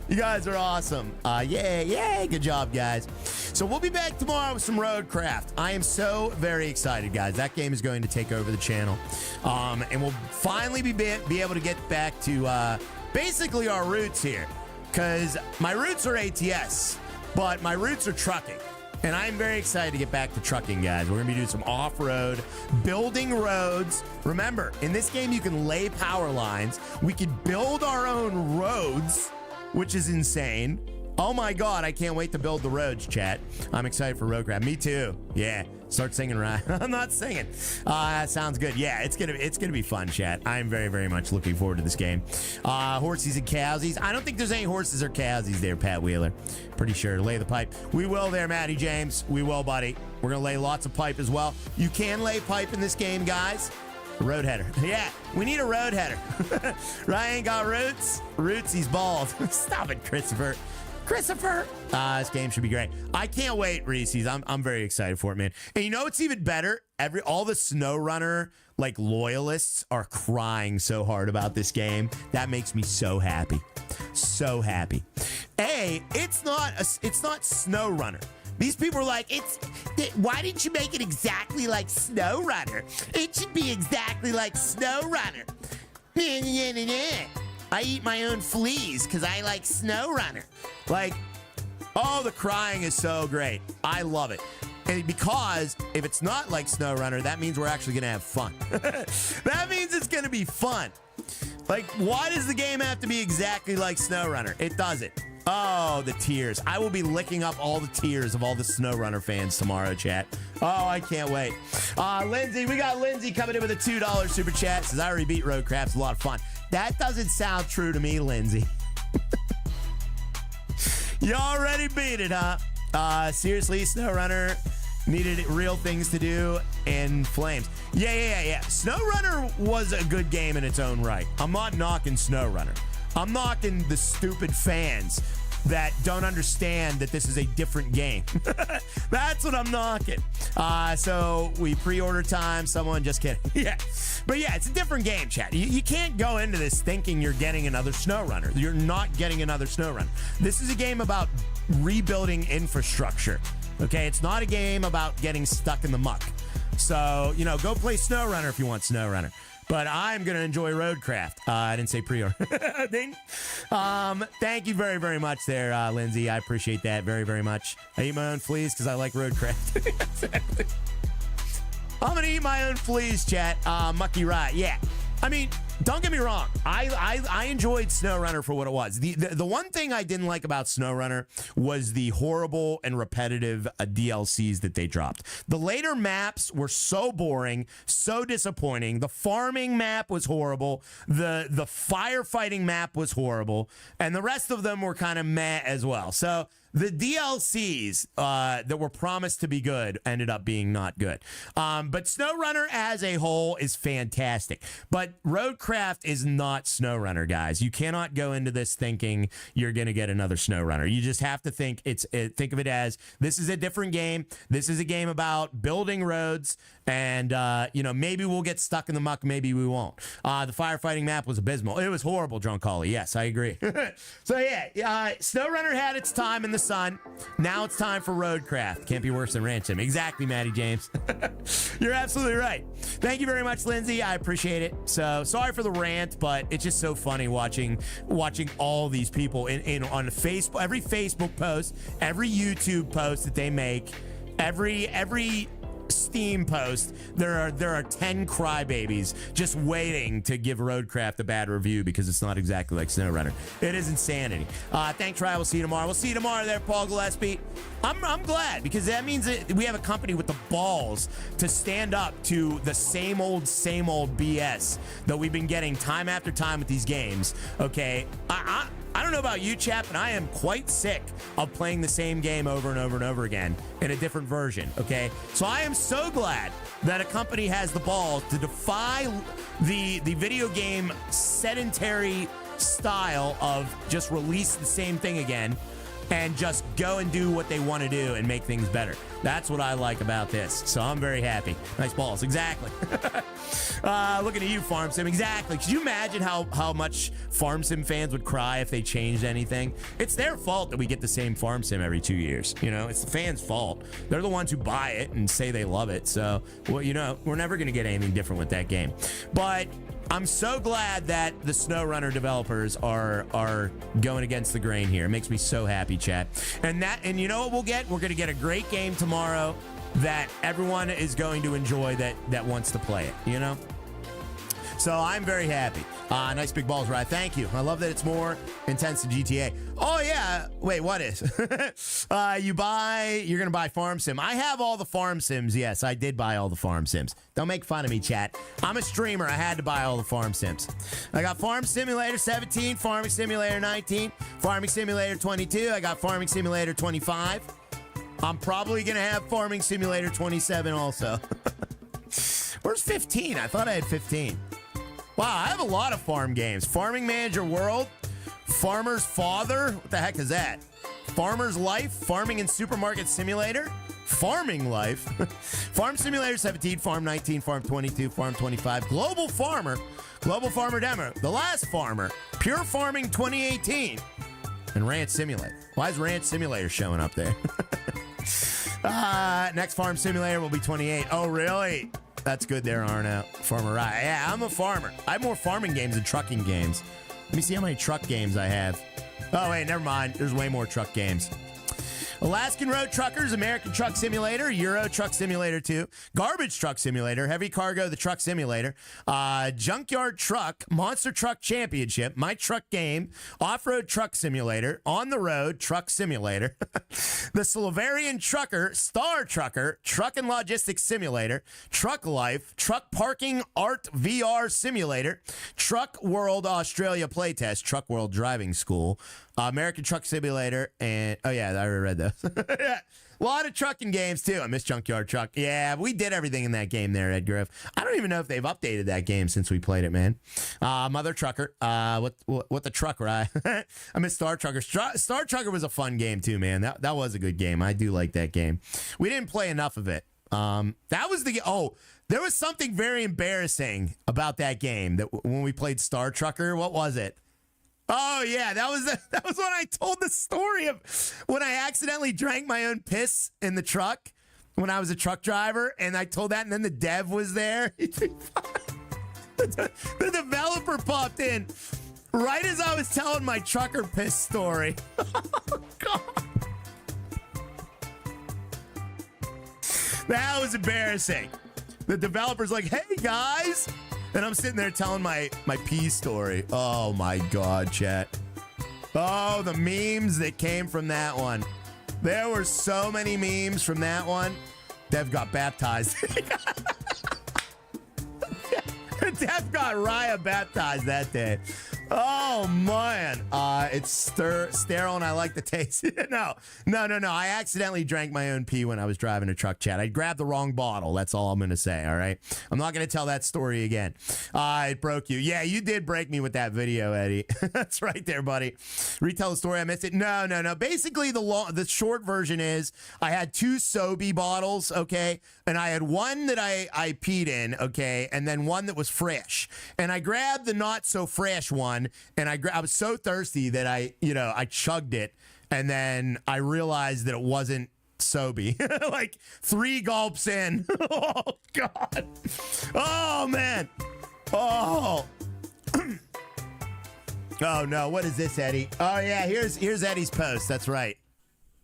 You guys are awesome. Yay. Good job, guys. So we'll be back tomorrow with some Roadcraft. I am so very excited, guys. That game is going to take over the channel. And we'll finally be able to get back to basically our roots here. Because my roots are ATS, but my roots are trucking. And I'm very excited to get back to trucking, guys. We're going to be doing some off-road, building roads. Remember, in this game, you can lay power lines. We could build our own roads, which is insane. Oh, my God. I can't wait to build the roads, chat. I'm excited for Roadcraft. Me too. Yeah. Start singing, right? I'm not singing. That sounds good. Yeah, it's gonna be fun, chat. I'm very, very much looking forward to this game. Horsies and cowsies. I don't think there's any horses or cowsies there, Pat Wheeler. Pretty sure. Lay the pipe. We will there, Matty James. We will, buddy. We're gonna lay lots of pipe as well. You can lay pipe in this game, guys. Road header. Yeah, we need a road header. Ryan got roots. Roots, he's bald. Stop it, Christopher. This game should be great. I can't wait, Reese's. I'm very excited for it, man. And you know what's even better? All the SnowRunner like loyalists are crying so hard about this game. That makes me so happy. So happy. It's not SnowRunner. These people are like, why didn't you make it exactly like SnowRunner? It should be exactly like SnowRunner. I eat my own fleas because I like SnowRunner. Like, oh, the crying is so great. I love it. And because if it's not like SnowRunner, that means we're actually going to have fun. That means it's going to be fun. Like, why does the game have to be exactly like SnowRunner? It doesn't. Oh, the tears. I will be licking up all the tears of all the SnowRunner fans tomorrow, chat. Oh, I can't wait. Lindsay, we got Lindsay coming in with a $2 super chat. Says, I already beat Roadcraft. It's a lot of fun. That doesn't sound true to me, Lindsay. You already beat it, huh? Seriously, SnowRunner needed real things to do in Flames. Yeah. SnowRunner was a good game in its own right. I'm not knocking SnowRunner. I'm knocking the stupid fans that don't understand that this is a different game. That's what I'm knocking. So we pre-order time. Someone just kidding. Yeah. But yeah, it's a different game, chat. You can't go into this thinking you're getting another SnowRunner. You're not getting another SnowRunner. This is a game about rebuilding infrastructure. Okay, it's not a game about getting stuck in the muck. So, go play SnowRunner if you want SnowRunner. But I'm going to enjoy Roadcraft. I didn't say pre-order. Thank you very, very much there, Lindsay. I appreciate that very, very much. I eat my own fleas because I like Roadcraft. Exactly. I'm going to eat my own fleas, chat. Mucky Rye. Yeah. I mean, don't get me wrong. I enjoyed SnowRunner for what it was. The one thing I didn't like about SnowRunner was the horrible and repetitive DLCs that they dropped. The later maps were so boring, so disappointing. The farming map was horrible. The firefighting map was horrible. And the rest of them were kind of meh as well. So the DLCs that were promised to be good ended up being not good. But SnowRunner as a whole is fantastic. But Roadcraft is not SnowRunner, guys. You cannot go into this thinking you're going to get another SnowRunner. You just have to think think of it as this is a different game. This is a game about building roads, and maybe we'll get stuck in the muck, maybe we won't. The firefighting map was abysmal. It was horrible, Drunk Holly. Yes, I agree. So yeah, SnowRunner had its time in the sun. Now it's time for Roadcraft. Can't be worse than Ranch Sim. Exactly, Matty James. You're absolutely right. Thank you very much, Lindsay. I appreciate it. So sorry for the rant, but it's just so funny watching all these people in on Facebook, every Facebook post, every YouTube post that they make, every Steam post, there are 10 crybabies just waiting to give Roadcraft a bad review because it's not exactly like SnowRunner. It is insanity. Thanks, Ryan. We'll see you tomorrow. We'll see you tomorrow there, Paul Gillespie. I'm glad because that means that we have a company with the balls to stand up to the same old BS that we've been getting time after time with these games. Okay, I don't know about you, chap, but I am quite sick of playing the same game over and over and over again in a different version, okay? So I am so glad that a company has the balls to defy the video game sedentary style of just release the same thing again and just go and do what they want to do and make things better. That's what I like about this. So I'm very happy. Nice balls. Exactly. Looking at you, Farm Sim. Exactly. Could you imagine how much Farm Sim fans would cry if they changed anything? It's their fault that we get the same Farm Sim every 2 years. It's the fans' fault. They're the ones who buy it and say they love it. So, we're never going to get anything different with that game. But I'm so glad that the SnowRunner developers are going against the grain here. It makes me so happy, chat. And you know what we'll get? We're going to get a great game tomorrow that everyone is going to enjoy that wants to play it, So I'm very happy. Nice big balls, Ryan. Thank you. I love that it's more intense than GTA. Oh, yeah. Wait, what is? You're going to buy Farm Sim. I have all the Farm Sims. Yes, I did buy all the Farm Sims. Don't make fun of me, chat. I'm a streamer. I had to buy all the Farm Sims. I got Farm Simulator 17, Farming Simulator 19, Farming Simulator 22. I got Farming Simulator 25. I'm probably going to have Farming Simulator 27 also. Where's 15? I thought I had 15. Wow, I have a lot of farm games. Farming Manager World, Farmer's Father, what the heck is that? Farmer's Life, Farming and Supermarket Simulator, Farming Life, Farm Simulator 17, Farm 19, Farm 22, Farm 25, Global Farmer Demo, The Last Farmer, Pure Farming 2018, and Ranch Simulator. Why is Ranch Simulator showing up there? Next Farm Simulator will be 28. Oh, really? That's good there, Arno. Farmer Rye. Yeah, I'm a farmer. I have more farming games than trucking games. Let me see how many truck games I have. Oh, wait, never mind. There's way more truck games. Alaskan Road Truckers, American Truck Simulator, Euro Truck Simulator 2, Garbage Truck Simulator, Heavy Cargo, the Truck Simulator, Junkyard Truck, Monster Truck Championship, My Truck Game, Off-Road Truck Simulator, On the Road Truck Simulator, the Slovarian Trucker, Star Trucker, Truck and Logistics Simulator, Truck Life, Truck Parking Art VR Simulator, Truck World Australia Playtest, Truck World Driving School, American Truck Simulator, and oh yeah, I already read those. Yeah. A lot of trucking games too. I miss Junkyard Truck. Yeah, we did everything in that game there, Ed Griff. I don't even know if they've updated that game since we played it, man. Mother Trucker. What the truck, right? I miss Star Trucker. Star Trucker was a fun game too, man. That was a good game. I do like that game. We didn't play enough of it. That was the there was something very embarrassing about that game that when we played Star Trucker. What was it? Oh, yeah, that was when I told the story of when I accidentally drank my own piss in the truck when I was a truck driver, and I told that, and then the dev was there. The developer popped in right as I was telling my trucker piss story. Oh, God. That was embarrassing. The developer's like, hey, guys. And I'm sitting there telling my pee story. Oh, my God, chat. Oh, the memes that came from that one. There were so many memes from that one. Dev got baptized. Dev got Raya baptized that day. Oh man, it's sterile and I like the taste. No. I accidentally drank my own pee when I was driving a truck, chat. I grabbed the wrong bottle. That's all I'm gonna say. All right. I'm not gonna tell that story again. It broke you. Yeah, you did break me with that video, Eddie. That's right there, buddy. Retell the story. I missed it. No. Basically, the short version is I had 2 Sobe bottles, okay, and I had one that I peed in, okay, and then one that was fresh, and I grabbed the not so fresh one, and I was so thirsty that I chugged it, and then I realized that it wasn't Sobe. Like 3 gulps in. Oh God. Oh man. Oh. Oh no, what is this, Eddie? Oh yeah, here's Eddie's post. That's right.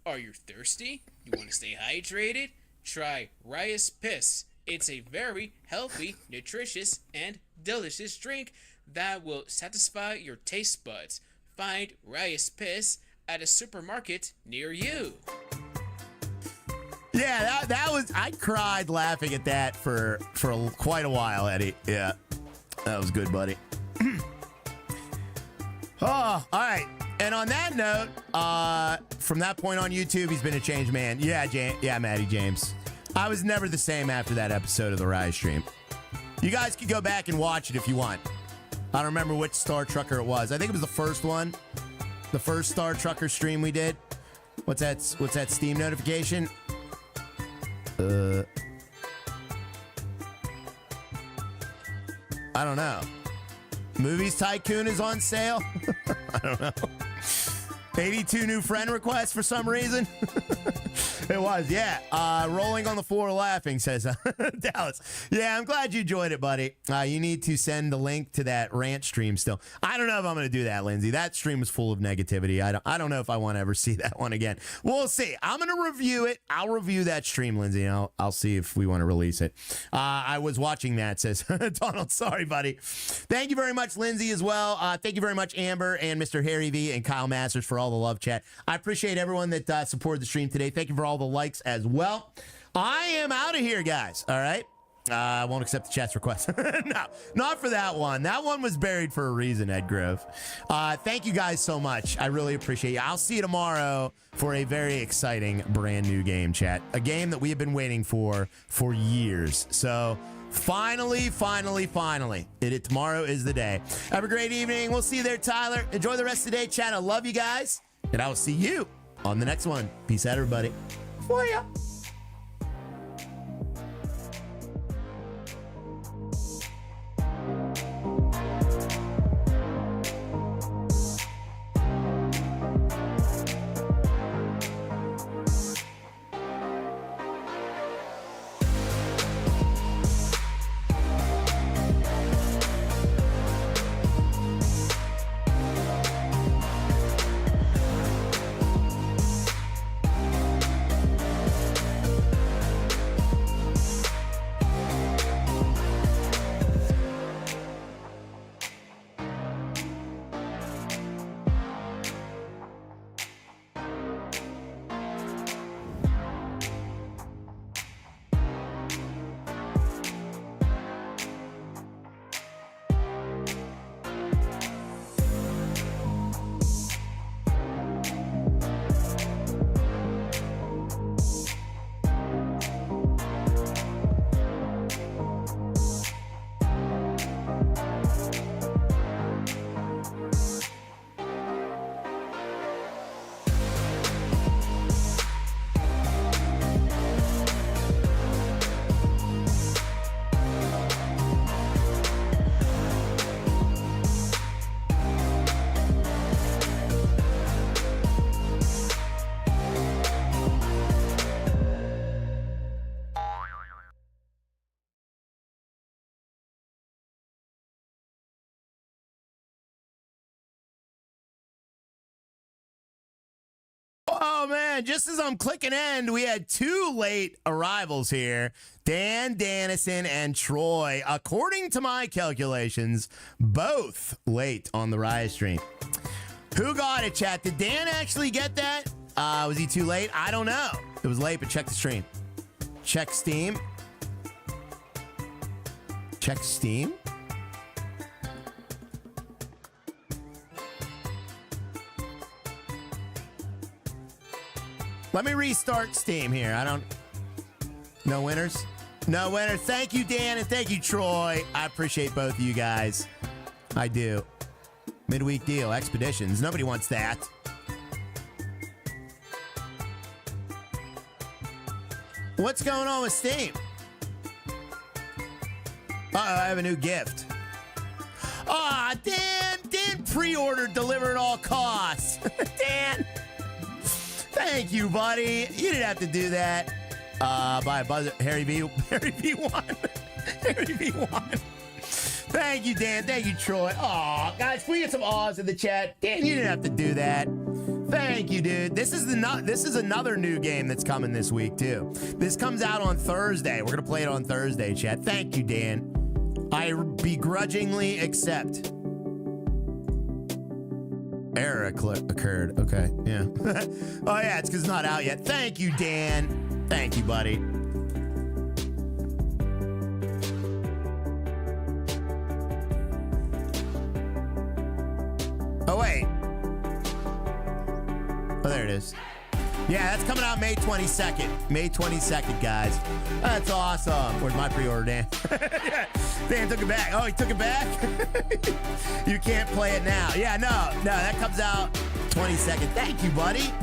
Are you thirsty? You want to stay hydrated? Try Rice Piss. It's a very healthy, nutritious, and delicious drink that will satisfy your taste buds. Find Rice Piss at a supermarket near you. Yeah, that was, I cried laughing at that for quite a while, Eddie. Yeah, that was good, buddy. Oh, all right. And on that note, from that point on YouTube, he's been a changed man. Yeah, Matty James. I was never the same after that episode of the Rise stream. You guys can go back and watch it if you want. I don't remember which Star Trucker it was. I think it was the first one. The first Star Trucker stream we did. What's that Steam notification? I don't know. Movies Tycoon is on sale? I don't know. 82 new friend requests for some reason. It was, yeah. Rolling on the floor laughing, says Dallas. Yeah, I'm glad you enjoyed it, buddy. You need to send the link to that rant stream still. I don't know if I'm going to do that, Lindsay. That stream was full of negativity. I don't know if I want to ever see that one again. We'll see. I'm going to review it. I'll review that stream, Lindsay, and I'll see if we want to release it. I was watching that, says Donald. Sorry, buddy. Thank you very much, Lindsay, as well. Thank you very much, Amber and Mr. Harry V and Kyle Masters, for all the love, chat. I appreciate everyone that supported the stream today. Thank you for all the likes as well. I am out of here, guys. All right. I won't accept the chat's request. No, not for that one. That one was buried for a reason, Ed Grove. Thank you guys so much. I really appreciate you. I'll see you tomorrow for a very exciting brand new game, chat. A game that we have been waiting for years. So finally, tomorrow is the day. Have a great evening. We'll see you there, Tyler. Enjoy the rest of the day, chat. I love you guys, and I will see you on the next one. Peace out, everybody. For ya. Oh, man, just as I'm clicking end, we had 2 late arrivals here. Dan Dannison and Troy, according to my calculations, both late on the Rise stream. Who got it, chat? Did Dan actually get that? Was he too late? I don't know. It was late, but check the stream. Check Steam. Check Steam. Let me restart Steam here. No winners? No winners. Thank you, Dan, and thank you, Troy. I appreciate both of you guys. I do. Midweek deal, Expeditions. Nobody wants that. What's going on with Steam? Uh-oh, I have a new gift. Aw, Dan! Dan pre-ordered Deliver at All Costs. Dan! Thank you, buddy. You didn't have to do that. Buy a buzzer. Harry V1. Harry V1. Thank you, Dan. Thank you, Troy. Aw, guys, can we get some awes in the chat? Dan, you didn't have to do that. Thank you, dude. This is another new game that's coming this week, too. This comes out on Thursday. We're going to play it on Thursday, chat. Thank you, Dan. I begrudgingly accept. Error occurred. Okay, yeah. Oh, yeah, it's because it's not out yet. Thank you, Dan. Thank you, buddy. Oh, wait. Oh, there it is. Yeah, that's coming out May 22nd. May 22nd, guys. That's awesome. Where's my pre-order, Dan? Yeah. Dan took it back. Oh, he took it back? You can't play it now. Yeah, no, that comes out 22nd. Thank you, buddy.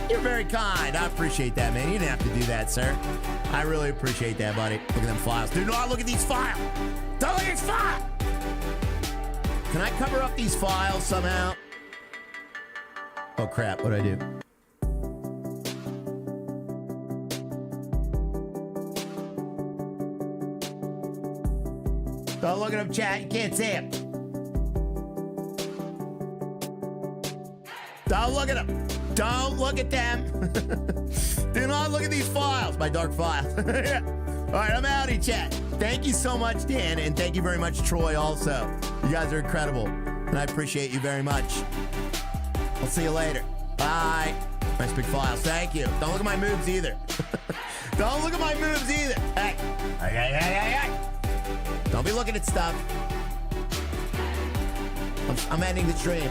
You're very kind. I appreciate that, man. You didn't have to do that, sir. I really appreciate that, buddy. Look at them files. Do not look at these files. Don't look at these files. Can I cover up these files somehow? Oh, crap. What'd I do? Don't look at them, chat. You can't see them. Don't look at them. Don't look at them. Do not look at these files. My dark file. Yeah. All right, I'm out of chat. Thank you so much, Dan, and thank you very much, Troy, also. You guys are incredible, and I appreciate you very much. I'll see you later. Bye. Nice big files. Thank you. Don't look at my moves either. Don't look at my moves either. Hey. Hey. Don't be looking at stuff. I'm ending the stream.